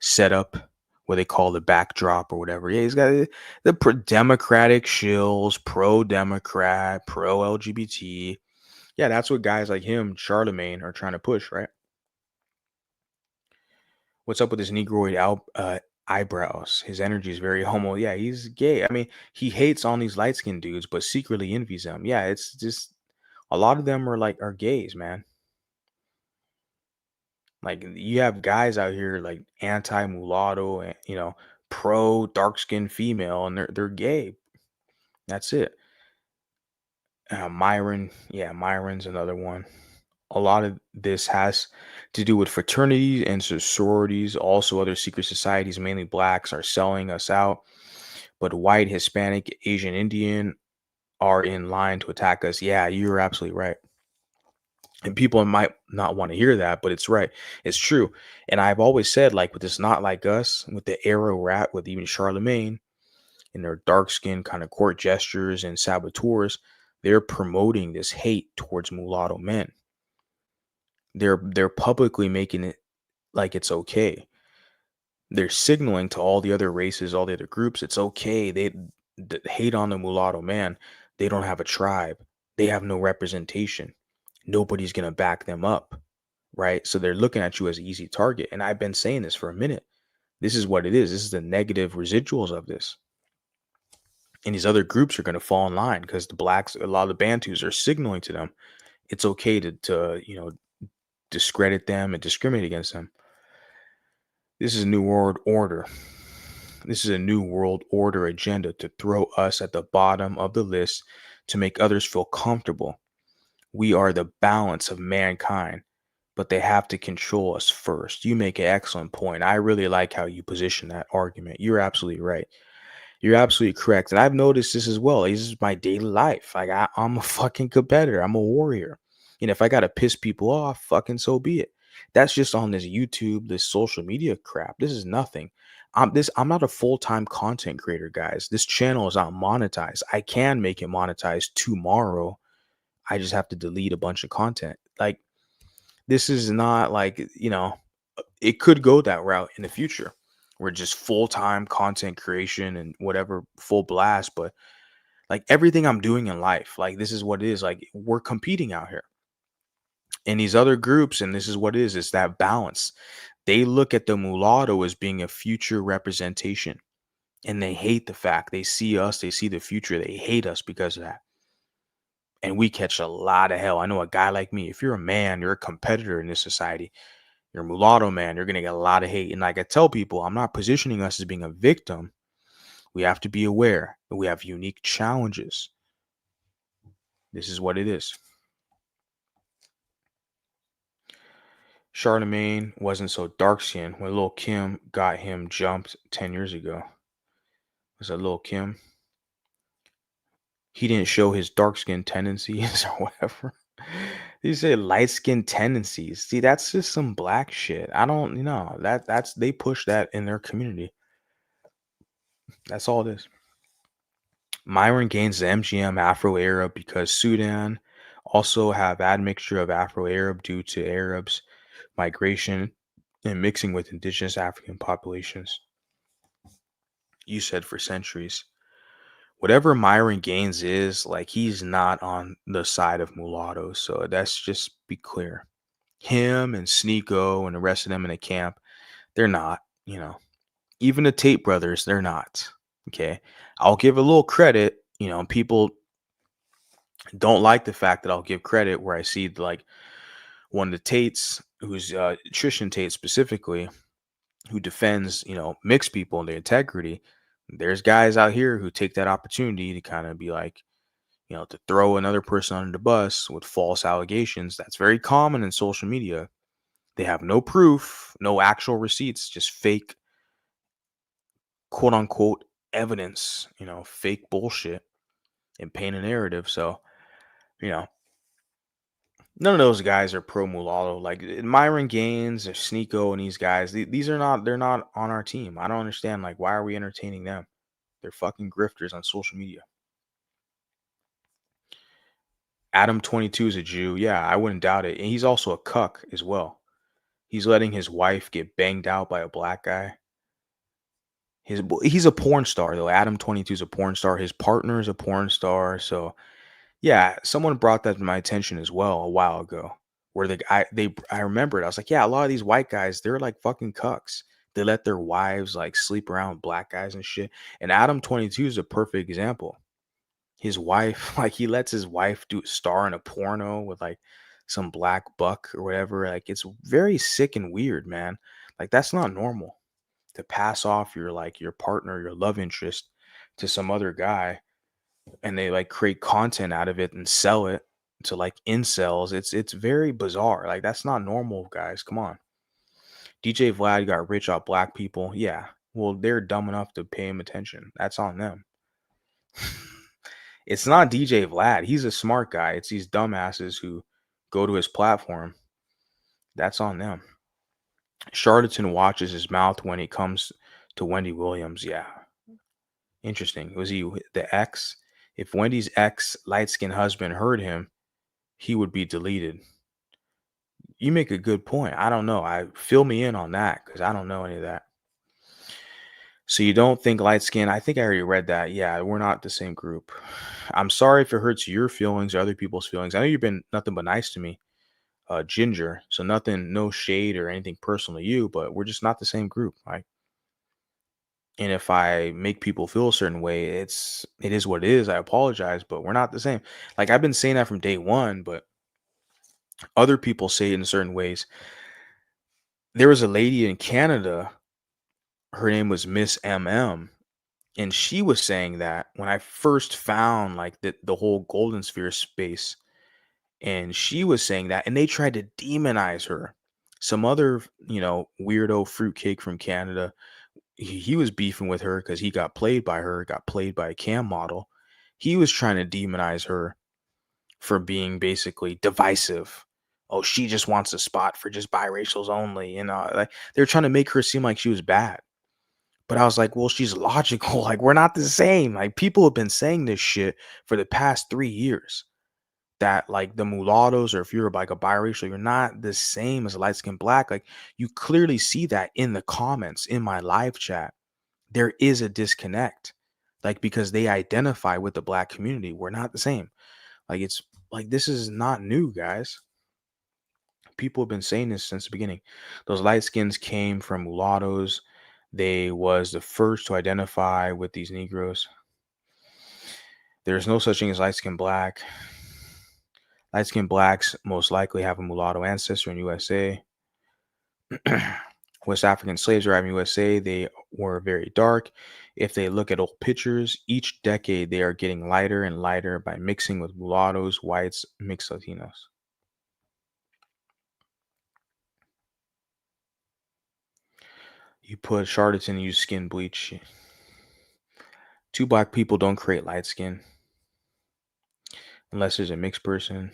setup, what they call the backdrop or whatever. Yeah, he's got the Democratic shills, pro-Democrat, pro-LGBT. Yeah, that's what guys like him, Charlemagne, are trying to push, right? What's up with his Negroid eyebrows? His energy is very homo. Yeah, he's gay. I mean, he hates on these light skinned dudes, but secretly envies them. Yeah, it's just a lot of them are gays, man. Like you have guys out here like anti mulatto and pro dark skinned female, and they're gay. That's it. Myron, yeah, Myron's another one. A lot of this has to do with fraternities and sororities. Also, other secret societies, mainly blacks, are selling us out. But white, Hispanic, Asian, Indian are in line to attack us. Yeah, you're absolutely right. And people might not want to hear that, but it's right. It's true. And I've always said, like, with this Not Like Us, with the era we're at, with even Charlemagne and their dark skin kind of court gestures and saboteurs, they're promoting this hate towards mulatto men. They're publicly making it like it's okay. They're signaling to all the other races, all the other groups, it's okay. They hate on the mulatto man. They don't have a tribe. They have no representation. Nobody's gonna back them up, right? So they're looking at you as an easy target. And I've been saying this for a minute. This is what it is. This is the negative residuals of this. And these other groups are going to fall in line because the blacks, a lot of the Bantus are signaling to them it's okay to discredit them and discriminate against them. This is a new world order. This is a new world order agenda to throw us at the bottom of the list to make others feel comfortable. We are the balance of mankind, but they have to control us first. You make an excellent point. I really like how you position that argument. You're absolutely right. You're absolutely correct. And I've noticed this as well. This is my daily life. Like I'm a fucking competitor. I'm a warrior. And if I gotta piss people off, fucking so be it. That's just on this YouTube, this social media crap. This is nothing. I'm not a full-time content creator, guys. This channel is not monetized. I can make it monetized tomorrow. I just have to delete a bunch of content. Like this is not like, it could go that route in the future. We're just full-time content creation and whatever, full blast. But like everything I'm doing in life, like this is what it is. Like we're competing out here in these other groups, and this is what it is. It's that balance. They look at the mulatto as being a future representation, and they hate the fact they see us, they see the future, they hate us because of that. And we catch a lot of hell. I know a guy like me, if you're a man, you're a competitor in this society, you're a mulatto man, you're going to get a lot of hate. And like I tell people, I'm not positioning us as being a victim. We have to be aware that we have unique challenges. This is what it is. Charlemagne wasn't so dark skinned when Lil Kim got him jumped 10 years ago. Was that Lil Kim? He didn't show his dark skin tendencies or whatever. You say light skin tendencies. See, that's just some black shit. I don't, that's they push that in their community. That's all it is. Myron gains the MGM Afro-Arab because Sudan also have admixture of Afro-Arab due to Arabs migration and mixing with indigenous African populations. You said for centuries. Whatever Myron Gaines is, like he's not on the side of mulattoes. So that's just be clear. Him and Sneeko and the rest of them in the camp, they're not, even the Tate brothers, they're not. Okay. I'll give a little credit, people don't like the fact that I'll give credit where I see like one of the Tates, who's Trishan Tate specifically, who defends, mixed people and their integrity. There's guys out here who take that opportunity to kind of be like, to throw another person under the bus with false allegations. That's very common in social media. They have no proof, no actual receipts, just fake, quote unquote, evidence, fake bullshit and paint a narrative. So, none of those guys are pro mulatto. Like Myron Gaines or Sneeko and these guys, they're not on our team. I don't understand. Like, why are we entertaining them? They're fucking grifters on social media. Adam 22 is a Jew. Yeah, I wouldn't doubt it. And he's also a cuck as well. He's letting his wife get banged out by a black guy. He's a porn star though. Adam 22 is a porn star. His partner is a porn star. So yeah, someone brought that to my attention as well a while ago. Where I remember it. I was like, yeah, a lot of these white guys, they're like fucking cucks. They let their wives like sleep around with black guys and shit. And Adam 22 is a perfect example. His wife, like he lets his wife star in a porno with like some black buck or whatever. Like it's very sick and weird, man. Like that's not normal to pass off your partner, your love interest to some other guy, and they like create content out of it and sell it to like incels. It's very bizarre. Like that's not normal, guys. Come on. DJ Vlad got rich off black people. Yeah. Well, they're dumb enough to pay him attention. That's on them. It's not DJ Vlad. He's a smart guy. It's these dumbasses who go to his platform. That's on them. Charlatan watches his mouth when it comes to Wendy Williams. Yeah. Interesting. Was he the ex? If Wendy's ex light-skinned husband heard him, he would be deleted. You make a good point. I don't know. Fill me in on that because I don't know any of that. So you don't think light skin? I think I already read that. Yeah, we're not the same group. I'm sorry if it hurts your feelings or other people's feelings. I know you've been nothing but nice to me, Ginger. So nothing, no shade or anything personal to you, but we're just not the same group, right? And if I make people feel a certain way, it is what it is. I apologize, but we're not the same. Like I've been saying that from day one, but other people say it in certain ways. There was a lady in Canada. Her name was Miss MM. And she was saying that when I first found like the whole golden sphere space, and she was saying that, and they tried to demonize her. Some other, weirdo fruitcake from Canada, he was beefing with her because he got played by her, got played by a cam model. He was trying to demonize her for being basically divisive. Oh, she just wants a spot for just biracials only. Like they're trying to make her seem like she was bad. But I was like, well, she's logical. Like, we're not the same. Like, people have been saying this shit for the past 3 years. That, like, the mulattoes, or if you're like a biracial, you're not the same as a light skinned black. Like, you clearly see that in the comments in my live chat. There is a disconnect. Like, because they identify with the black community. We're not the same. Like, it's like, this is not new, guys. People have been saying this since the beginning. Those light skins came from mulattoes. They was the first to identify with these Negroes. There's no such thing as light-skinned black. Light-skinned blacks most likely have a mulatto ancestor in USA. West African slaves arrived in USA. They were very dark. If they look at old pictures, each decade they are getting lighter and lighter by mixing with mulattoes, whites, mixed Latinos. You put charlatan, use skin bleach. 2 black people don't create light skin unless there's a mixed person.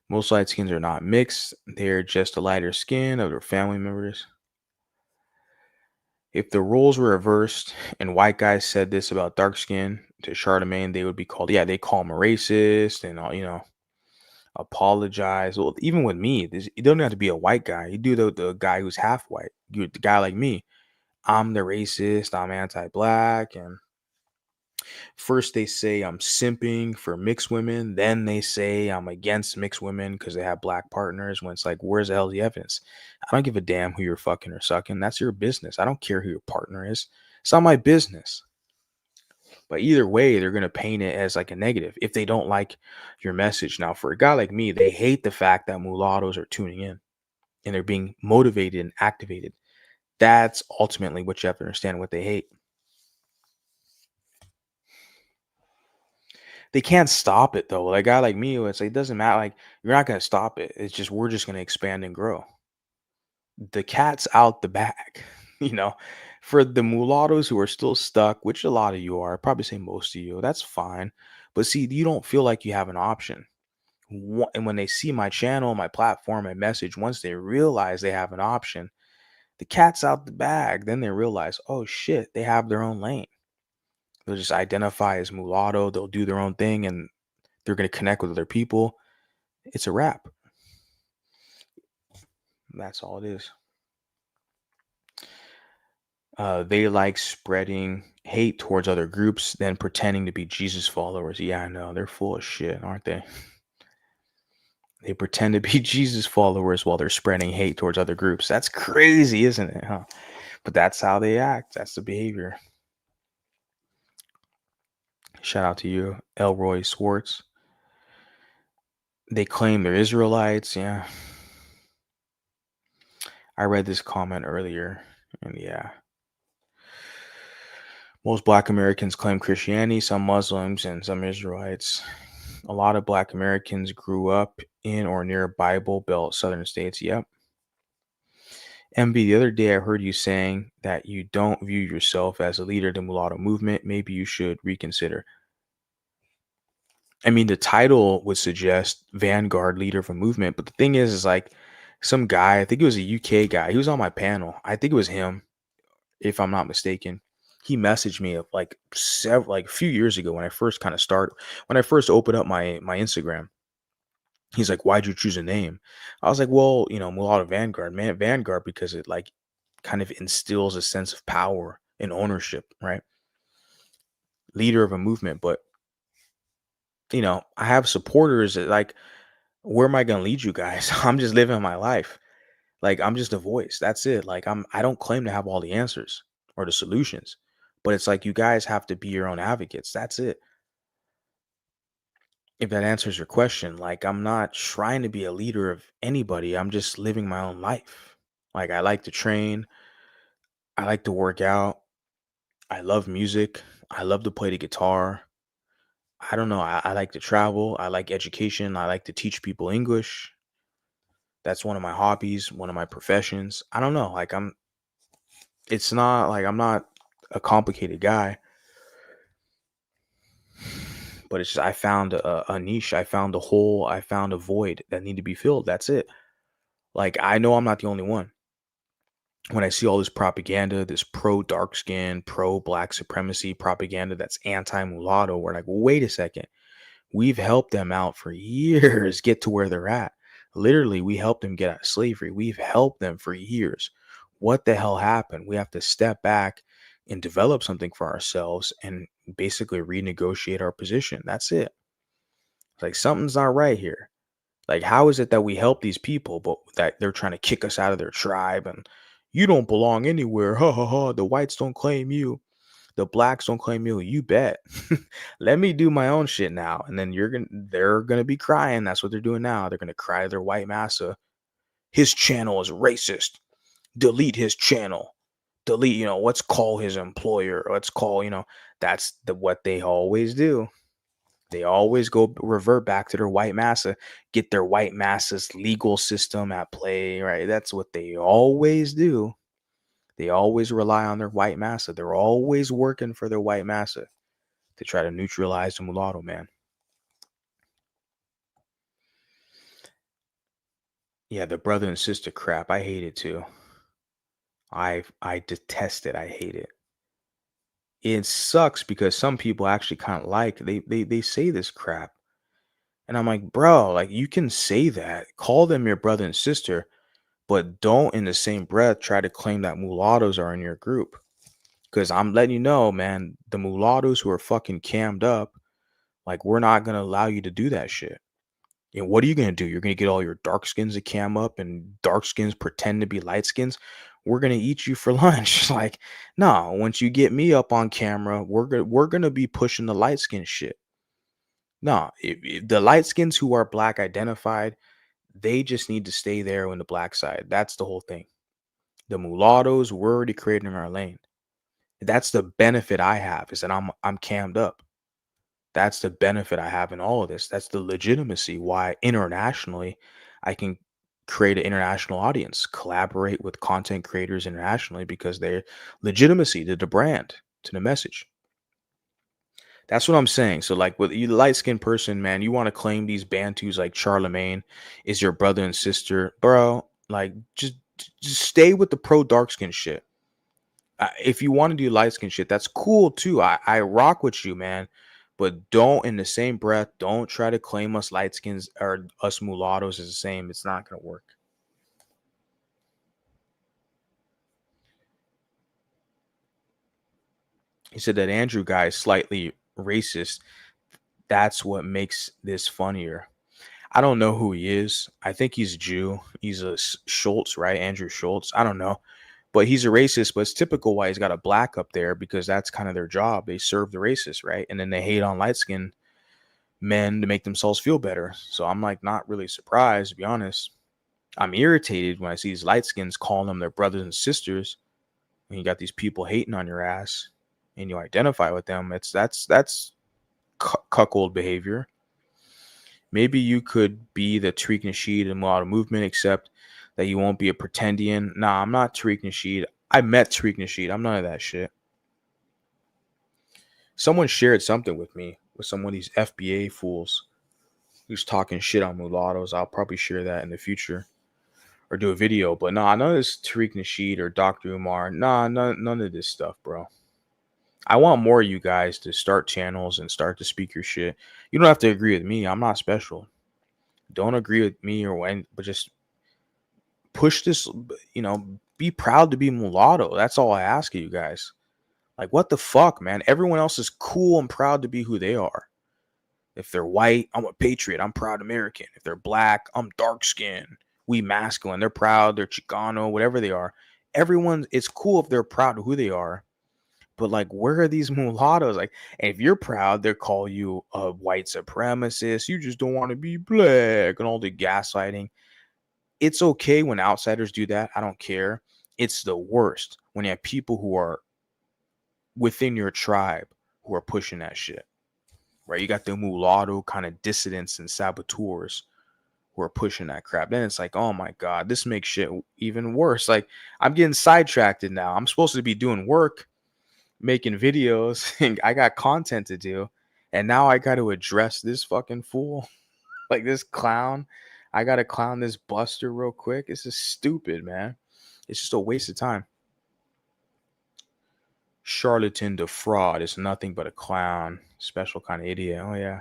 Most light skins are not mixed. They're just a lighter skin of their family members. If the roles were reversed and white guys said this about dark skin to Charlemagne, they would be called, they call him a racist and, apologize. Well, even with me, you don't have to be a white guy. You do the guy who's half white. You're the guy like me. I'm the racist. I'm anti-black. And first they say I'm simping for mixed women. Then they say I'm against mixed women because they have black partners. When it's like, where's the hell the evidence? I don't give a damn who you're fucking or sucking. That's your business. I don't care who your partner is. It's not my business. But either way, they're going to paint it as like a negative if they don't like your message. Now, for a guy like me, they hate the fact that mulattoes are tuning in and they're being motivated and activated. That's ultimately what you have to understand, what they hate. They can't stop it though. Like a guy like me, it's like, it doesn't matter. Like, you're not going to stop it. It's just, we're just going to expand and grow. The cat's out the bag, for the mulattoes who are still stuck, which a lot of you are, I'd probably say most of you, that's fine. But see, you don't feel like you have an option. And when they see my channel, my platform, my message, once they realize they have an option, the cat's out the bag. Then they realize, oh shit, they have their own lane. They'll just identify as mulatto. They'll do their own thing. And they're going to connect with other people. It's a wrap. That's all it is. They like spreading hate towards other groups, then pretending to be Jesus followers. Yeah, I know. They're full of shit, aren't they? They pretend to be Jesus followers while they're spreading hate towards other groups. That's crazy, isn't it? Huh? But that's how they act. That's the behavior. Shout out to you, Elroy Swartz. They claim they're Israelites. Yeah. I read this comment earlier, and yeah. Most Black Americans claim Christianity, some Muslims, and some Israelites. A lot of Black Americans grew up in or near Bible Belt southern states. Yep. MB, the other day I heard you saying that you don't view yourself as a leader of the Mulatto movement. Maybe you should reconsider. I mean, the title would suggest vanguard leader of a movement, but the thing is like some guy, I think it was a UK guy, he was on my panel. I think it was him, if I'm not mistaken. He messaged me like a few years ago when I first opened up my Instagram. He's like, "Why'd you choose a name?" I was like, "Well, Mulatto Vanguard, man, Vanguard, because it like kind of instills a sense of power and ownership, right? Leader of a movement." But I have supporters that like, where am I gonna lead you guys? I'm just living my life. Like, I'm just a voice. That's it. Like, I don't claim to have all the answers or the solutions, but it's like you guys have to be your own advocates. That's it. If that answers your question, like, I'm not trying to be a leader of anybody. I'm just living my own life. Like, I like to train. I like to work out. I love music. I love to play the guitar. I don't know. I like to travel. I like education. I like to teach people English. That's one of my hobbies, one of my professions. I don't know. Like, it's not like I'm not a complicated guy, but it's just I found a niche. I found a hole. I found a void that need to be filled. That's it. Like, I know I'm not the only one. When I see all this propaganda, this pro dark skin, pro black supremacy propaganda that's anti mulatto, we're like, wait a second. We've helped them out for years get to where they're at. Literally, we helped them get out of slavery. We've helped them for years. What the hell happened? We have to step back and develop something for ourselves and basically renegotiate our position. That's it. Like, something's not right here. Like, how is it that we help these people, but that they're trying to kick us out of their tribe and you don't belong anywhere? Ha ha ha. The whites don't claim you. The blacks don't claim you. You bet. Let me do my own shit now. And then they're gonna be crying. That's what they're doing now. They're gonna cry to their white massa. His channel is racist. Delete his channel. Delete, let's call his employer. Let's call, that's what they always do. They always revert back to their white massa, get their white massa's legal system at play, right? That's what they always do. They always rely on their white massa. They're always working for their white massa to try to neutralize the mulatto man. Yeah, the brother and sister crap. I hate it too. I detest it. I hate it. It sucks because some people actually kind of like they say this crap. And I'm like, bro, like, you can say that. Call them your brother and sister, but don't in the same breath try to claim that mulattoes are in your group. Because I'm letting you know, man, the mulattoes who are fucking cammed up, like, we're not going to allow you to do that shit. And what are you going to do? You're going to get all your dark skins to cam up and dark skins pretend to be light skins? We're going to eat you for lunch. Like, no, once you get me up on camera, we're going to be pushing the light skin shit. No, the light skins who are black identified, they just need to stay there on the black side. That's the whole thing. The mulattoes, we're already creating our lane. That's the benefit I have, is that I'm cammed up. That's the benefit I have in all of this. That's the legitimacy why internationally I can create an international audience, collaborate with content creators internationally, because they're legitimacy to the brand, to the message. That's what I'm saying. So, like, with you, light skinned person, man, you want to claim these Bantus like Charlemagne is your brother and sister, bro. Like, just stay with the pro dark skin shit. If you want to do light skin shit, that's cool too. I rock with you, man. But don't, in the same breath, don't try to claim us light skins or us mulattoes as the same. It's not going to work. He said that Andrew guy is slightly racist. That's what makes this funnier. I don't know who he is. I think he's a Jew. He's a Schultz, right? Andrew Schultz. I don't know. But he's a racist, but it's typical why he's got a black up there, because that's kind of their job. They serve the racist, right? And then they hate on light skinned men to make themselves feel better. So I'm like not really surprised, to be honest. I'm irritated when I see these light skins calling them their brothers and sisters. And you got these people hating on your ass and you identify with them. That's cuckold behavior. Maybe you could be the Tariq Nasheed and Mulatto movement, except that you won't be a pretendian. Nah, I'm not Tariq Nasheed. I met Tariq Nasheed. I'm none of that shit. Someone shared something with me with some of these FBA fools who's talking shit on mulattoes. I'll probably share that in the future or do a video. But nah, none of this Tariq Nasheed or Dr. Umar. Nah, none of this stuff, bro. I want more of you guys to start channels and start to speak your shit. You don't have to agree with me. I'm not special. Don't agree with me or when, but just push this, be proud to be mulatto. That's all I ask of you guys. Like, what the fuck, man? Everyone else is cool and proud to be who they are. If they're white, I'm a patriot. I'm proud American. If they're black, I'm dark skinned. We masculine. They're proud. They're Chicano, whatever they are. Everyone, it's cool if they're proud of who they are. But like, where are these mulattoes? Like, and if you're proud, they call you a white supremacist. You just don't want to be black and all the gaslighting. It's okay when outsiders do that. I don't care. It's the worst when you have people who are within your tribe who are pushing that shit. Right? You got the mulatto kind of dissidents and saboteurs who are pushing that crap. Then it's like, oh my God, this makes shit even worse. Like, I'm getting sidetracked now. I'm supposed to be doing work, making videos, and I got content to do, and now I got to address this fucking fool, like this clown. I got to clown this buster real quick. This is stupid, man. It's just a waste of time. Charlatan Da Fraud is nothing but a clown. Special kind of idiot. Oh yeah.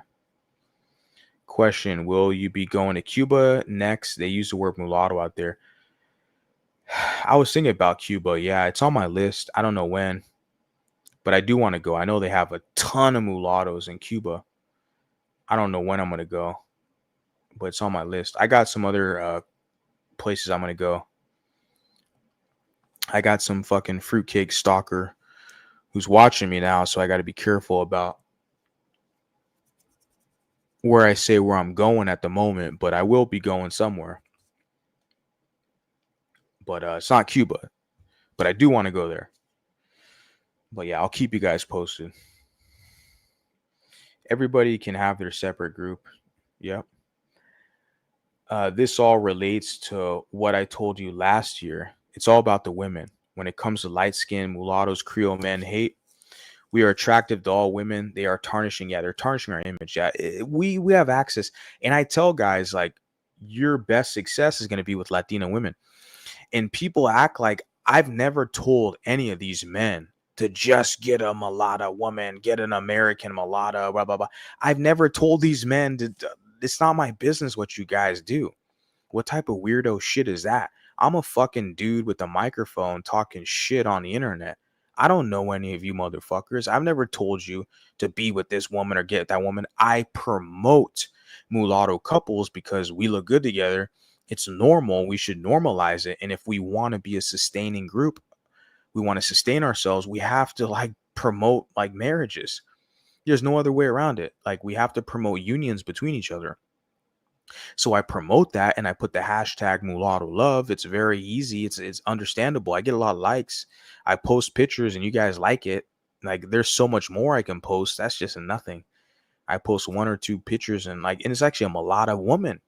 Question: will you be going to Cuba next? They use the word mulatto out there. I was thinking about Cuba. Yeah, it's on my list. I don't know when, but I do want to go. I know they have a ton of mulattoes in Cuba. I don't know when I'm going to go, but it's on my list. I got some other places I'm going to go. I got some fucking fruitcake stalker who's watching me now, so I got to be careful about where I say where I'm going at the moment, but I will be going somewhere. But it's not Cuba, but I do want to go there. But yeah, I'll keep you guys posted. Everybody can have their separate group. Yep. This all relates to what I told you last year. It's all about the women. When it comes to light-skinned mulattoes, Creole men hate. We are attractive to all women. They are tarnishing. Yeah, they're tarnishing our image. Yeah, we have access. And I tell guys, like, your best success is going to be with Latina women. And people act like I've never told any of these men to just get a mulatto woman, get an American mulatto, blah, blah, blah. I've never told these men to, it's not my business what you guys do. What type of weirdo shit is that? I'm a fucking dude with a microphone talking shit on the internet. I don't know any of you motherfuckers. I've never told you to be with this woman or get that woman. I promote mulatto couples because we look good together. It's normal. We should normalize it. And if we want to be a sustaining group, we want to sustain ourselves, we have to like promote like marriages. There's no other way around it. Like, we have to promote unions between each other. So I promote that and I put the hashtag mulatto love. It's very easy. It's understandable. I get a lot of likes. I post pictures and you guys like it. Like, there's so much more I can post. That's just nothing. I post 1 or 2 pictures and it's actually a mulatto woman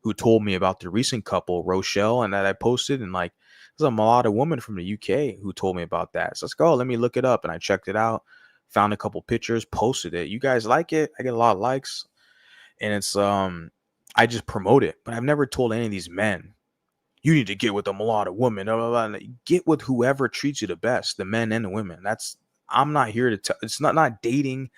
who told me about the recent couple, Rochelle, and that I posted. And like, there's a mulatto woman from the UK who told me about that. So let's go. Let me look it up. And I checked it out, found a couple pictures, posted it. You guys like it? I get a lot of likes. And it's I just promote it. But I've never told any of these men, you need to get with a mulatto woman. Blah, blah, blah. Get with whoever treats you the best, the men and the women. I'm not here to tell. It's not dating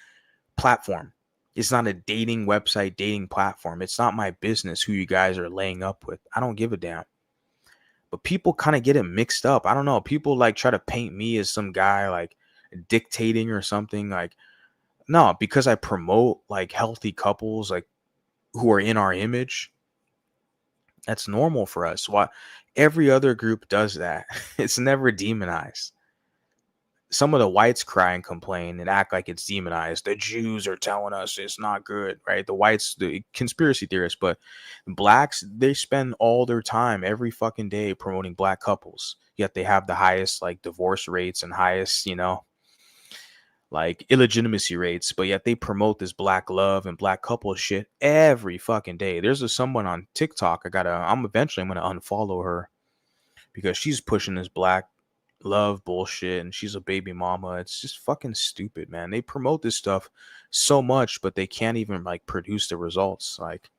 platform. It's not a dating website, dating platform. It's not my business who you guys are laying up with. I don't give a damn. But people kind of get it mixed up. I don't know. People like try to paint me as some guy like dictating or something. Like, no, because I promote like healthy couples like who are in our image. That's normal for us. Why every other group does that. It's never demonized. Some of the whites cry and complain and act like it's demonized. The Jews are telling us it's not good, right? The whites, the conspiracy theorists, but blacks, they spend all their time every fucking day promoting black couples. Yet they have the highest like divorce rates and highest, like illegitimacy rates, but yet they promote this black love and black couple shit every fucking day. There's someone on TikTok. I'm gonna unfollow her because she's pushing this black love bullshit and she's a baby mama. It's just fucking stupid, man. They promote this stuff so much, but they can't even like produce the results. Like,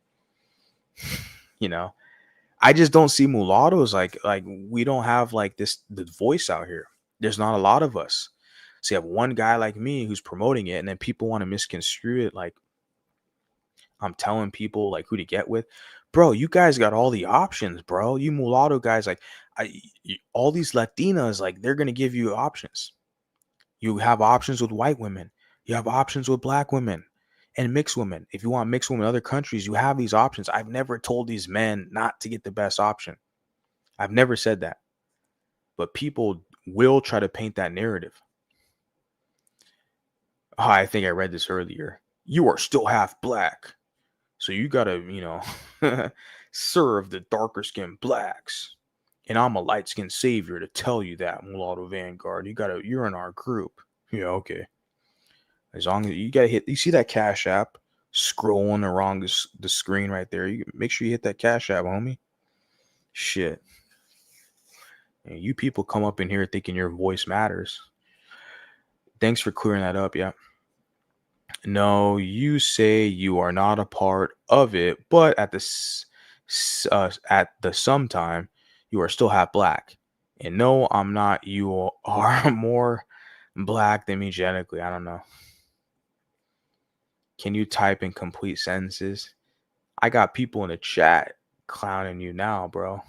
I just don't see mulattoes like we don't have like the voice out here. There's not a lot of us. So you have one guy like me who's promoting it, and then people want to misconstrue it like I'm telling people like who to get with. Bro, you guys got all the options, bro. You mulatto guys, like all these Latinas, like they're gonna give you options. You have options with white women. You have options with black women and mixed women. If you want mixed women in other countries, you have these options. I've never told these men not to get the best option. I've never said that. But people will try to paint that narrative. Oh, I think I read this earlier. You are still half black. So you gotta, serve the darker skinned blacks. And I'm a light skinned savior to tell you that, Mulatto Vanguard. You're in our group. Yeah, okay. As long as you see that Cash App scrolling around the screen right there. You make sure you hit that Cash App, homie. Shit. And you people come up in here thinking your voice matters. Thanks for clearing that up. Yeah. No, you say you are not a part of it, but at the sometime you are still half black. And no, I'm not. You are more black than me genetically. I don't know. Can you type in complete sentences? I got people in the chat clowning you now, bro.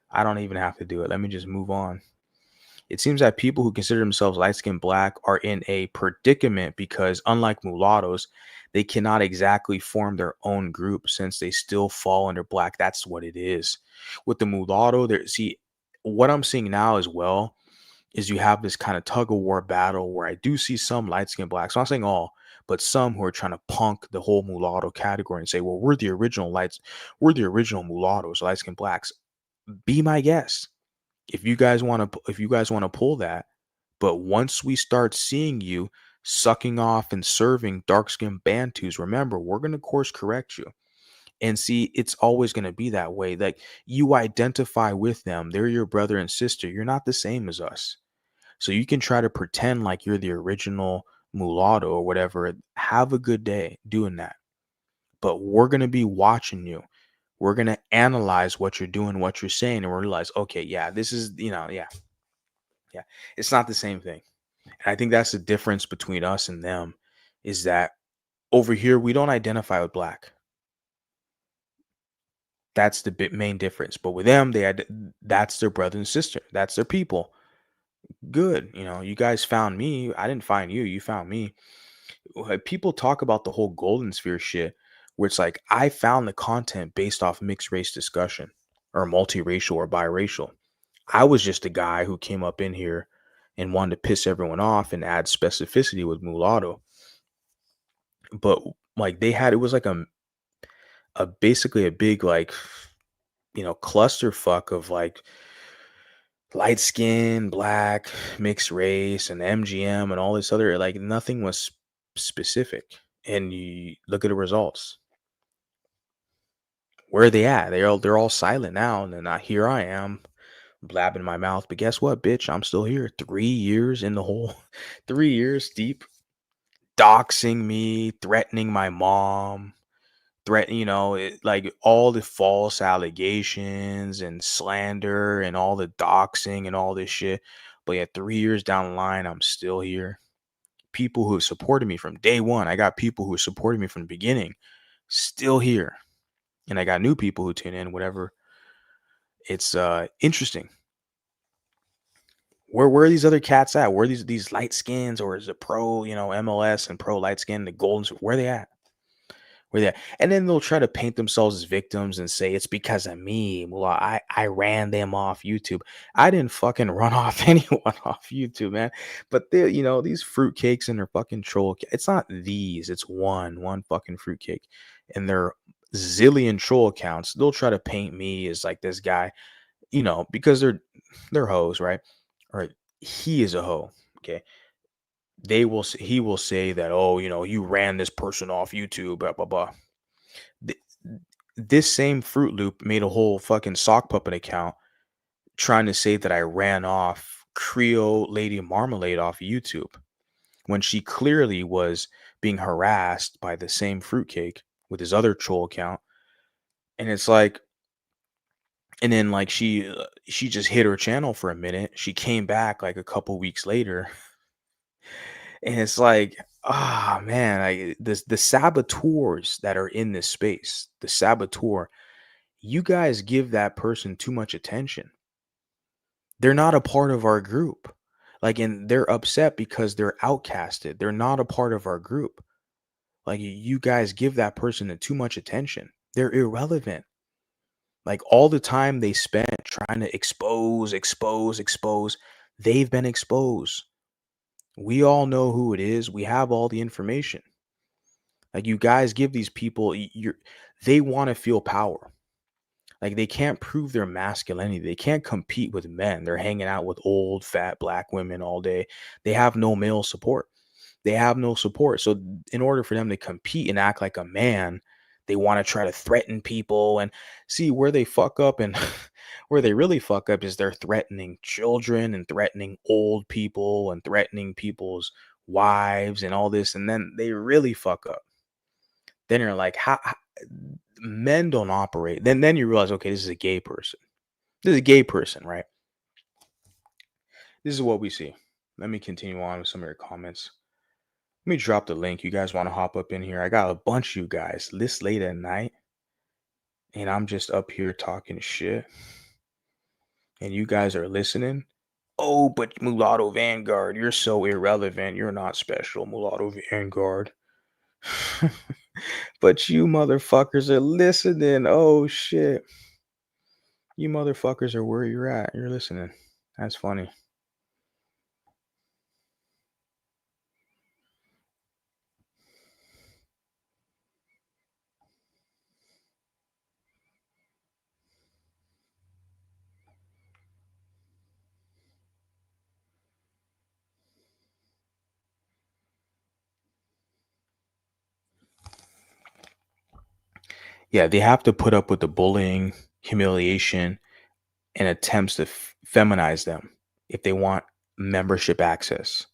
I don't even have to do it. Let me just move on. It seems that people who consider themselves light-skinned black are in a predicament because, unlike mulattoes, they cannot exactly form their own group since they still fall under black. That's what it is. With the mulatto, what I'm seeing now as well is you have this kind of tug-of-war battle where I do see some light-skinned blacks. I'm not saying all, but some who are trying to punk the whole mulatto category and say, well, we're the original mulattoes, light-skinned blacks. Be my guest. If you guys want to pull that, but once we start seeing you sucking off and serving dark-skinned Bantus, remember, we're going to course correct you. And see, it's always going to be that way. Like, you identify with them. They're your brother and sister. You're not the same as us. So you can try to pretend like you're the original mulatto or whatever. Have a good day doing that. But we're going to be watching you. We're going to analyze what you're doing, what you're saying, and we'll realize, okay, yeah, this is, yeah. It's not the same thing. And I think that's the difference between us and them is that over here, we don't identify with black. That's the main difference. But with them, that's their brother and sister. That's their people. Good. You guys found me. I didn't find you. You found me. People talk about the whole golden sphere shit where it's like, I found the content based off mixed race discussion or multiracial or biracial. I was just a guy who came up in here and wanted to piss everyone off and add specificity with mulatto. But like it was like basically a big like, clusterfuck of like light skin, black, mixed race, and MGM and all this other, like nothing was specific. And you look at the results. Where are they at? They're all silent now. And then here I am blabbing my mouth. But guess what, bitch? I'm still here. 3 years in the hole. 3 years deep. Doxing me, threatening my mom, like all the false allegations and slander and all the doxing and all this shit. But yeah, 3 years down the line, I'm still here. people who have supported me from day one. I got people who supported me from the beginning, still here. And I got new people who tune in, whatever. It's interesting. Where are these other cats at? Where are these light skins, or is it pro, MLS and pro light skin, the golden, where are they at? Where they at? And then they'll try to paint themselves as victims and say it's because of me. Well, I ran them off YouTube. I didn't fucking run off anyone off YouTube, man. But they, these fruitcakes and their fucking troll. It's not these. It's one fucking fruitcake, and their zillion troll accounts. They'll try to paint me as like this guy, because they're hoes, right? Or he is a hoe. Okay. He will say that, oh, you ran this person off YouTube, blah blah blah. Th- this same Fruit Loop made a whole fucking sock puppet account trying to say that I ran off Creole Lady Marmalade off YouTube, when she clearly was being harassed by the same fruitcake with his other troll account. And it's like, and then like she just hit her channel for a minute. She came back like a couple weeks later, and it's like, ah, man, the saboteurs that are in this space, the saboteur, you guys give that person too much attention. They're not a part of our group. Like, and they're upset because they're outcasted. They're not a part of our group. Like, you guys give that person too much attention. They're irrelevant. Like, all the time they spent trying to expose, they've been exposed. We all know who it is. We have all the information. Like, you guys give these people, they want to feel power. Like, they can't prove their masculinity. They can't compete with men. They're hanging out with old, fat black women all day. They have no male support. So in order for them to compete and act like a man, they want to try to threaten people. And see, where they fuck up, and where they really fuck up is they're threatening children and threatening old people and threatening people's wives and all this. And then they really fuck up. Then you're like, how men don't operate. Then you realize, okay, this is a gay person. This is a gay person, right? This is what we see. Let me continue on with some of your comments. Let me drop the link. You guys want to hop up in here? I got a bunch of you guys this late at night, and I'm just up here talking shit, and you guys are listening. Oh, but Mulatto Vanguard, you're so irrelevant. You're not special, Mulatto Vanguard. But you motherfuckers are listening. Oh shit. You motherfuckers are where you're at. You're listening. That's funny. Yeah, they have to put up with the bullying, humiliation, and attempts to feminize them if they want membership access.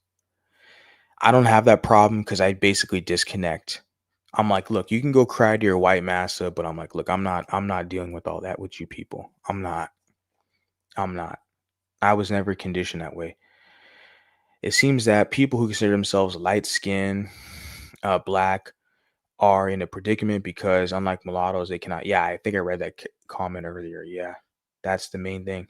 I don't have that problem because I basically disconnect. I'm like, look, you can go cry to your white massa, but I'm like, look, I'm not dealing with all that with you people. I'm not. I was never conditioned that way. It seems that people who consider themselves light skinned, black, are in a predicament because, unlike mulattoes, they cannot. Yeah, I think I read that comment earlier. Yeah, that's the main thing.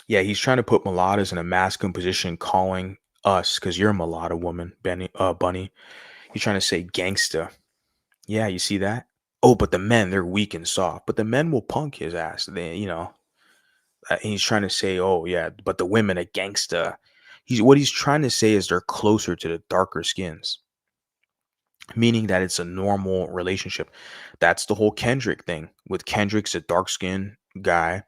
Yeah, he's trying to put mulattoes in a masculine position, calling us, because you're a mulatto woman, Bunny. He's trying to say gangsta. Yeah, you see that? Oh, but the men, they're weak and soft. But the men will punk his ass. He's trying to say, oh yeah, but the women are gangsta. What he's trying to say is they're closer to the darker skins, meaning that it's a normal relationship. That's the whole Kendrick thing. With Kendrick's a dark skinned guy,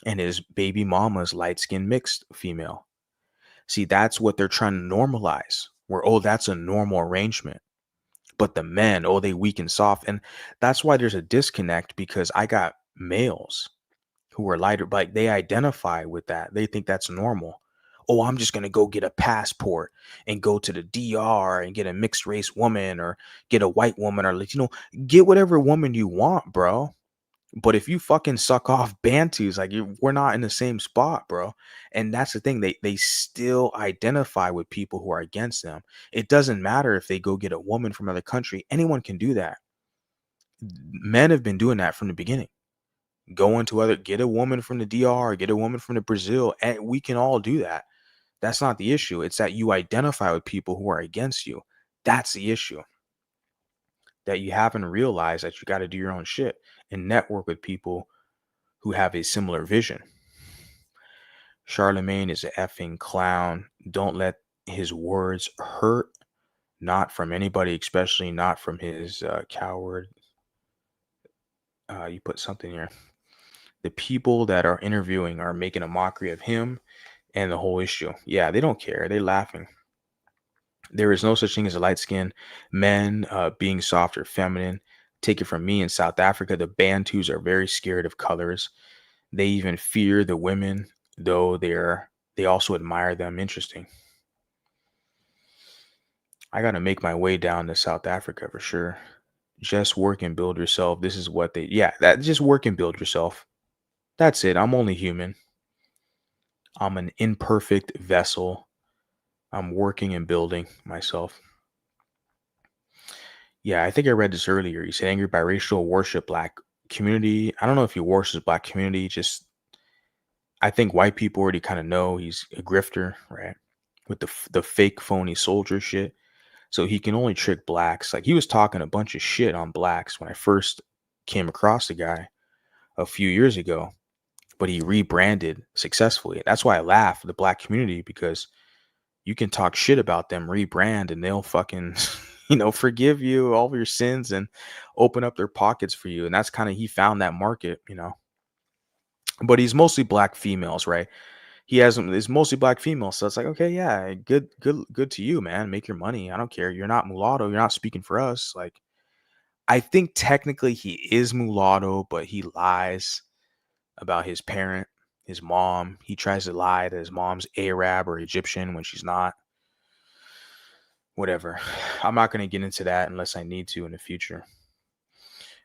and his baby mama's light skinned mixed female. See, that's what they're trying to normalize. Where, oh, that's a normal arrangement. But the men, oh, they weak and soft. And that's why there's a disconnect, because I got males who are lighter, but they identify with that. They think that's normal. Oh, I'm just going to go get a passport and go to the DR and get a mixed race woman, or get a white woman, or get whatever woman you want, bro. But if you fucking suck off Bantus, like we're not in the same spot, bro. And that's the thing. They still identify with people who are against them. It doesn't matter if they go get a woman from another country. Anyone can do that. Men have been doing that from the beginning. Get a woman from the DR, get a woman from the Brazil, and we can all do that. That's not the issue. It's that you identify with people who are against you. That's the issue. That you haven't realized that you got to do your own shit and network with people who have a similar vision. Charlemagne is an effing clown. Don't let his words hurt. Not from anybody, especially not from his coward. You put something here. The people that are interviewing are making a mockery of him and the whole issue. Yeah, they don't care. They're laughing. There is no such thing as a light skin. Men being soft or feminine. Take it from me, in South Africa, the Bantus are very scared of colors. They even fear the women, though they also admire them. Interesting. I got to make my way down to South Africa for sure. Just work and build yourself. This is what just work and build yourself. That's it. I'm only human. I'm an imperfect vessel. I'm working and building myself. Yeah, I think I read this earlier. He said angry biracial worship black community. I don't know if he worships black community. Just I think white people already kind of know he's a grifter, right? With the fake phony soldier shit. So he can only trick blacks. Like he was talking a bunch of shit on blacks when I first came across the guy a few years ago. But he rebranded successfully. That's why I laugh at the black community, because you can talk shit about them, rebrand, and they'll fucking, forgive you all of your sins and open up their pockets for you. And that's kind of, he found that market, But he's mostly black females, right? It's mostly black females. So it's like, okay, yeah, good to you, man. Make your money. I don't care. You're not mulatto. You're not speaking for us. Like, I think technically he is mulatto, but he lies about his parent, his mom. He tries to lie that his mom's Arab or Egyptian when she's not. Whatever. I'm not going to get into that unless I need to in the future.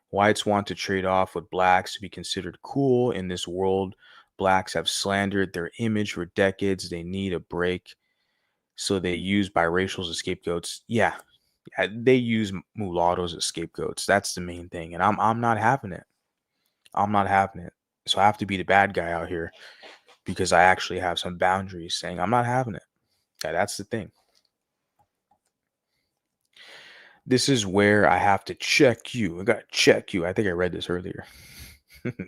Whites want to trade off with blacks to be considered cool in this world. Blacks have slandered their image for decades. They need a break. So they use biracials as scapegoats. Yeah, they use mulattoes as scapegoats. That's the main thing. And I'm not having it. I'm not having it. So I have to be the bad guy out here because I actually have some boundaries saying I'm not having it. Yeah, that's the thing. This is where I have to check you. I got to check you. I think I read this earlier.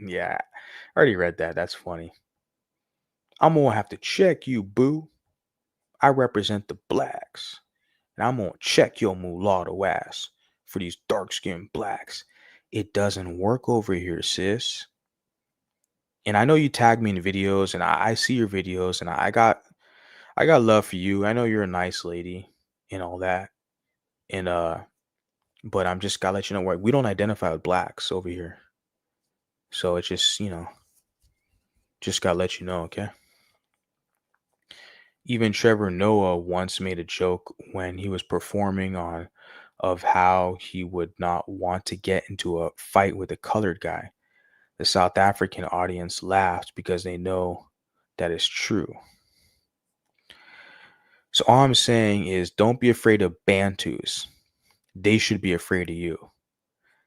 Yeah, I already read that. That's funny. I'm going to have to check you, boo. I represent the blacks. And I'm going to check your mulatto ass for these dark-skinned blacks. It doesn't work over here, sis. And I know you tag me in videos, and I see your videos, and I got love for you. I know you're a nice lady and all that. And but I'm just gotta let you know, we don't identify with blacks over here. So it's just, just gotta let you know, okay? Even Trevor Noah once made a joke when he was performing of how he would not want to get into a fight with a colored guy. The South African audience laughed because they know that is true. So all I'm saying is don't be afraid of Bantus. They should be afraid of you.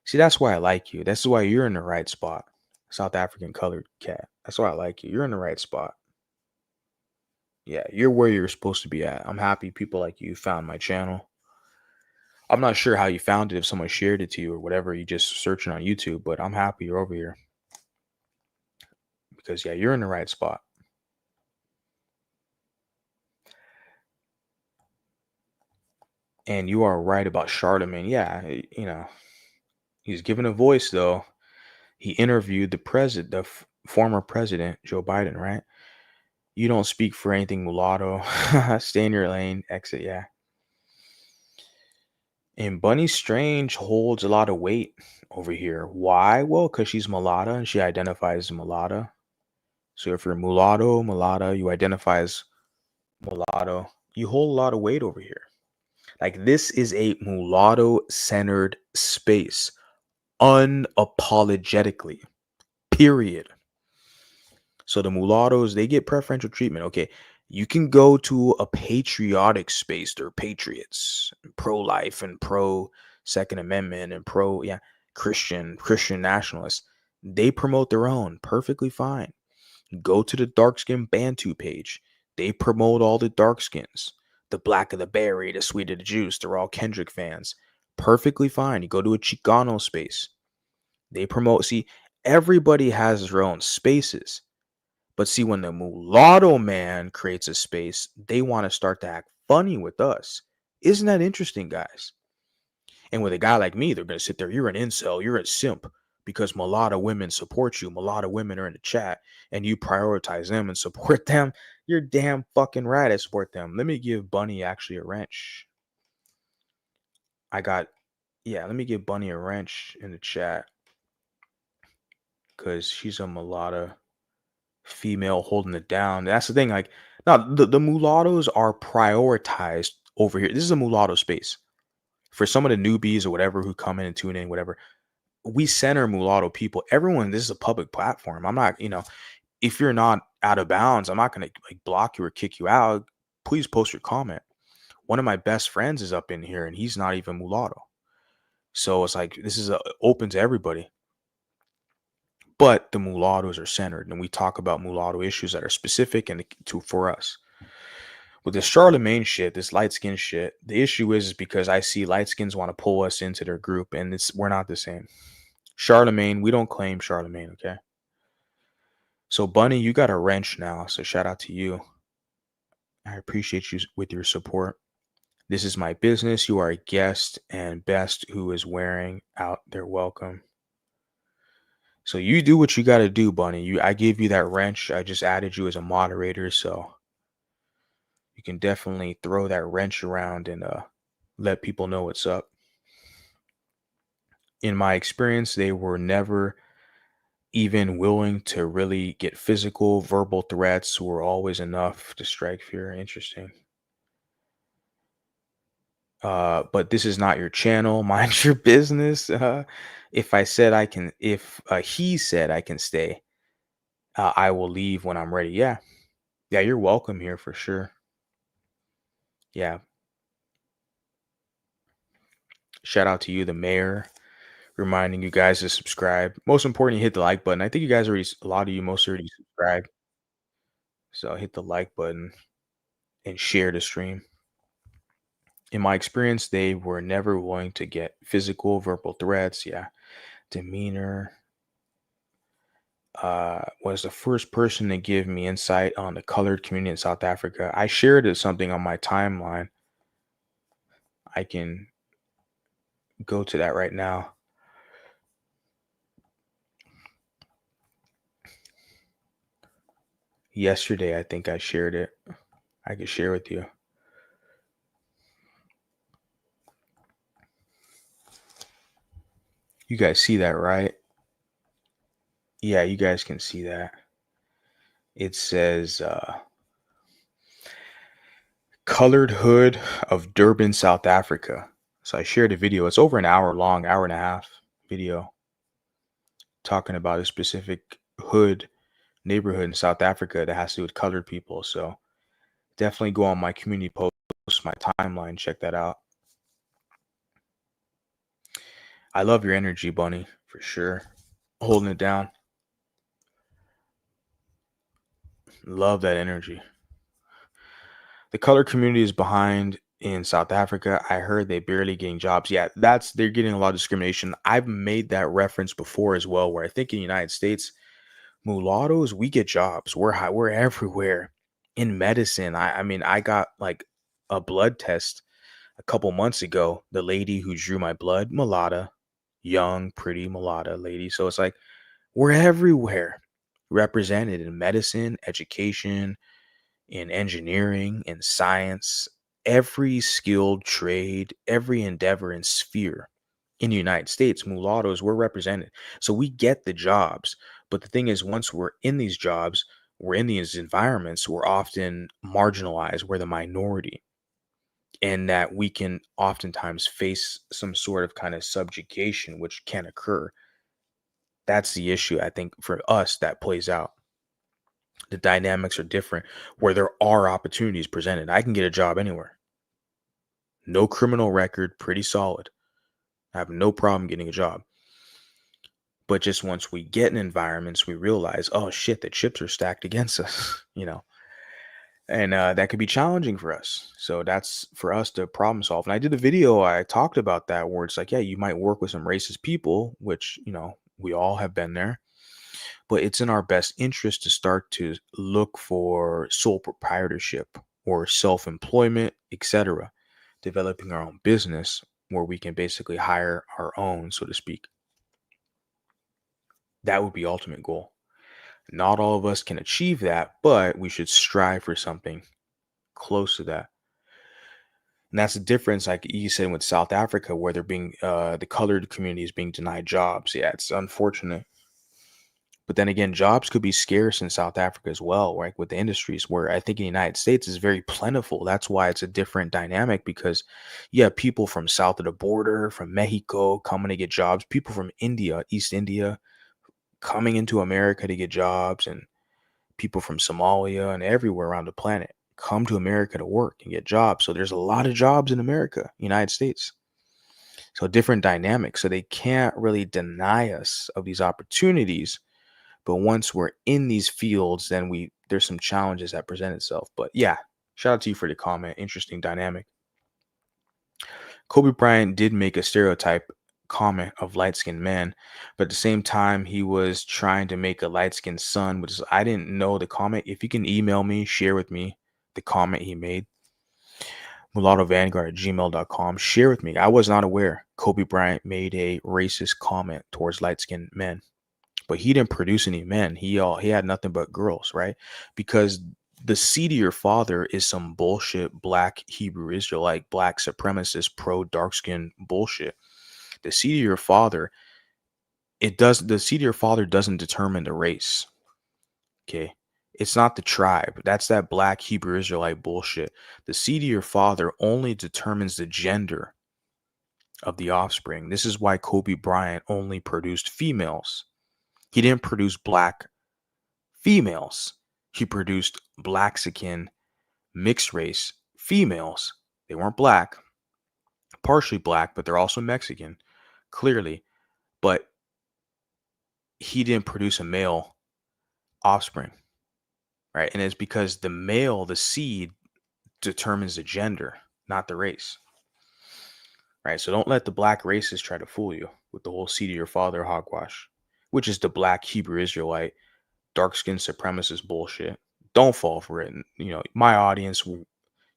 See, that's why I like you. That's why you're in the right spot. South African colored cat. That's why I like you. You're in the right spot. Yeah, you're where you're supposed to be at. I'm happy people like you found my channel. I'm not sure how you found it, if someone shared it to you or whatever, you just searching on YouTube, but I'm happy you're over here. Because, yeah, you're in the right spot. And you are right about Charlemagne. Yeah, he's given a voice, though. He interviewed the former president, Joe Biden, right? You don't speak for anything mulatto. Stay in your lane. Exit, yeah. And Bunny Strange holds a lot of weight over here. Why? Well, because she's mulatto and she identifies as mulatto. So if you're mulatta, you identify as mulatto, you hold a lot of weight over here. Like, this is a mulatto-centered space, unapologetically. period. So the mulattoes, they get preferential treatment. Okay, you can go to a patriotic space. They're patriots, pro-life and pro-Second Amendment and Christian nationalists. They promote their own, perfectly fine. Go to the dark skin Bantu page. They promote all the dark skins. The black of the berry, the sweet of the juice. They're all Kendrick fans. Perfectly fine. You go to a Chicano space. They promote. See, everybody has their own spaces. But see, when the mulatto man creates a space, they want to start to act funny with us. Isn't that interesting, guys? And with a guy like me, they're going to sit there. You're an incel. You're a simp because mulatto women support you. Mulatto women are in the chat and you prioritize them and support them. You're damn fucking right. I support them. Let me give Bunny actually a wrench. Let me give Bunny a wrench in the chat because she's a mulatto female holding it down. That's the thing. Like, now the mulattoes are prioritized over here. This is a mulatto space. For some of the newbies or whatever who come in and tune in, whatever, we center mulatto people. Everyone, this is a public platform. I'm not, if you're not out of bounds, I'm not going to like block you or kick you out. Please post your comment. One of my best friends is up in here and he's not even mulatto. So it's like, this is open to everybody. But the mulattoes are centered and we talk about mulatto issues that are specific and for us. With this Charlemagne shit, this light skin shit, the issue is because I see light skins want to pull us into their group and we're not the same. Charlemagne, we don't claim Charlemagne, okay? So Bunny, you got a wrench now, so shout out to you. I appreciate you with your support. This is my business. You are a guest and best who is wearing out their welcome. So you do what you got to do, Bunny. I gave you that wrench. I just added you as a moderator, so you can definitely throw that wrench around and let people know what's up. In my experience, they were never even willing to really get physical. Verbal threats were always enough to strike fear. Interesting. But this is not your channel. Mind your business. If he said I can stay, I will leave when I'm ready. Yeah, you're welcome here for sure. Yeah. Shout out to you, the mayor, reminding you guys to subscribe. Most important, hit the like button. I think you guys already subscribed. So hit the like button and share the stream. In my experience, they were never willing to get physical, verbal threats. Yeah. Demeanor. Was the first person to give me insight on the colored community in South Africa. I shared something on my timeline. I can go to that right now. Yesterday, I think I shared it. I could share with you. You guys see that, right? Yeah, you guys can see that. It says Colored Hood of Durban, South Africa. So I shared a video. It's over an hour long, hour and a half video talking about a specific neighborhood in South Africa that has to do with colored people. So definitely go on my community post, my timeline, check that out. I love your energy, Bunny, for sure. Holding it down. Love that energy. The color community is behind in South Africa. I heard they barely getting jobs. Yeah, they're getting a lot of discrimination. I've made that reference before as well, where I think in the United States, mulattoes, we get jobs. We're everywhere. In medicine, I mean, I got like a blood test a couple months ago. The lady who drew my blood, mulatto, young, pretty mulatto lady. So it's like we're everywhere represented in medicine, education, in engineering, in science, every skilled trade, every endeavor and sphere in the United States, mulattoes, we're represented. So we get the jobs. But the thing is, once we're in these jobs, we're in these environments, we're often marginalized, we're the minority. And that we can oftentimes face some sort of kind of subjugation, which can occur. That's the issue, I think, for us that plays out. The dynamics are different where there are opportunities presented. I can get a job anywhere. No criminal record, pretty solid. I have no problem getting a job. But just once we get in environments, we realize, oh shit, the chips are stacked against us, and that could be challenging for us. So that's for us to problem solve. And I did a video, I talked about that where it's like, yeah, you might work with some racist people, which, we all have been there. But it's in our best interest to start to look for sole proprietorship or self-employment, etc., developing our own business where we can basically hire our own, so to speak. That would be ultimate goal. Not all of us can achieve that, but we should strive for something close to that. And that's the difference, like you said, with South Africa, where they're being the colored community is being denied jobs. Yeah, it's unfortunate. But then again, jobs could be scarce in South Africa as well, right? With the industries, where I think in the United States is very plentiful. That's why it's a different dynamic, because you have people from south of the border, from Mexico coming to get jobs, people from India, East India, coming into America to get jobs, and people from Somalia and everywhere around the planet come to America to work and get jobs. So there's a lot of jobs in America, United States. So different dynamics. So they can't really deny us of these opportunities. But once we're in these fields, then there's some challenges that present itself. But yeah, shout out to you for the comment. Interesting dynamic. Kobe Bryant did make a stereotype comment of light-skinned men, but at the same time, he was trying to make a light-skinned son, which is, I didn't know the comment. If you can email me, share with me the comment he made. MulattoVanguard@gmail.com. Share with me. I was not aware Kobe Bryant made a racist comment towards light-skinned men. But he didn't produce any men. He had nothing but girls, right? Because the seed of your father is some bullshit black Hebrew Israelite, black supremacist, pro dark skin bullshit. The seed of your father, the seed of your father doesn't determine the race. Okay. It's not the tribe. That's that black Hebrew Israelite bullshit. The seed of your father only determines the gender of the offspring. This is why Kobe Bryant only produced females. He didn't produce black females. He produced Blaxican mixed race females. They weren't black, partially black, but they're also Mexican, clearly. But he didn't produce a male offspring, right? And it's because the male, the seed, determines the gender, not the race, right? So don't let the black racists try to fool you with the whole seed of your father hogwash, which is the black Hebrew Israelite dark-skinned supremacist bullshit. Don't fall for it. And, my audience,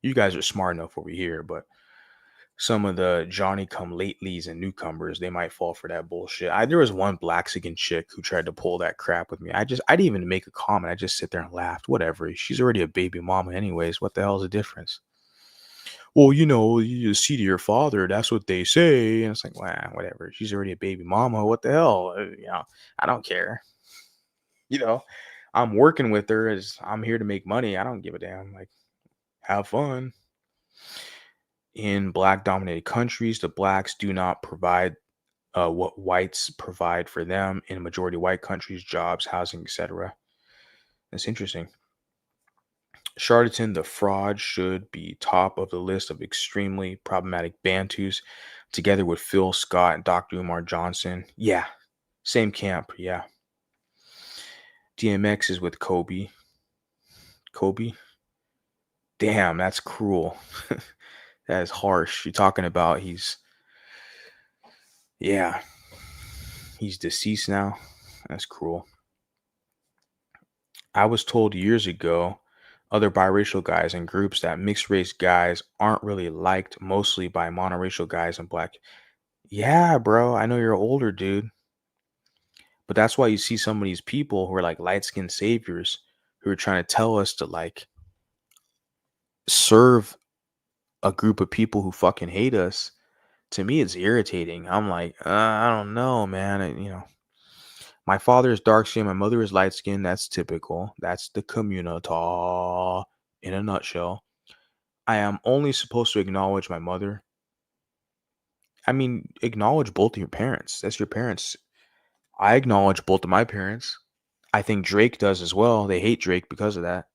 you guys are smart enough over here, but some of the Johnny-come-latelys and newcomers, they might fall for that bullshit. There was one Blaxican chick who tried to pull that crap with me. I didn't even make a comment. I just sit there and laughed. Whatever. She's already a baby mama anyways. What the hell is the difference? Well, you see to your father. That's what they say. And it's like, well, whatever. She's already a baby mama. What the hell? I don't care. I'm working with her as I'm here to make money. I don't give a damn. Like, have fun. In black dominated countries, the blacks do not provide what whites provide for them. In majority white countries, jobs, housing, etc. That's interesting. Charlatan Da Fraud should be top of the list of extremely problematic Bantus, together with Phil Scott and Dr. Umar Johnson. Yeah, same camp. Yeah. DMX is with Kobe. Kobe? Damn, that's cruel. That is harsh. You're talking about he's deceased now. That's cruel. I was told years ago, other biracial guys and groups, that mixed race guys aren't really liked mostly by monoracial guys and black. Yeah, bro. I know you're older, dude. But that's why you see some of these people who are like light-skinned saviors who are trying to tell us to like serve a group of people who fucking hate us. To me, it's irritating. I'm like, I don't know, man. My father is dark skinned, my mother is light skinned. That's typical. That's the community in a nutshell. I am only supposed to acknowledge my mother. I mean, acknowledge both of your parents. That's your parents. I acknowledge both of my parents. I think Drake does as well. They hate Drake because of that.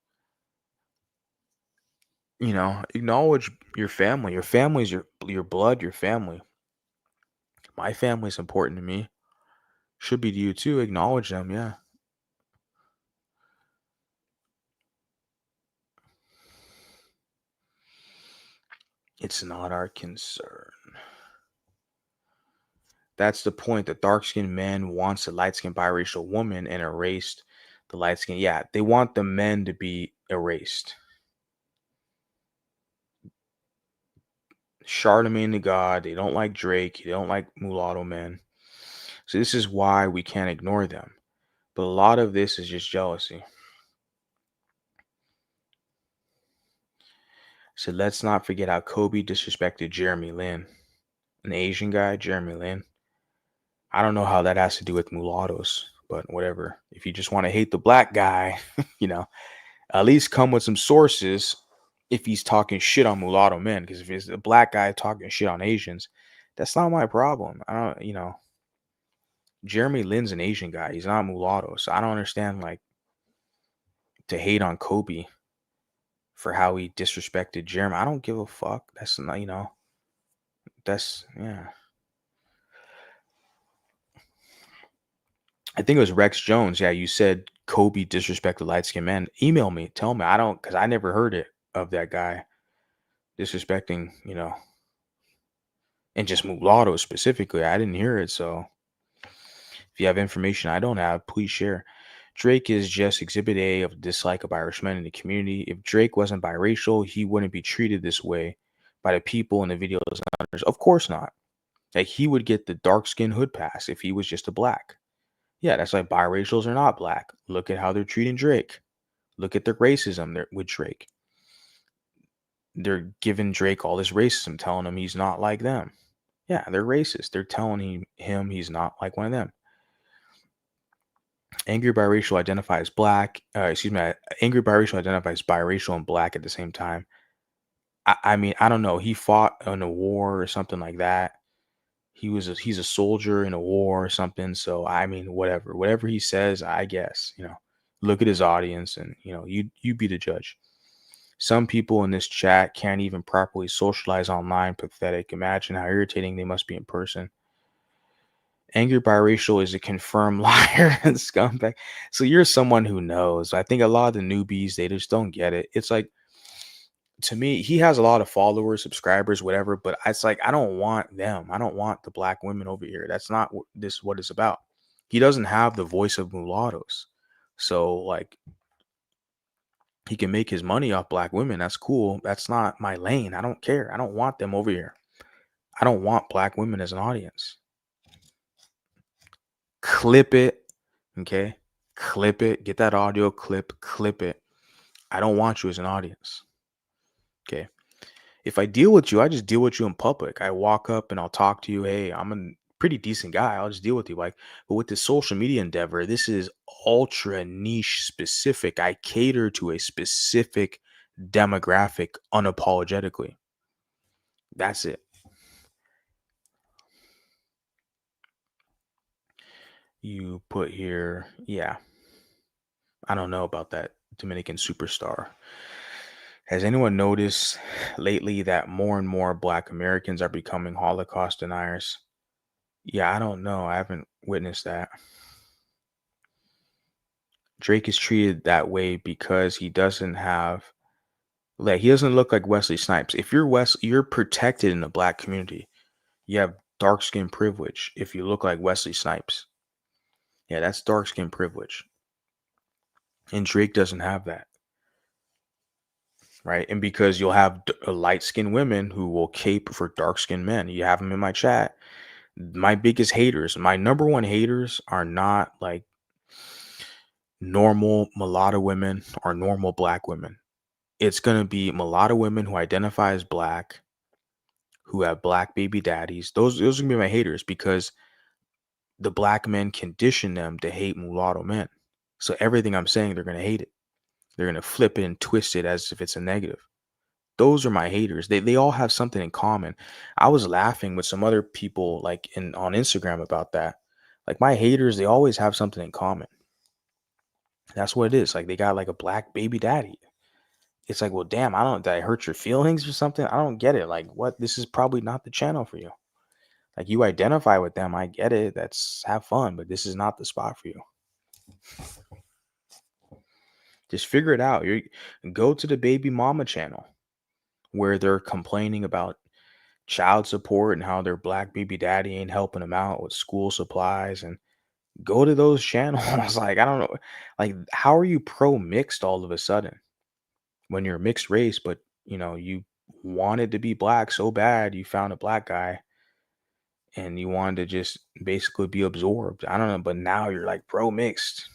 You know, acknowledge your family. Your family's your blood, your family. My family's important to me. Should be to you too. Acknowledge them, yeah. It's not our concern. That's the point. The dark-skinned man wants a light-skinned biracial woman and erased the light-skinned. Yeah, they want the men to be erased. Charlemagne the God. They don't like Drake. They don't like mulatto men. So this is why we can't ignore them. But a lot of this is just jealousy. So let's not forget how Kobe disrespected Jeremy Lin, an Asian guy, Jeremy Lin. I don't know how that has to do with mulattoes, but whatever. If you just want to hate the black guy, you know, at least come with some sources if he's talking shit on mulatto men. Because if it's a black guy talking shit on Asians, that's not my problem. I don't, you know, Jeremy Lin's an Asian guy. He's not mulatto. So I don't understand, like, to hate on Kobe for how he disrespected Jeremy. I don't give a fuck. That's not, you know, that's, yeah. I think it was Rex Jones. Yeah, you said Kobe disrespected light skinned men. Email me. Tell me. I don't, because I never heard it of that guy disrespecting, you know, and just mulatto specifically. I didn't hear it. So if you have information I don't have, please share. Drake is just exhibit A of dislike of Irish men in the community. If Drake wasn't biracial, he wouldn't be treated this way by the people in the videos and others. Of course not. Like, he would get the dark skin hood pass if he was just a black. Yeah, that's like biracials are not black. Look at how they're treating Drake. Look at the racism there with Drake. They're giving Drake all this racism, telling him he's not like them. Yeah, they're racist. They're telling him he's not like one of them. Angry biracial identifies black. Angry biracial identifies biracial and black at the same time. I mean, I don't know. He fought in a war or something like that. He's a soldier in a war or something. So I mean, whatever he says, I guess, you know, look at his audience and, you know, you be the judge. Some people in this chat can't even properly socialize online. Pathetic. Imagine how irritating they must be in person. Angry biracial is a confirmed liar and scumbag. So you're someone who knows. I think a lot of the newbies, they just don't get it. It's like, to me, he has a lot of followers, subscribers, whatever, but it's like, I don't want them. I don't want the black women over here. That's not what it's about. He doesn't have the voice of mulattoes. So, like, he can make his money off black women. That's cool. That's not my lane. I don't care. I don't want them over here. I don't want black women as an audience. Clip it. Okay? Clip it. Get that audio clip. Clip it. I don't want you as an audience. Okay? If I deal with you, I just deal with you in public. I walk up and I'll talk to you. Hey, I'm a pretty decent guy. I'll just deal with you. Like, but with this social media endeavor, this is ultra niche specific. I cater to a specific demographic unapologetically. That's it. You put here, yeah. I don't know about that Dominican superstar. Has anyone noticed lately that more and more Black Americans are becoming Holocaust deniers? Yeah, I don't know. I haven't witnessed that. Drake is treated that way because he doesn't have, like, he doesn't look like Wesley Snipes. If you're protected in the Black community. You have dark skin privilege if you look like Wesley Snipes. Yeah, that's dark skin privilege. And Drake doesn't have that. Right? And because you'll have light skinned women who will cape for dark skinned men. You have them in my chat. My biggest haters, my number one haters are not like normal mulatto women or normal black women. It's going to be mulatto women who identify as black, who have black baby daddies. Those are going to be my haters because the black men condition them to hate mulatto men. So everything I'm saying, they're going to hate it. They're going to flip it and twist it as if it's a negative. Those are my haters. They all have something in common. I was laughing with some other people like on Instagram about that. Like my haters, they always have something in common. That's what it is. Like they got like a black baby daddy. It's like, well, damn, did I hurt your feelings or something? I don't get it. Like, what? This is probably not the channel for you. Like, you identify with them. I get it. That's have fun, but this is not the spot for you. Just figure it out. Go to the baby mama channel where they're complaining about child support and how their black baby daddy ain't helping them out with school supplies, and go to those channels. Like, I don't know. Like, how are you pro mixed all of a sudden when you're mixed race, but you wanted to be black so bad you found a black guy and you wanted to just basically be absorbed. I don't know, but now you're like pro mixed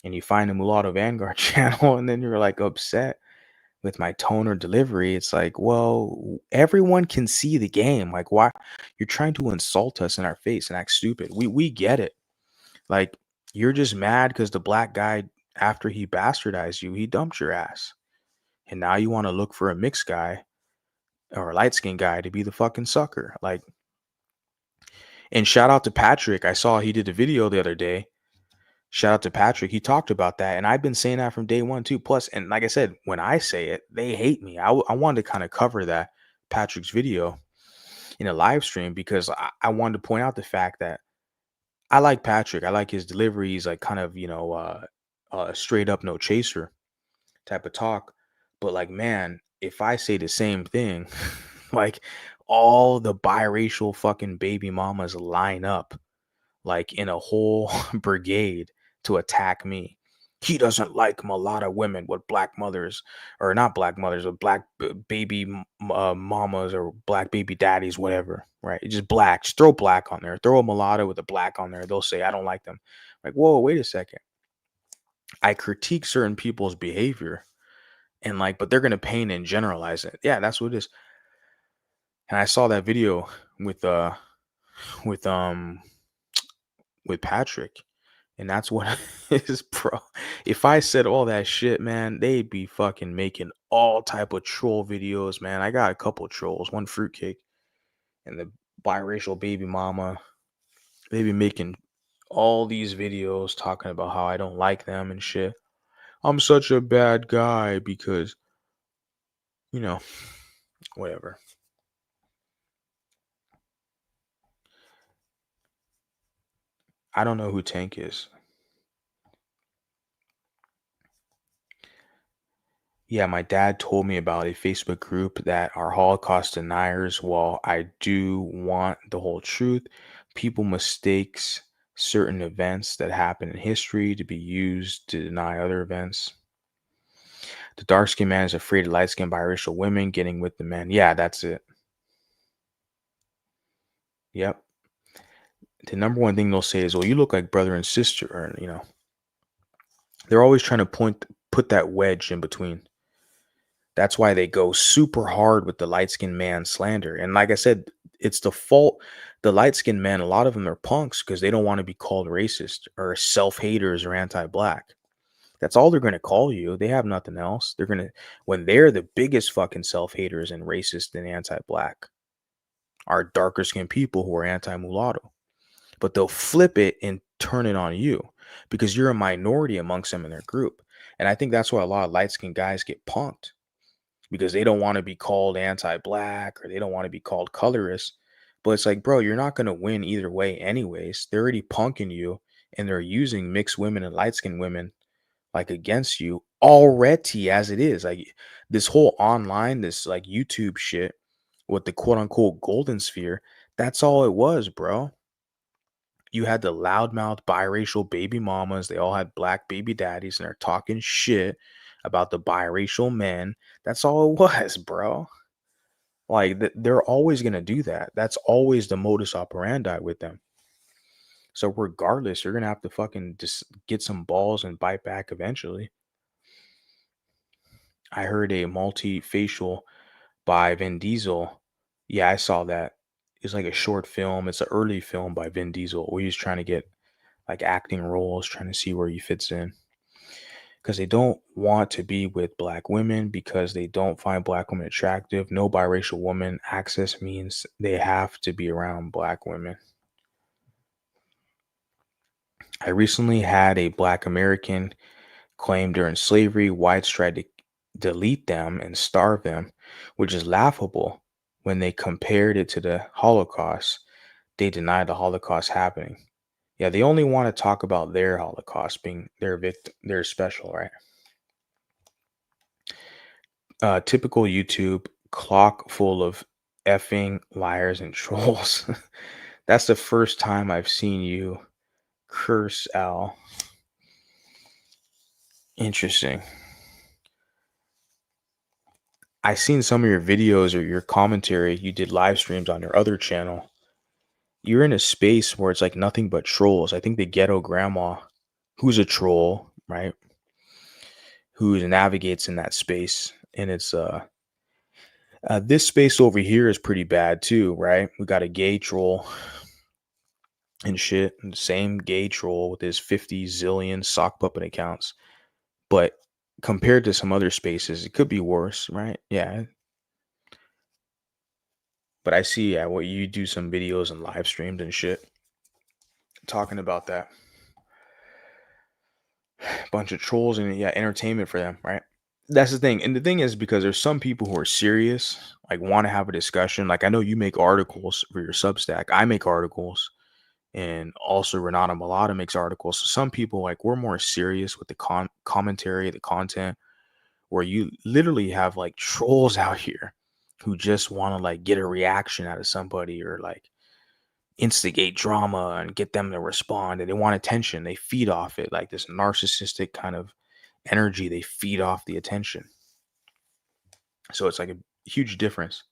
and you find a Mulatto Vanguard channel and then you're like upset with my tone or delivery. It's like, well, everyone can see the game. Like, why you're trying to insult us in our face and act stupid? We get it. Like, you're just mad because the black guy, after he bastardized you, he dumped your ass. And now you want to look for a mixed guy or a light skinned guy to be the fucking sucker. Like, and shout out to Patrick. I saw he did a video the other day. Shout out to Patrick. He talked about that. And I've been saying that from day one too. Plus, and like I said, when I say it, they hate me. I wanted to kind of cover that Patrick's video in a live stream because I wanted to point out the fact that I like Patrick. I like his delivery. He's like kind of, straight up no chaser type of talk. But like, man, if I say the same thing, like all the biracial fucking baby mamas line up like in a whole brigade to attack me. He doesn't like mulatto women with black mothers, or not black mothers, but black baby mamas or black baby daddies, whatever, right? It's just black. Just throw black on there. Throw a mulatto with a black on there. They'll say, I don't like them. Like, whoa, wait a second. I critique certain people's behavior and like, but they're going to paint and generalize it. Yeah, that's what it is. And I saw that video with with Patrick, and that's what it is, bro. If I said all that shit, man, they'd be fucking making all type of troll videos, man. I got a couple trolls, one fruitcake, and the biracial baby mama. They be making all these videos talking about how I don't like them and shit. I'm such a bad guy because, whatever. I don't know who Tank is. Yeah, my dad told me about a Facebook group that are Holocaust deniers. While I do want the whole truth, people mistakes certain events that happen in history to be used to deny other events. The dark skinned man is afraid of light skinned biracial women getting with the men. Yeah, that's it. Yep. The number one thing they'll say is, well, you look like brother and sister, or they're always trying to put that wedge in between. That's why they go super hard with the light-skinned man slander. And like I said, it's the fault. The light-skinned men, a lot of them are punks because they don't want to be called racist or self-haters or anti-black. That's all they're going to call you. They have nothing else. When they're the biggest fucking self-haters and racist and anti-black, are darker skinned people who are anti-mulatto. But they'll flip it and turn it on you because you're a minority amongst them in their group. And I think that's why a lot of light-skinned guys get punked, because they don't want to be called anti-black or they don't want to be called colorist. But it's like, bro, you're not going to win either way anyways. They're already punking you and they're using mixed women and light-skinned women like against you already as it is. Like this whole online, this like YouTube shit with the quote unquote golden sphere, that's all it was, bro. You had the loudmouth biracial baby mamas. They all had black baby daddies and they're talking shit about the biracial men. That's all it was, bro. Like they're always going to do that. That's always the modus operandi with them. So regardless, you're going to have to fucking just get some balls and bite back eventually. I heard a multi-facial by Vin Diesel. Yeah, I saw that. It's like a short film. It's an early film by Vin Diesel where he's trying to get like acting roles, trying to see where he fits in. Because they don't want to be with black women because they don't find black women attractive. No biracial woman access means they have to be around black women. I recently had a Black American claim during slavery, whites tried to delete them and starve them, which is laughable when they compared it to the Holocaust. They denied the Holocaust happening. Yeah, they only want to talk about their Holocaust being their victim, their special, right? Typical YouTube clock full of effing liars and trolls. That's the first time I've seen you curse, Al. Interesting. I seen some of your videos or your commentary. You did live streams on your other channel. You're in a space where it's like nothing but trolls. I think the ghetto grandma, who's a troll, right? Who navigates in that space, and it's this space over here is pretty bad too, right? We got a gay troll and shit, and the same gay troll with his 50 zillion sock puppet accounts. But compared to some other spaces, it could be worse, right? Yeah. But I see, yeah, what you do some videos and live streams and shit talking about that. Bunch of trolls and yeah, entertainment for them, right? That's the thing. And the thing is, because there's some people who are serious, like want to have a discussion. Like I know you make articles for your Substack. I make articles, and also Renata Mulatto makes articles. So some people, like, we're more serious with the commentary, the content, where you literally have like trolls out here who just want to like get a reaction out of somebody or like instigate drama and get them to respond, and they want attention. They feed off it, like this narcissistic kind of energy. They feed off the attention. So it's like a huge difference.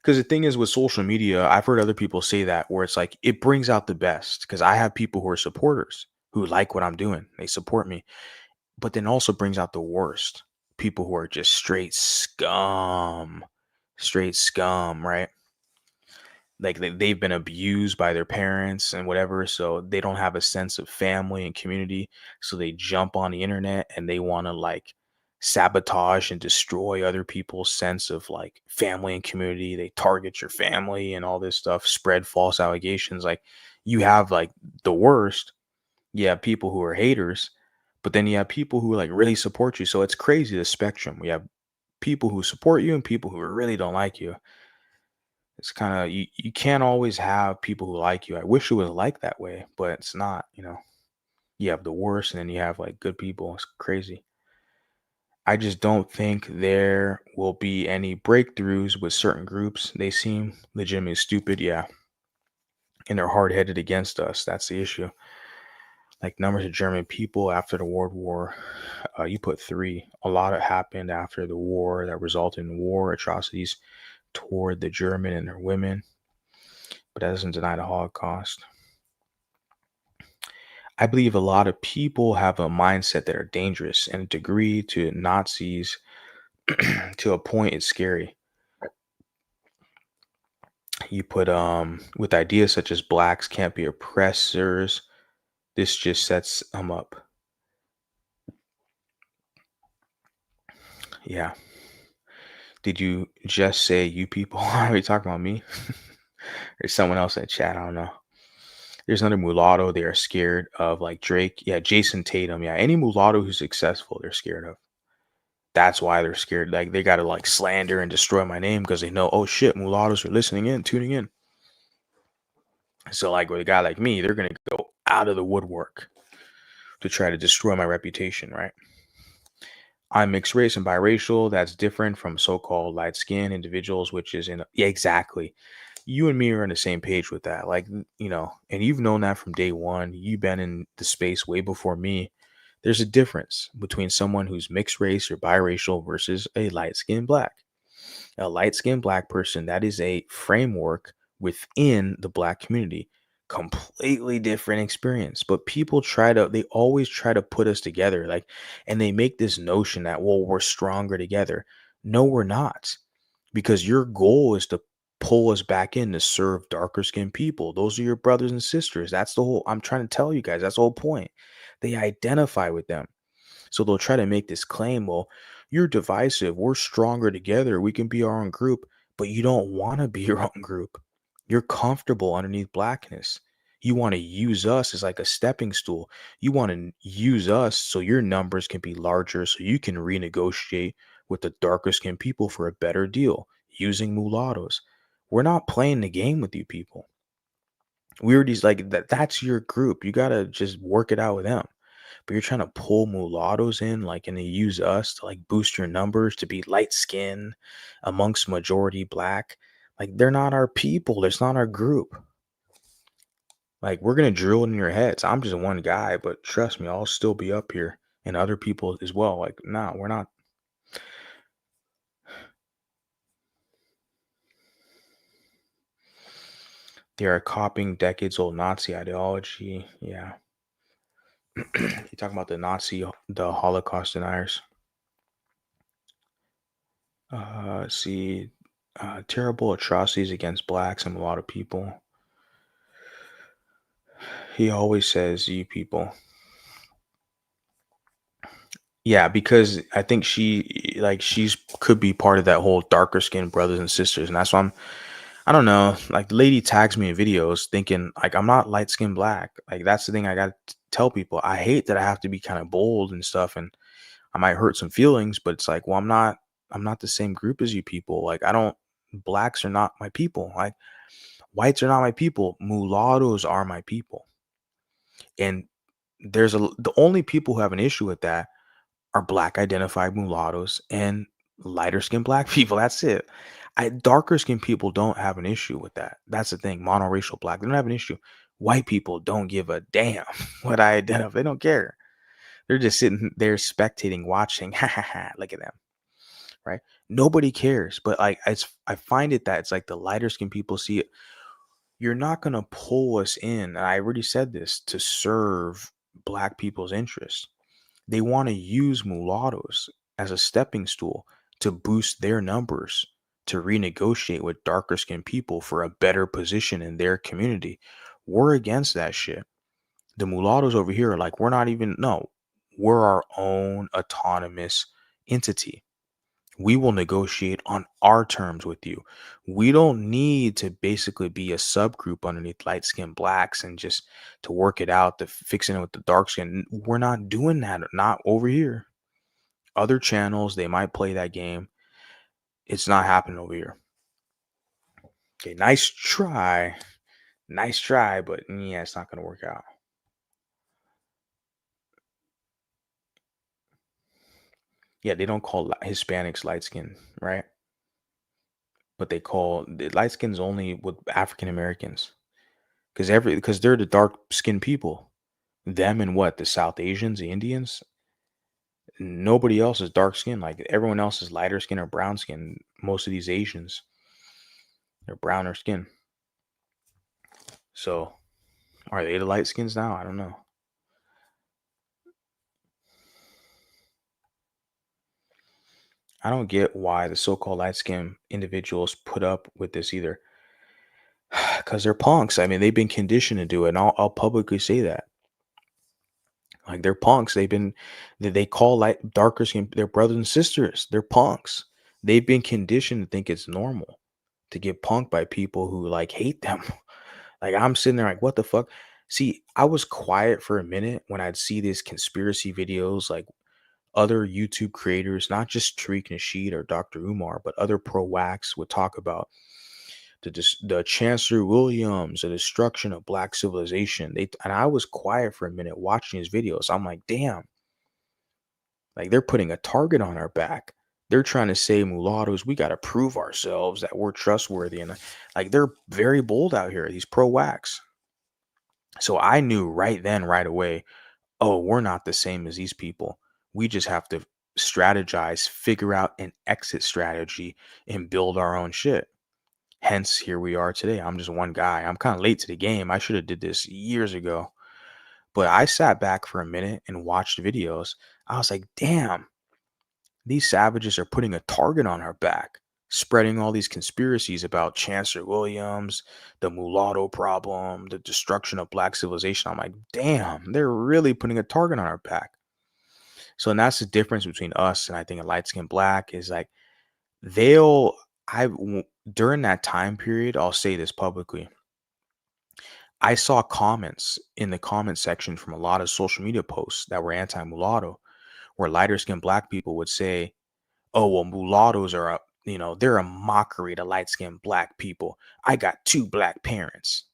Because the thing is with social media, I've heard other people say that, where it's like it brings out the best. Because I have people who are supporters who like what I'm doing, they support me, but then also brings out the worst. People who are just straight scum, right? Like they've been abused by their parents and whatever, so they don't have a sense of family and community, so they jump on the internet and they want to like sabotage and destroy other people's sense of like family and community. They target your family and all this stuff, spread false allegations. Like you have like the worst. You have people who are haters, but then you have people who like really support you. So it's crazy, the spectrum. We have people who support you and people who really don't like you. It's kind of, you can't always have people who like you. I wish it was like that way, but it's not, you know. You have the worst and then you have like good people. It's crazy. I just don't think there will be any breakthroughs with certain groups. They seem legitimately stupid, yeah. And they're hard-headed against us. That's the issue. Like numbers of German people after the World War, you put 3. A lot of happened after the war that resulted in war atrocities toward the German and their women, but that doesn't deny the Holocaust. I believe a lot of people have a mindset that are dangerous, and a degree to Nazis to a point it's scary. You put with ideas such as blacks can't be oppressors, this just sets them up. Yeah. Did you just say you people? Are you talking about me? There's someone else in the chat. I don't know. There's another mulatto they are scared of, like Drake. Yeah, Jason Tatum. Yeah, any mulatto who's successful, they're scared of. That's why they're scared. Like they gotta like slander and destroy my name because they know, oh shit, mulattoes are listening in, tuning in. So like with a guy like me, they're gonna go out of the woodwork to try to destroy my reputation, right? I'm mixed race and biracial. That's different from so-called light-skinned individuals, which is yeah, exactly. You and me are on the same page with that. Like, you know, and you've known that from day one. You've been in the space way before me. There's a difference between someone who's mixed race or biracial versus a light-skinned black. A light-skinned black person, that is a framework within the black community. Completely different experience. But people they always try to put us together. Like, and they make this notion that, well, we're stronger together. No, we're not. Because your goal is to pull us back in to serve darker skinned people. Those are your brothers and sisters. That's the whole, I'm trying to tell you guys, that's the whole point. They identify with them. So they'll try to make this claim, well, you're divisive. We're stronger together. We can be our own group, but you don't want to be your own group. You're comfortable underneath blackness. You want to use us as like a stepping stool. You want to use us so your numbers can be larger so you can renegotiate with the darker skinned people for a better deal using mulattoes. We're not playing the game with you people. We already like that's your group. You gotta just work it out with them. But you're trying to pull mulattoes in, like, and they use us to like boost your numbers to be light skin amongst majority black. Like, they're not our people. It's not our group. Like, we're gonna drill it in your heads. I'm just one guy, but trust me, I'll still be up here and other people as well. Like, no, we're not. They are copying decades old Nazi ideology. Yeah. You talking about the Holocaust deniers. See, terrible atrocities against blacks and a lot of people. He always says, you people. Yeah, because I think she's could be part of that whole darker skinned brothers and sisters. And that's why I don't know, like the lady tags me in videos thinking like I'm not light skinned black. Like that's the thing I got to tell people. I hate that I have to be kind of bold and stuff and I might hurt some feelings, but it's like, well, I'm not the same group as you people. Like blacks are not my people. Like whites are not my people. Mulattoes are my people. And the only people who have an issue with that are black identified mulattoes and lighter skinned black people. That's it. Darker skinned people don't have an issue with that. That's the thing. Monoracial black, they don't have an issue. White people don't give a damn what I identify. They don't care. They're just sitting there spectating, watching. Ha ha ha. Look at them. Right? Nobody cares. But like I find it that it's like the lighter skinned people see it. You're not gonna pull us in, and I already said this, to serve black people's interests. They want to use mulattoes as a stepping stool to boost their numbers, to renegotiate with darker skinned people for a better position in their community. We're against that shit. The mulattoes over here are like, we're our own autonomous entity. We will negotiate on our terms with you. We don't need to basically be a subgroup underneath light skinned blacks and just to work it out, to fixing it with the dark skin. We're not doing that. Not over here. Other channels, they might play that game. It's not happening over here. Okay, nice try. Nice try, but yeah, it's not going to work out. Yeah, they don't call Hispanics light skin, right? But they call the light skins only with African Americans. Because they're the dark skinned people. Them and what? The South Asians, the Indians? Nobody else is dark skin. Like everyone else is lighter skin or brown skin. Most of these Asians, they're browner skin. So are they the light skins now? I don't know. I don't get why the so-called light skin individuals put up with this either. Because they're punks. I mean, they've been conditioned to do it, and I'll publicly say that. Like they're punks. They call light darker skin their brothers and sisters. They're punks. They've been conditioned to think it's normal to get punked by people who like hate them. Like I'm sitting there like, what the fuck? See, I was quiet for a minute when I'd see these conspiracy videos, like other YouTube creators, not just Tariq Nasheed or Dr. Umar, but other pro-wax would talk about the Chancellor Williams, the destruction of black civilization. And I was quiet for a minute watching his videos. I'm like, damn, like they're putting a target on our back. They're trying to say, mulattoes, we got to prove ourselves that we're trustworthy. And like they're very bold out here, these pro-wax. So I knew right then, right away, oh, we're not the same as these people. We just have to strategize, figure out an exit strategy, and build our own shit. Hence, here we are today. I'm just one guy. I'm kind of late to the game. I should have did this years ago. But I sat back for a minute and watched videos. I was like, damn, these savages are putting a target on our back, spreading all these conspiracies about Chancellor Williams, the mulatto problem, the destruction of black civilization. I'm like, damn, they're really putting a target on our back. So, and that's the difference between us and I think a light skinned black is like during that time period, I'll say this publicly. I saw comments in the comment section from a lot of social media posts that were anti-mulatto, where lighter skinned black people would say, oh, well, mulattoes are they're a mockery to light skinned black people. I got 2 black parents.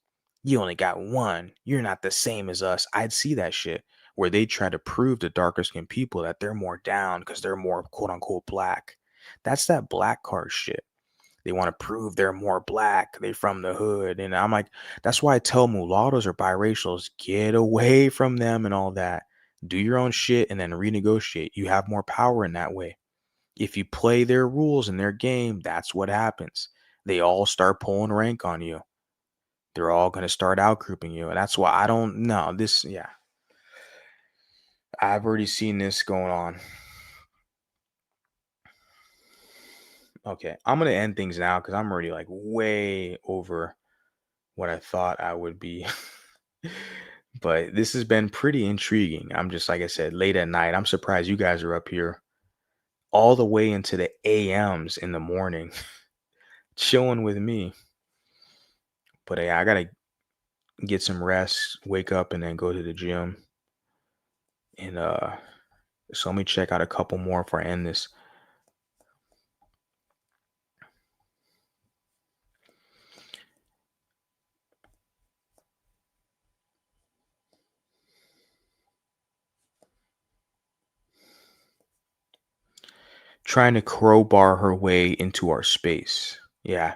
You only got 1. You're not the same as us. I'd see that shit where they try to prove to darker skinned people that they're more down because they're more quote unquote black. That's that black card shit. They want to prove they're more black. They from the hood. And I'm like, that's why I tell mulattoes or biracials, get away from them and all that. Do your own shit and then renegotiate. You have more power in that way. If you play their rules and their game, that's what happens. They all start pulling rank on you. They're all going to start outgrouping you. And that's why I don't know this. Yeah. I've already seen this going on. Okay. I'm going to end things now because I'm already like way over what I thought I would be. But this has been pretty intriguing. I'm just, like I said, late at night. I'm surprised you guys are up here all the way into the AMs in the morning, chilling with me. But yeah, I gotta get some rest, wake up, and then go to the gym. And so let me check out a couple more before I end this. Trying to crowbar her way into our space. Yeah.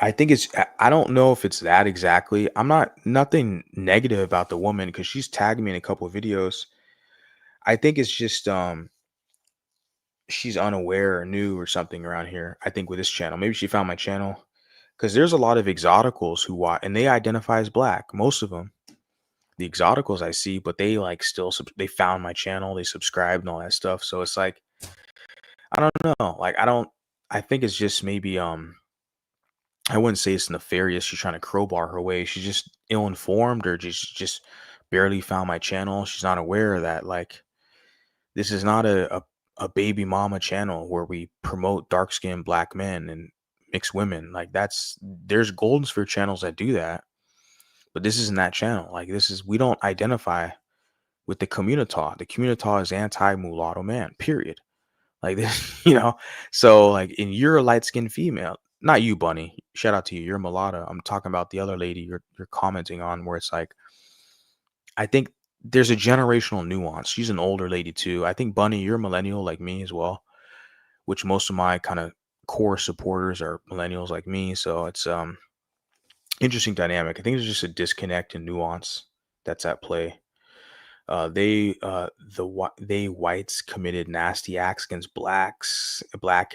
I think I don't know if it's that exactly. I'm nothing negative about the woman because she's tagged me in a couple of videos. I think it's just she's unaware or new or something around here. I think with this channel, maybe she found my channel because there's a lot of exoticals who watch and they identify as black. Most of them, the exoticals I see, but they like still they found my channel, they subscribed and all that stuff. So it's like I don't know. Like I think it's just maybe I wouldn't say it's nefarious. She's trying to crowbar her way. She's just ill-informed or just barely found my channel. She's not aware of that. Like this is not a baby mama channel where we promote dark-skinned black men and mixed women. Like there's golden sphere channels that do that, but this isn't that channel. Like we don't identify with the communita. The communita is anti-mulatto man, period. Like this, So like, and you're a light-skinned female, not you, Bunny. Shout out to you. You're a mulatto. I'm talking about the other lady you're commenting on, where it's like, I think there's a generational nuance. She's an older lady too. I think Bunny, you're a millennial like me as well, which most of my kind of core supporters are millennials like me. So it's interesting dynamic. I think there's just a disconnect and nuance that's at play. They whites committed nasty acts against black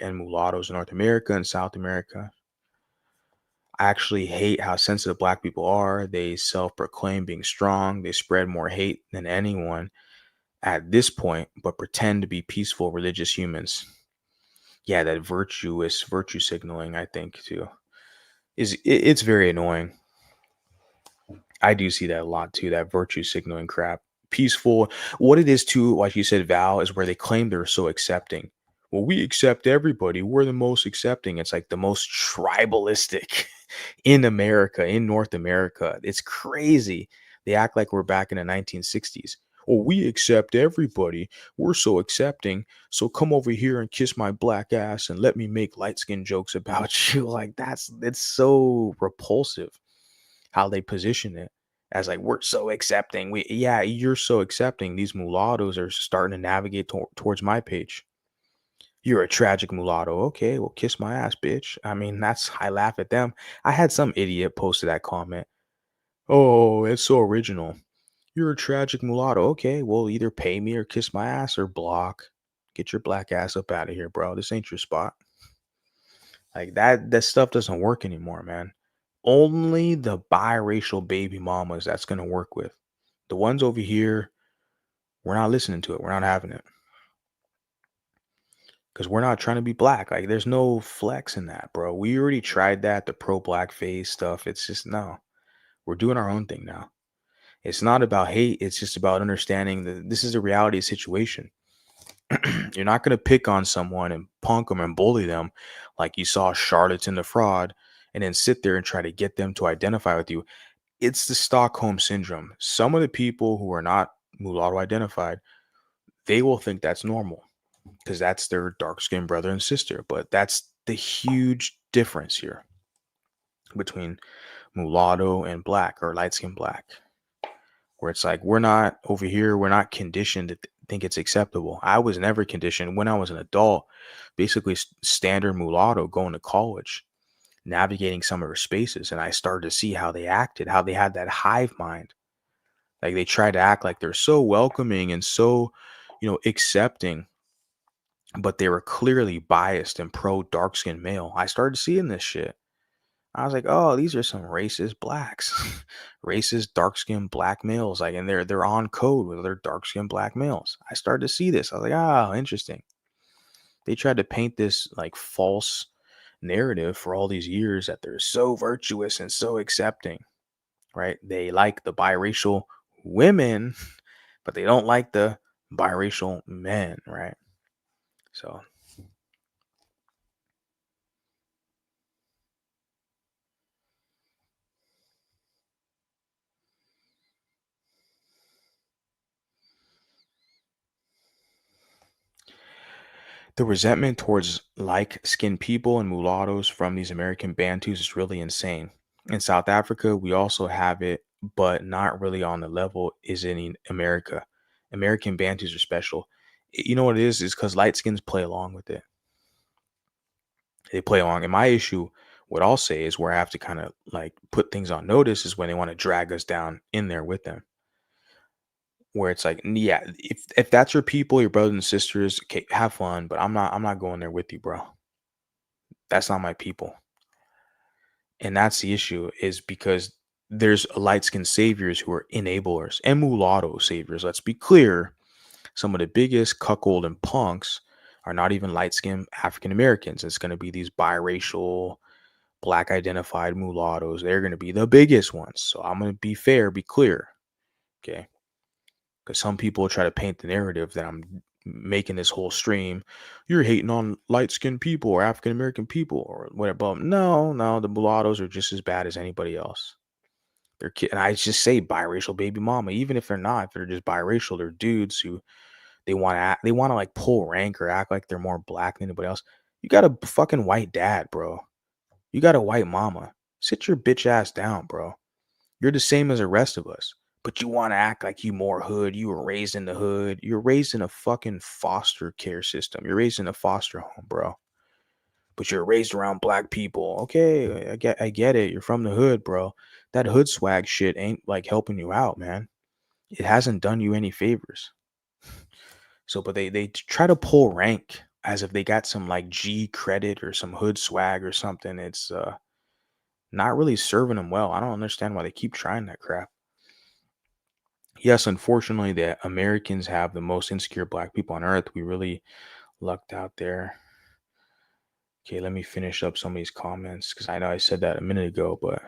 and mulattoes in North America and South America. I actually hate how sensitive black people are. They self-proclaim being strong. They spread more hate than anyone at this point, but pretend to be peaceful religious humans. Yeah, that virtue signaling, I think too, it's very annoying. I do see that a lot too, that virtue signaling crap. Peaceful. What it is too, like you said, Val, is where they claim they're so accepting. Well, we accept everybody. We're the most accepting. It's like the most tribalistic in America, in North America. It's crazy. They act like we're back in the 1960s. Well, we accept everybody. We're so accepting. So come over here and kiss my black ass and let me make light skin jokes about you. Like it's so repulsive how they position it as like, we're so accepting. You're so accepting. These mulattoes are starting to navigate towards my page. You're a tragic mulatto. Okay, well, kiss my ass, bitch. I mean, I laugh at them. I had some idiot posted that comment. Oh, it's so original. You're a tragic mulatto. Okay, well, either pay me or kiss my ass or block. Get your black ass up out of here, bro. This ain't your spot. Like that stuff doesn't work anymore, man. Only the biracial baby mamas that's going to work with. The ones over here, we're not listening to it. We're not having it. Because we're not trying to be black. Like, there's no flex in that, bro. We already tried that, the pro-blackface stuff. It's just, no. We're doing our own thing now. It's not about hate. It's just about understanding that this is a reality situation. You're not going to pick on someone and punk them and bully them like you saw Charlatan Da Fraud and then sit there and try to get them to identify with you. It's the Stockholm syndrome. Some of the people who are not mulatto identified, they will think that's normal because that's their dark skinned brother and sister. But that's the huge difference here between mulatto and black, or light skinned black, where it's like, we're not over here, we're not conditioned to think it's acceptable. I was never conditioned when I was an adult, basically standard mulatto, going to college, navigating some of her spaces, and I started to see how they acted, how they had that hive mind. Like, they try to act like they're so welcoming and so, accepting, but they were clearly biased and pro dark skinned male. I started seeing this shit. I was like, oh, these are some racist blacks, racist dark skinned black males. Like, and they're on code with other dark skinned black males. I started to see this. I was like, oh, interesting. They tried to paint this like false narrative for all these years that they're so virtuous and so accepting, right? They like the biracial women, but they don't like the biracial men, right? So the resentment towards like-skinned people and mulattoes from these American Bantus is really insane. In South Africa, we also have it, but not really on the level is in America. American Bantus are special. You know what it is? Is because light skins play along with it. They play along. And my issue, what I'll say is where I have to kind of like put things on notice, is when they want to drag us down in there with them. Where it's like, yeah, if that's your people, your brothers and sisters, okay, have fun, but I'm not going there with you, bro. That's not my people. And that's the issue, is because there's light-skinned saviors who are enablers, and mulatto saviors. Let's be clear. Some of the biggest cuckold and punks are not even light-skinned African Americans. It's going to be these biracial, black identified mulattoes. They're going to be the biggest ones. So I'm going to be fair, be clear. Okay. Because some people try to paint the narrative that I'm making this whole stream, you're hating on light-skinned people or African American people or whatever. No, the mulattoes are just as bad as anybody else. They're and I just say biracial baby mama, even if they're not, if they're just biracial, they're dudes who they want to like pull rank or act like they're more black than anybody else. You got a fucking white dad, bro. You got a white mama. Sit your bitch ass down, bro. You're the same as the rest of us, but you want to act like you more hood. You were raised in the hood. You're raised in a fucking foster care system. You're raised in a foster home, bro. But you're raised around black people. Okay, I get it. You're from the hood, bro. That hood swag shit ain't like helping you out, man. It hasn't done you any favors. So, but they try to pull rank as if they got some like G credit or some hood swag or something. It's not really serving them well. I don't understand why they keep trying that crap. Yes, unfortunately, the Americans have the most insecure black people on earth. We really lucked out there. Okay, let me finish up some of these comments because I know I said that a minute ago, but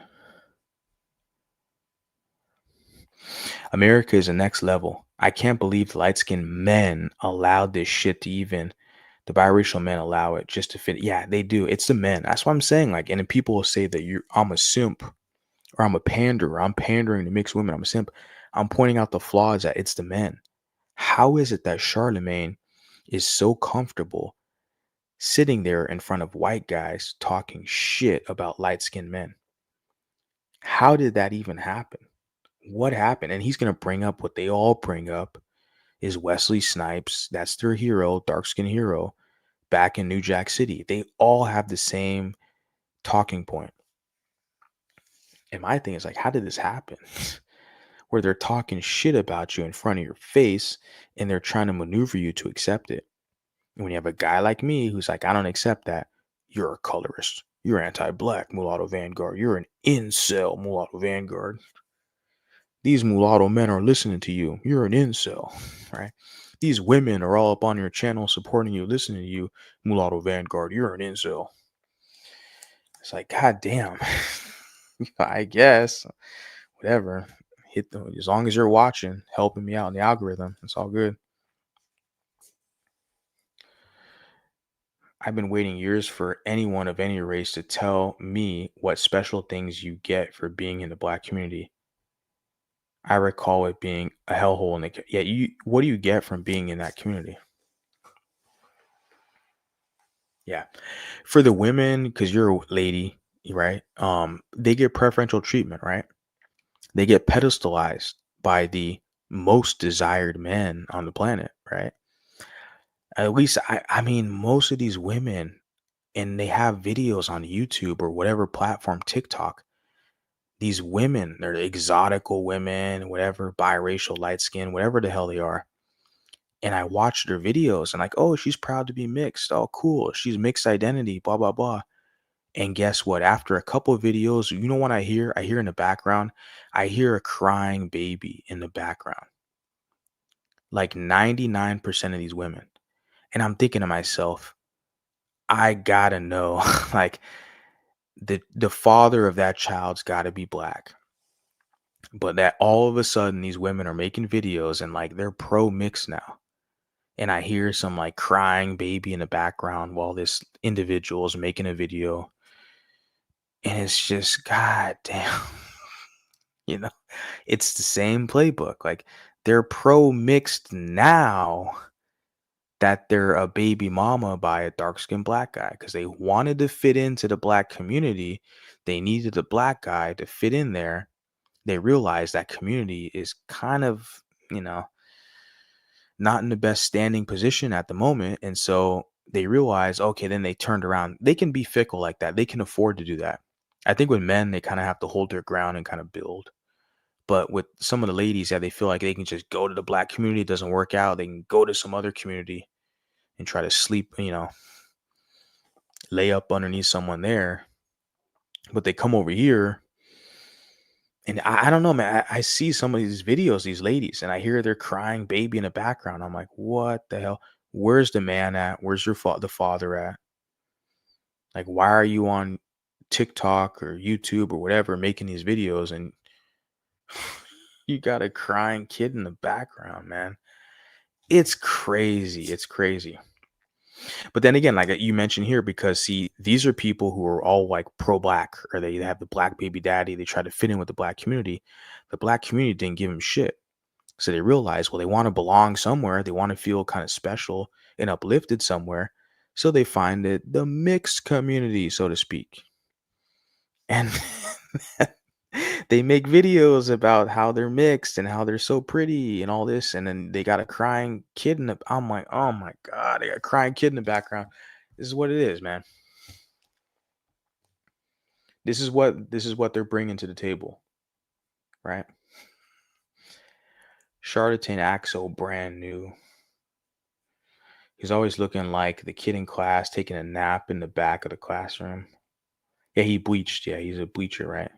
America is the next level. I can't believe the light-skinned men allowed this shit to even, the biracial men allow it just to fit. Yeah, they do. It's the men. That's what I'm saying. Like, and then people will say that I'm a simp or I'm a panderer. I'm pandering to mixed women. I'm a simp. I'm pointing out the flaws that it's the men. How is it that Charlemagne is so comfortable sitting there in front of white guys talking shit about light-skinned men? How did that even happen? What happened? And he's going to bring up what they all bring up is Wesley Snipes. That's their hero, dark-skinned hero, back in New Jack City. They all have the same talking point. And my thing is like, how did this happen? Where they're talking shit about you in front of your face and they're trying to maneuver you to accept it. And when you have a guy like me who's like, I don't accept that, you're a colorist. You're anti-black, mulatto vanguard. You're an incel, mulatto vanguard. These mulatto men are listening to you. You're an incel, right? These women are all up on your channel supporting you, listening to you, mulatto vanguard. You're an incel. It's like, God damn. I guess. Whatever. Hit them. As long as you're watching, helping me out in the algorithm, it's all good. I've been waiting years for anyone of any race to tell me what special things you get for being in the black community. I recall it being a hellhole in the yeah. What do you get from being in that community? Yeah, for the women, because you're a lady, right? They get preferential treatment, right? They get pedestalized by the most desired men on the planet, right? At least I mean, most of these women, and they have videos on YouTube or whatever platform, TikTok. These women, they're exotical women, whatever, biracial, light skin, whatever the hell they are. And I watch their videos and like, oh, she's proud to be mixed. Oh, cool. She's mixed identity, blah, blah, blah. And guess what? After a couple of videos, you know what I hear? I hear in the background, I hear a crying baby in the background. Like 99% of these women. And I'm thinking to myself, I gotta know, like the father of that child's gotta be black. But that all of a sudden these women are making videos and like they're pro mix now. And I hear some like crying baby in the background while this individual is making a video. And it's just, god damn, you know, it's the same playbook. Like they're pro mixed now that they're a baby mama by a dark skinned black guy because they wanted to fit into the black community. They needed a black guy to fit in there. They realized that community is kind of, you know, not in the best standing position at the moment. And so they realize, okay, then they turned around. They can be fickle like that. They can afford to do that. I think with men, they kind of have to hold their ground and kind of build. But with some of the ladies, yeah, they feel like they can just go to the black community. It doesn't work out. They can go to some other community and try to sleep, you know, lay up underneath someone there. But they come over here. And I don't know, man. I see some of these videos, these ladies, and I hear their crying baby in the background. I'm like, what the hell? Where's the man at? Where's the father at? Like, why are you on TikTok or YouTube or whatever making these videos and you got a crying kid in the background, man? It's crazy. It's crazy. But then again, like you mentioned here, because see, these are people who are all like pro-black, or they have the black baby daddy. They try to fit in with the black community. The black community didn't give them shit. So they realize, well, they want to belong somewhere. They want to feel kind of special and uplifted somewhere. So they find it the mixed community, so to speak. And they make videos about how they're mixed and how they're so pretty and all this. And then they got a crying kid in the, I'm like, oh my God, they got a crying kid in the background. This is what it is, man. This is what they're bringing to the table, right? Charlatan acts so brand new. He's always looking like the kid in class taking a nap in the back of the classroom. Yeah, he bleached. Yeah, he's a bleacher, right?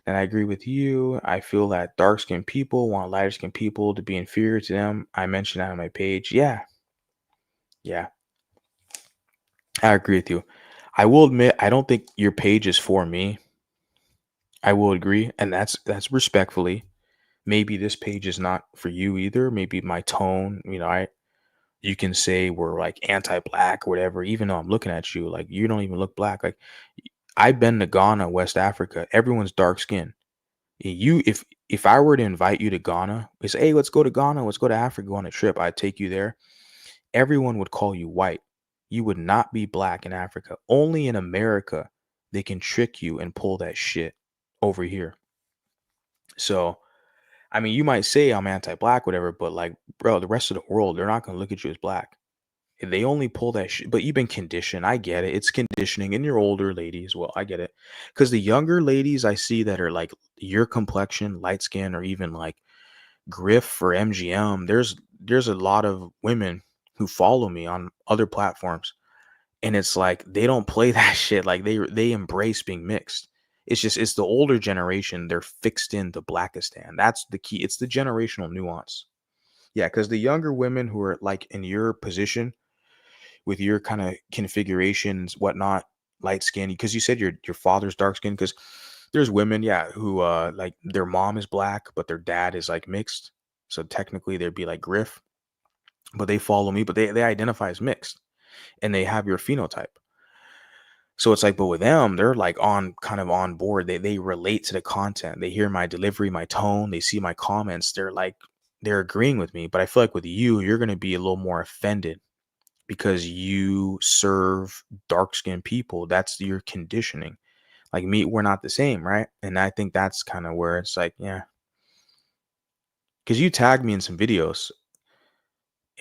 And I agree with you. I feel that dark-skinned people want lighter-skinned people to be inferior to them. I mentioned that on my page. Yeah. Yeah. I agree with you. I will admit, I don't think your page is for me. I will agree. And that's respectfully. Maybe this page is not for you either. Maybe my tone, you know, you can say we're like anti-black or whatever, even though I'm looking at you, like you don't even look black. Like I've been to Ghana, West Africa. Everyone's dark skinned. If I were to invite you to Ghana, we say, hey, let's go to Ghana, let's go to Africa on a trip. I'd take you there. Everyone would call you white. You would not be black in Africa. Only in America they can trick you and pull that shit over here. So I mean, you might say I'm anti-black, whatever, but like, bro, the rest of the world, they're not gonna look at you as black. They only pull that shit. But you've been conditioned. I get it. It's conditioning, and you're older ladies. Well, I get it. Because the younger ladies I see that are like your complexion, light skin, or even like Griff or MGM, there's a lot of women who follow me on other platforms, and it's like they don't play that shit. Like they embrace being mixed. It's the older generation. They're fixed in the Blackistan. That's the key. It's the generational nuance. Yeah, because the younger women who are like in your position with your kind of configurations, whatnot, light skin, because you said your father's dark skin. Because there's women, yeah, who like their mom is black, but their dad is like mixed. So technically they'd be like Griff, but they follow me, but they identify as mixed. and they have your phenotype. So it's like, but with them, they're like kind of on board. They relate to the content. They hear my delivery, my tone, they see my comments. They're agreeing with me. But I feel like with you, you're gonna be a little more offended because you serve dark skinned people. That's your conditioning. Like me, we're not the same, right? And I think that's kind of where it's like, yeah. Because you tagged me in some videos,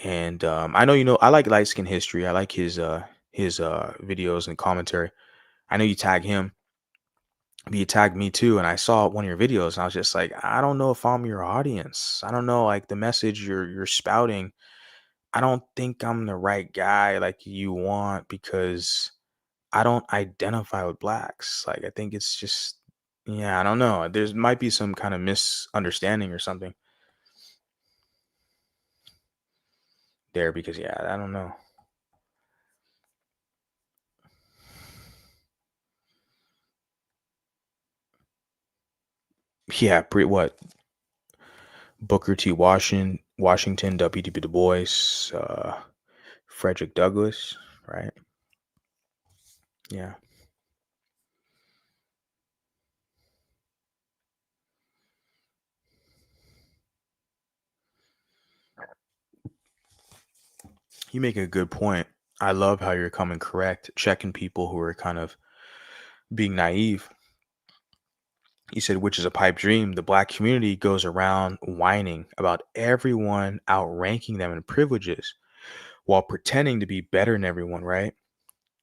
and I know I like light skin history. I like his videos and commentary. I know you tag him, but you tagged me too, and I saw one of your videos, and I was just like, I don't know if I'm your audience. I don't know, like the message you're spouting. I don't think I'm the right guy like you want because I don't identify with blacks. Like I think it's just, yeah, I don't know. There's might be some kind of misunderstanding or something there because yeah, I don't know. Yeah, what Booker T. Washington, W.E.B. Du Bois, Frederick Douglass, right? Yeah. You make a good point. I love how you're coming correct, checking people who are kind of being naive. You said, which is a pipe dream. The black community goes around whining about everyone outranking them in privileges while pretending to be better than everyone, right?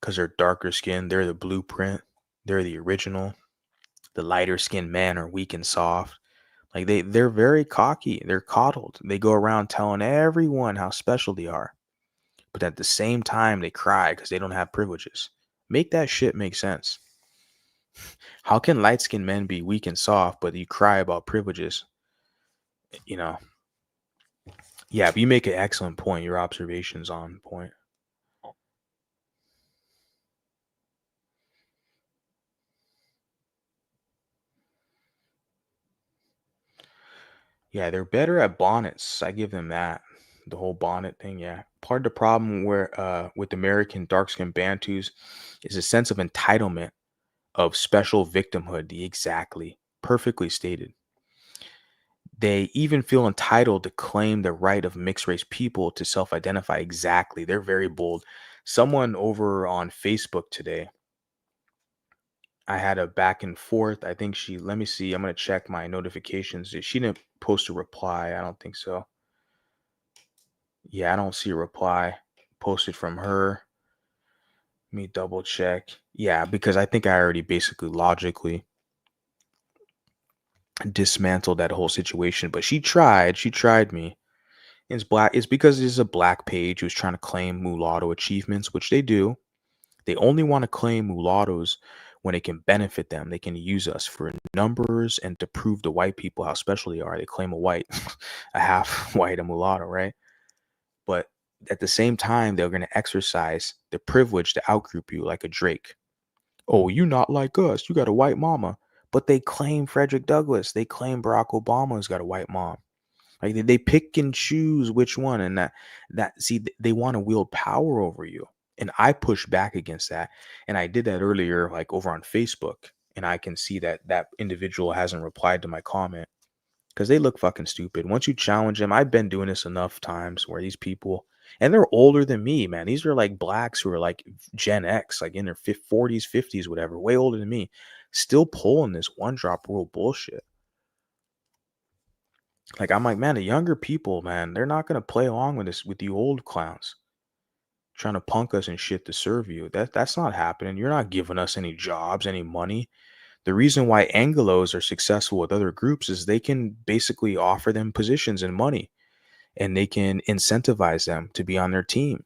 Because they're darker skinned, they're the blueprint, they're the original. The lighter skinned men are weak and soft. Like they're very cocky, they're coddled. They go around telling everyone how special they are. But at the same time, they cry because they don't have privileges. Make that shit make sense. How can light skinned men be weak and soft, but you cry about privileges? You know, yeah, but you make an excellent point. Your observation's on point. Yeah, they're better at bonnets. I give them that. The whole bonnet thing, yeah. Part of the problem where with American dark skinned Bantus is a sense of entitlement of special victimhood. The exactly perfectly stated. They even feel entitled to claim the right of mixed race people to self identify. Exactly. They're very bold. Someone over on Facebook today, I had a back and forth. I think let me see. I'm going to check my notifications. She didn't post a reply. I don't think so. Yeah, I don't see a reply posted from her. Let me double check. Yeah, because I think I already basically logically dismantled that whole situation. But she tried me. It's black. It's because it's a black page who's trying to claim mulatto achievements, which they do. They only want to claim mulattoes when it can benefit them. They can use us for numbers and to prove to white people how special they are. They claim a white, a half white, a mulatto, right? But at the same time, they're going to exercise the privilege to outgroup you like a Drake. Oh, you not like us. You got a white mama. But they claim Frederick Douglass. They claim Barack Obama's got a white mom. Like they pick and choose which one, and they want to wield power over you. And I push back against that. And I did that earlier, like over on Facebook. And I can see that that individual hasn't replied to my comment because they look fucking stupid. Once you challenge them, I've been doing this enough times where these people, and they're older than me, man. These are like blacks who are like Gen X, like in their 40s, 50s, whatever, way older than me, still pulling this one drop rule bullshit. Like, I'm like, man, the younger people, man, they're not gonna play along with this with you old clowns trying to punk us and shit to serve you. That's not happening. You're not giving us any jobs, any money. The reason why Anglos are successful with other groups is they can basically offer them positions and money, and they can incentivize them to be on their team.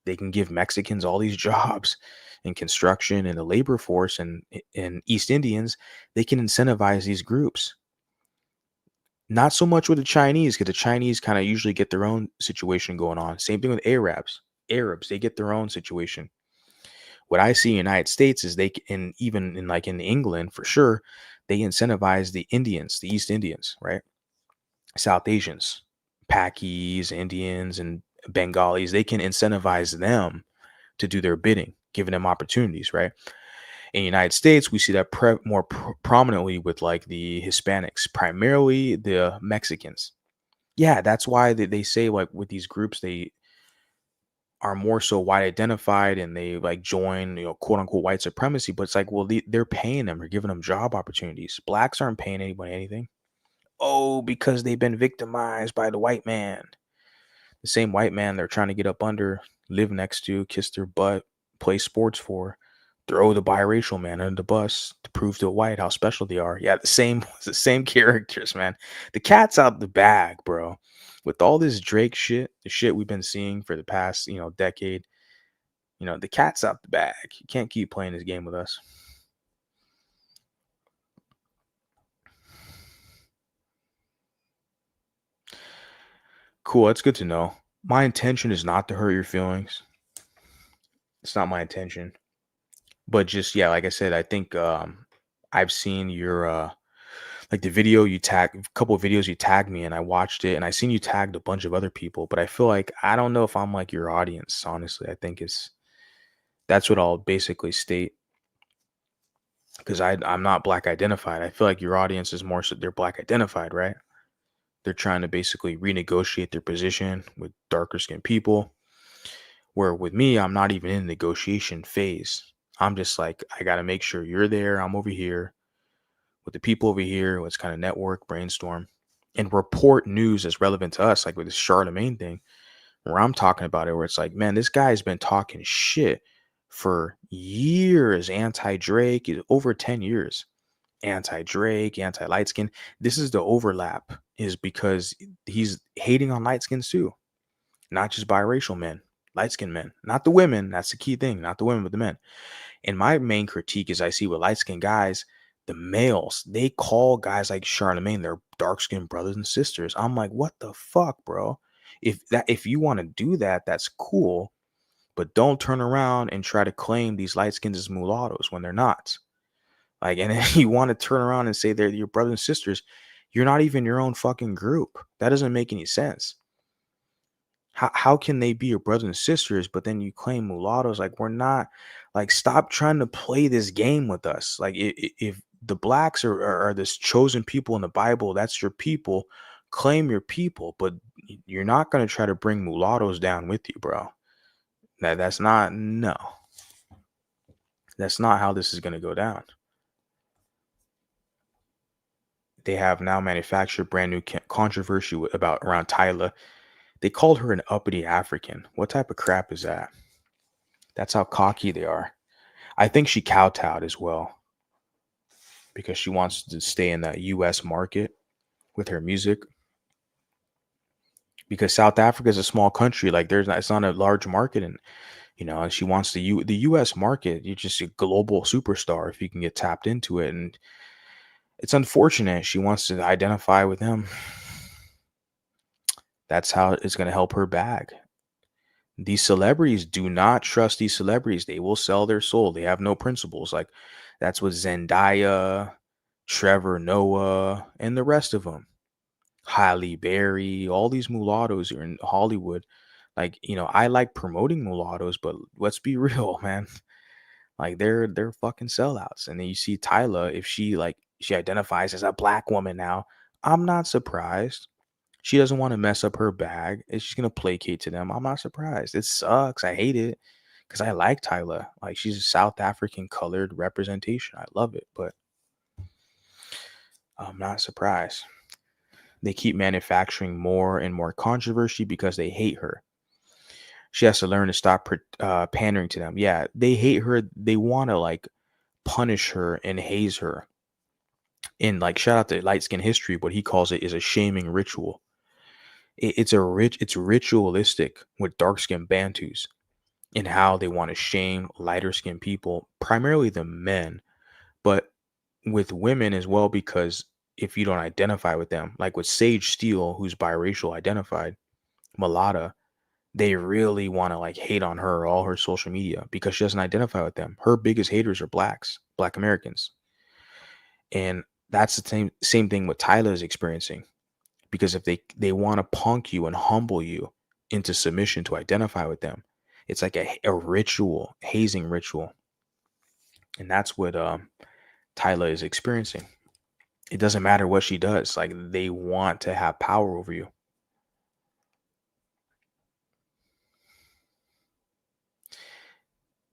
They can give Mexicans all these jobs in construction and the labor force, and East Indians, they can incentivize these groups. Not so much with the Chinese, because the Chinese kind of usually get their own situation going on. Same thing with Arabs. Arabs, they get their own situation. What I see in the United States is and even in like in England for sure, they incentivize the Indians, the East Indians, right? South Asians, Pakis, Indians, and Bengalis. They can incentivize them to do their bidding, giving them opportunities, right? In the United States, we see that more prominently with like the Hispanics, primarily the Mexicans. Yeah, that's why they say like with these groups, they are more so white identified and they like join, quote unquote white supremacy. But it's like, well, they're paying them or giving them job opportunities. Blacks aren't paying anybody anything. Oh, because they've been victimized by the white man. The same white man they're trying to get up under, live next to, kiss their butt, play sports for, throw the biracial man under the bus to prove to a white how special they are. Yeah, the same characters, man. The cat's out the bag, bro. With all this Drake shit, the shit we've been seeing for the past, decade, the cat's out the bag. You can't keep playing this game with us. Cool, that's good to know. My intention is not to hurt your feelings. It's not my intention. But just, yeah, like I said, I think I've seen your like the video you tag, a couple of videos you tagged me, and I watched it, and I seen you tagged a bunch of other people, but I feel like I don't know if I'm like your audience, honestly. I think that's what I'll basically state, because I'm not black identified. I feel like your audience is more so they're black identified, right? They're trying to basically renegotiate their position with darker skinned people. Where with me, I'm not even in the negotiation phase. I'm just like, I got to make sure you're there. I'm over here with the people over here. Let's kind of network, brainstorm, and report news that's relevant to us. Like with this Charlemagne thing, where I'm talking about it, where it's like, man, this guy's been talking shit for years, anti-Drake, over 10 years. Anti-Drake, anti-light skin. This is the overlap, is because he's hating on light skins too. Not just biracial men, light skinned men. Not the women. That's the key thing. Not the women, but the men. And my main critique is I see with light skinned guys, the males, they call guys like Charlemagne their dark skinned brothers and sisters. I'm like, what the fuck, bro? If you want to do that, that's cool. But don't turn around and try to claim these light skins as mulattoes when they're not. Like, and if you want to turn around and say they're your brothers and sisters, you're not even your own fucking group. That doesn't make any sense. How can they be your brothers and sisters, but then you claim mulattoes? Like, we're not, like, stop trying to play this game with us. Like, if the blacks are this chosen people in the Bible, that's your people, claim your people, but you're not going to try to bring mulattoes down with you, bro. That's not how this is going to go down. They have now manufactured brand new controversy around Tyla. They called her an uppity African. What type of crap is that? That's how cocky they are. I think she kowtowed as well because she wants to stay in the U.S. market with her music. Because South Africa is a small country, like it's not a large market, and and she wants the U.S. market. You're just a global superstar if you can get tapped into it, and it's unfortunate she wants to identify with him. That's how it's going to help her bag. These celebrities, do not trust these celebrities. They will sell their soul. They have no principles. Like, that's what Zendaya, Trevor Noah, and the rest of them. Halle Berry, all these mulattoes are in Hollywood. Like, I like promoting mulattoes, but let's be real, man. Like, they're fucking sellouts. And then you see Tyla, if she identifies as a black woman now, I'm not surprised. She doesn't want to mess up her bag. She's going to placate to them. I'm not surprised. It sucks. I hate it because I like Tyla. Like, she's a South African colored representation. I love it, but I'm not surprised. They keep manufacturing more and more controversy because they hate her. She has to learn to stop pandering to them. Yeah, they hate her. They want to like punish her and haze her. And like, shout out to Light Skin History, what he calls it is a shaming ritual. It's ritualistic with dark skinned Bantus in how they want to shame lighter skinned people, primarily the men, but with women as well, because if you don't identify with them, like with Sage Steele, who's biracial identified, Mulatto, they really want to like hate on her, all her social media, because she doesn't identify with them. Her biggest haters are Black Americans. And that's the same thing what Tyler is experiencing. Because if they want to punk you and humble you into submission to identify with them, It's like a ritual, hazing ritual. And that's what Tyla is experiencing. It doesn't matter what she does. Like, they want to have power over you.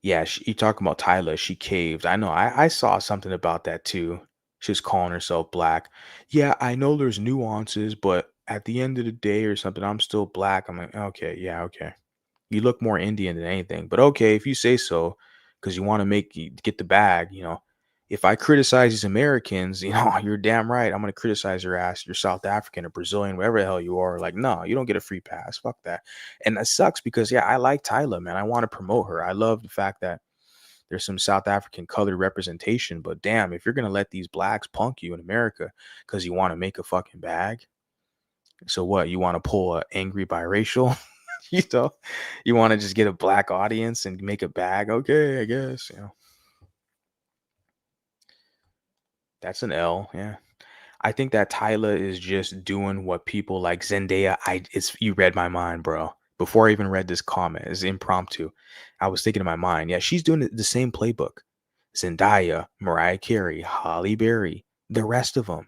Yeah, you talking about Tyla? She caved. I know. I saw something about that too. She was calling herself black. Yeah, I know there's nuances, but at the end of the day or something, I'm still black. I'm like, okay, yeah, okay. You look more Indian than anything, but okay, if you say so, because you want to get the bag, If I criticize these Americans, you're damn right. I'm gonna criticize your ass. You're South African or Brazilian, whatever the hell you are. Like, no, you don't get a free pass. Fuck that. And that sucks because yeah, I like Tyla, man. I want to promote her. I love the fact that there's some South African colored representation. But damn, if you're gonna let these blacks punk you in America because you want to make a fucking bag, so what? You want to pull a angry biracial? you know, you want to just get a black audience and make a bag? Okay, I guess. That's an L. Yeah. I think that Tyla is just doing what people like Zendaya. You read my mind, bro. Before I even read this comment, it's impromptu. I was thinking in my mind, yeah, she's doing the same playbook. Zendaya, Mariah Carey, Halle Berry, the rest of them,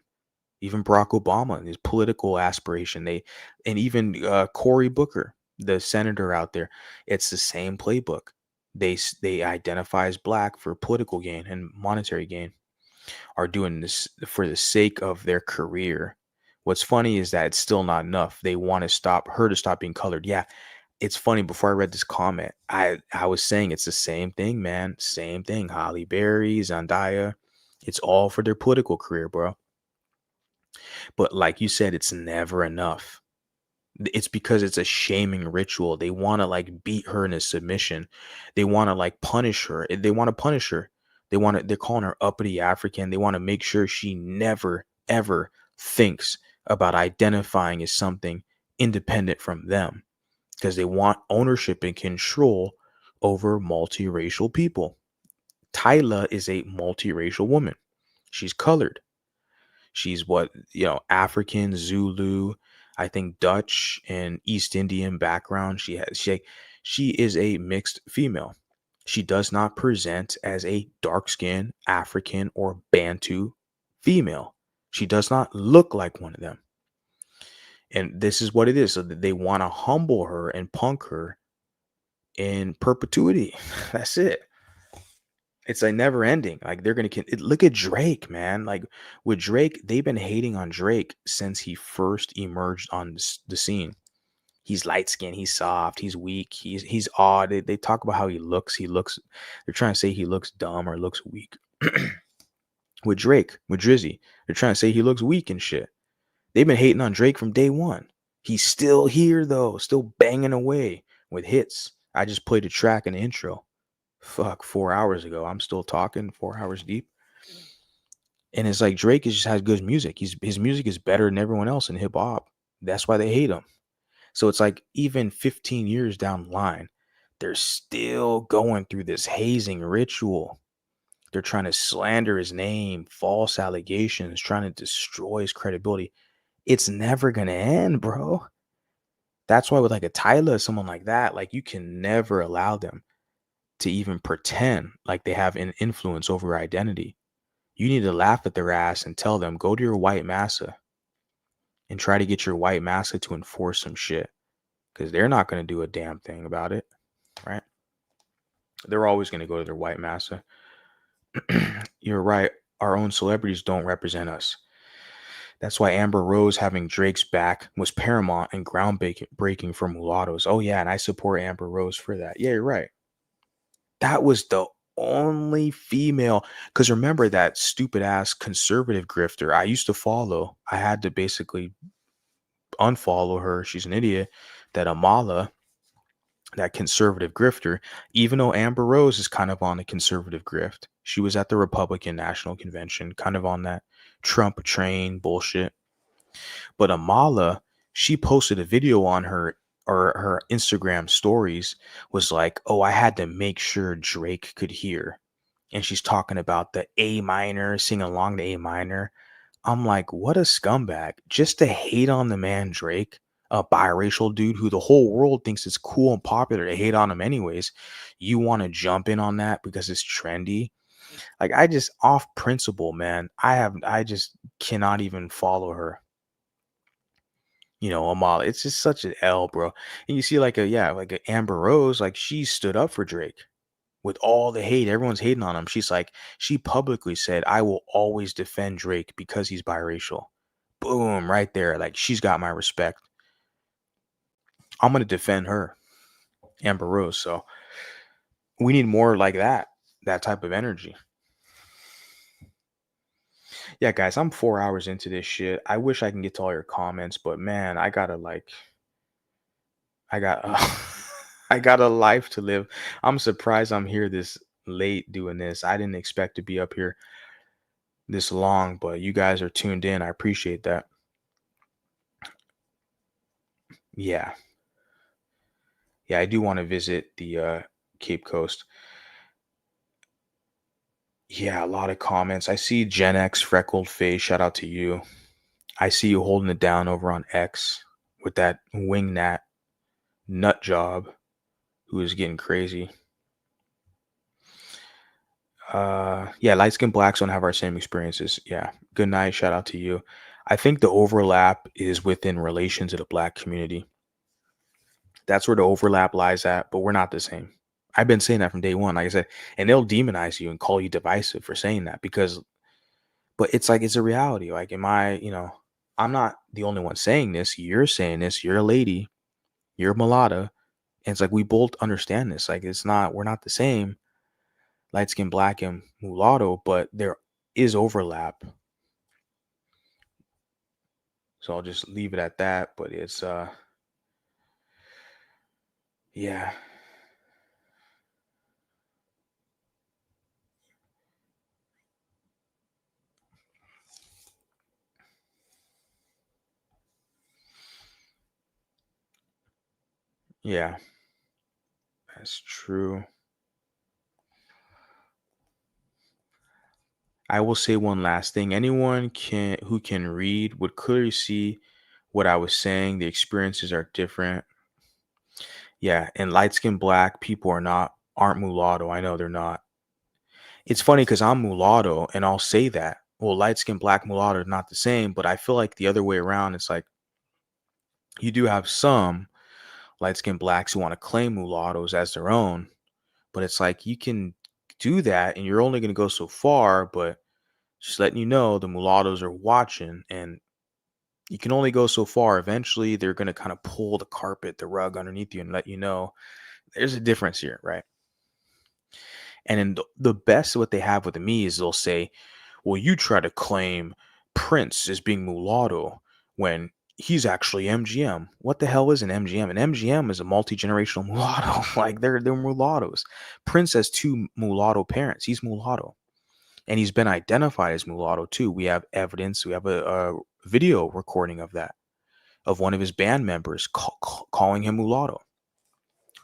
even Barack Obama and his political aspiration. And even Cory Booker, the senator out there. It's the same playbook. They identify as black for political gain and monetary gain, are doing this for the sake of their career. What's funny is that it's still not enough. They want to stop her to stop being colored. Yeah, it's funny. Before I read this comment, I was saying it's the same thing, man. Same thing. Halle Berry, Zendaya. It's all for their political career, bro. But like you said, it's never enough. It's because it's a shaming ritual. They want to like beat her in a submission. They want to like punish her. They want to punish her. They're calling her uppity African. They want to make sure she never, ever thinks about identifying as something independent from them, because they want ownership and control over multiracial people. Tyla is a multiracial woman. She's colored. She's African, Zulu, I think Dutch and East Indian background. She is a mixed female. She does not present as a dark-skinned African or Bantu female. She does not look like one of them. And this is what it is. So they want to humble her and punk her in perpetuity. That's it. It's like never ending. Like they're look at Drake, man. Like with Drake, they've been hating on Drake since he first emerged on the scene. He's light skinned, he's soft, he's weak, he's odd. They talk about how he looks. They're trying to say he looks dumb or looks weak. With Drake, with Drizzy, they're trying to say he looks weak and shit. They've been hating on Drake from day one. He's still here though, still banging away with hits. I just played a track in the intro. 4 hours ago. I'm still talking 4 hours deep. And it's like Drake just has good music. His music is better than everyone else in hip hop. That's why they hate him. So it's like even 15 years down the line, they're still going through this hazing ritual. They're trying to slander his name, false allegations, trying to destroy his credibility. It's never going to end, bro. That's why with like a Tyla, someone like that, like you can never allow them to even pretend like they have an influence over your identity. You need to laugh at their ass and tell them, go to your white massa and try to get your white massa to enforce some shit, because they're not going to do a damn thing about it, right? They're always going to go to their white massa. You're right. Our own celebrities don't represent us. That's why Amber Rose having Drake's back was paramount and groundbreaking for mulattoes. Oh yeah, and I support Amber Rose for that. Yeah, you're right. That was the only female, because remember that stupid ass conservative grifter I used to follow. I had to basically unfollow her. She's an idiot. That Amala, that conservative grifter, even though Amber Rose is kind of on the conservative grift. She was at the Republican National Convention, kind of on that Trump train bullshit. But Amala, she posted a video on her Instagram stories, was like, oh, I had to make sure Drake could hear. And she's talking about the A minor, singing along the A minor. I'm like, what a scumbag. Just to hate on the man Drake, a biracial dude who the whole world thinks it's cool and popular to hate on him anyways, you want to jump in on that because it's trendy. Like, I just, off principle, man, I just cannot even follow her. Amala, it's just such an L, bro. And you see, like a Amber Rose, like, she stood up for Drake with all the hate. Everyone's hating on him. She publicly said, I will always defend Drake because he's biracial. Boom, right there. Like, she's got my respect. I'm gonna defend her, Amber Rose. So we need more like that type of energy. Yeah, guys, I'm 4 hours into this shit. I wish I can get to all your comments, but man, I got I got a life to live. I'm surprised I'm here this late doing this. I didn't expect to be up here this long, but you guys are tuned in. I appreciate that. Yeah. Yeah, I do want to visit the Cape Coast. Yeah, a lot of comments. I see Gen X freckled face. Shout out to you. I see you holding it down over on X with that wingnut nut job who is getting crazy. Yeah, light skinned blacks don't have our same experiences. Yeah. Good night. Shout out to you. I think the overlap is within relation to the black community. That's where the overlap lies at, but we're not the same. I've been saying that from day one, like I said, and they'll demonize you and call you divisive for saying that but it's like, it's a reality. Like, I'm not the only one saying this. You're saying this. You're a lady. You're a mulatto. And it's like, we both understand this. Like, we're not the same, light skin, black, and mulatto, but there is overlap. So I'll just leave it at that. But it's, yeah. Yeah, that's true. I will say one last thing. Anyone who can read would clearly see what I was saying. The experiences are different. Yeah, and light skinned black people aren't mulatto. I know they're not. It's funny because I'm mulatto and I'll say that. Well, light skinned black mulatto is not the same, but I feel like the other way around, it's like you do have some light skinned blacks who want to claim mulattoes as their own, but it's like you can do that and you're only going to go so far, but just letting you know the mulattoes are watching and you can only go so far. Eventually, they're going to kind of pull the rug underneath you and let you know there's a difference here, right? And then the best what they have with me is they'll say, well, you try to claim Prince as being mulatto when he's actually MGM. What the hell is an MGM? An MGM is a multi-generational mulatto. Like, they're mulattoes. Prince has two mulatto parents. He's mulatto. And he's been identified as mulatto too. We have evidence. We have a video recording of that, of one of his band members calling him mulatto.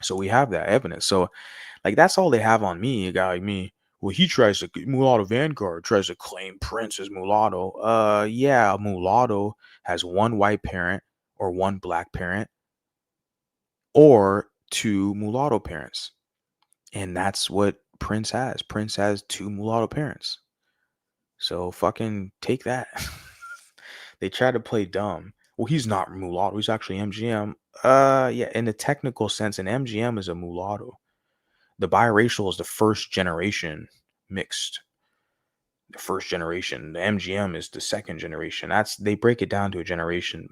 So we have that evidence. So, like, that's all they have on me. A guy like me. Well, Mulatto Vanguard tries to claim Prince as mulatto. Yeah, a mulatto has one white parent or one black parent or two mulatto parents. And that's what Prince has. Prince has two mulatto parents. So fucking take that. They try to play dumb. Well, he's not mulatto. He's actually MGM. Yeah, in the technical sense, an MGM is a mulatto. The biracial is the first generation mixed. The first generation. The MGM is the second generation. They break it down to a generation.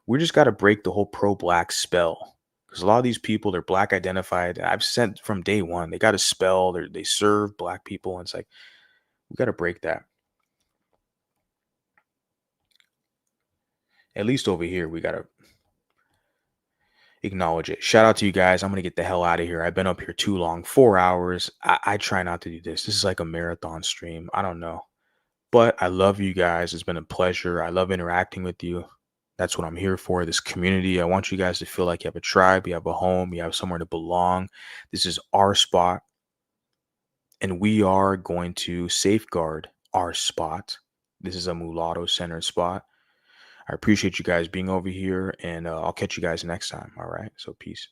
We just got to break the whole pro-black spell. Because a lot of these people, they're black identified. I've said from day one, they got a spell. They serve black people. And it's like, we got to break that. At least over here, we got to acknowledge it. Shout out to you guys. I'm going to get the hell out of here. I've been up here too long. 4 hours. I try not to do this. This is like a marathon stream. I don't know. But I love you guys. It's been a pleasure. I love interacting with you. That's what I'm here for, this community. I want you guys to feel like you have a tribe, you have a home, you have somewhere to belong. This is our spot. And we are going to safeguard our spot. This is a mulatto-centered spot. I appreciate you guys being over here, and I'll catch you guys next time. All right. So peace.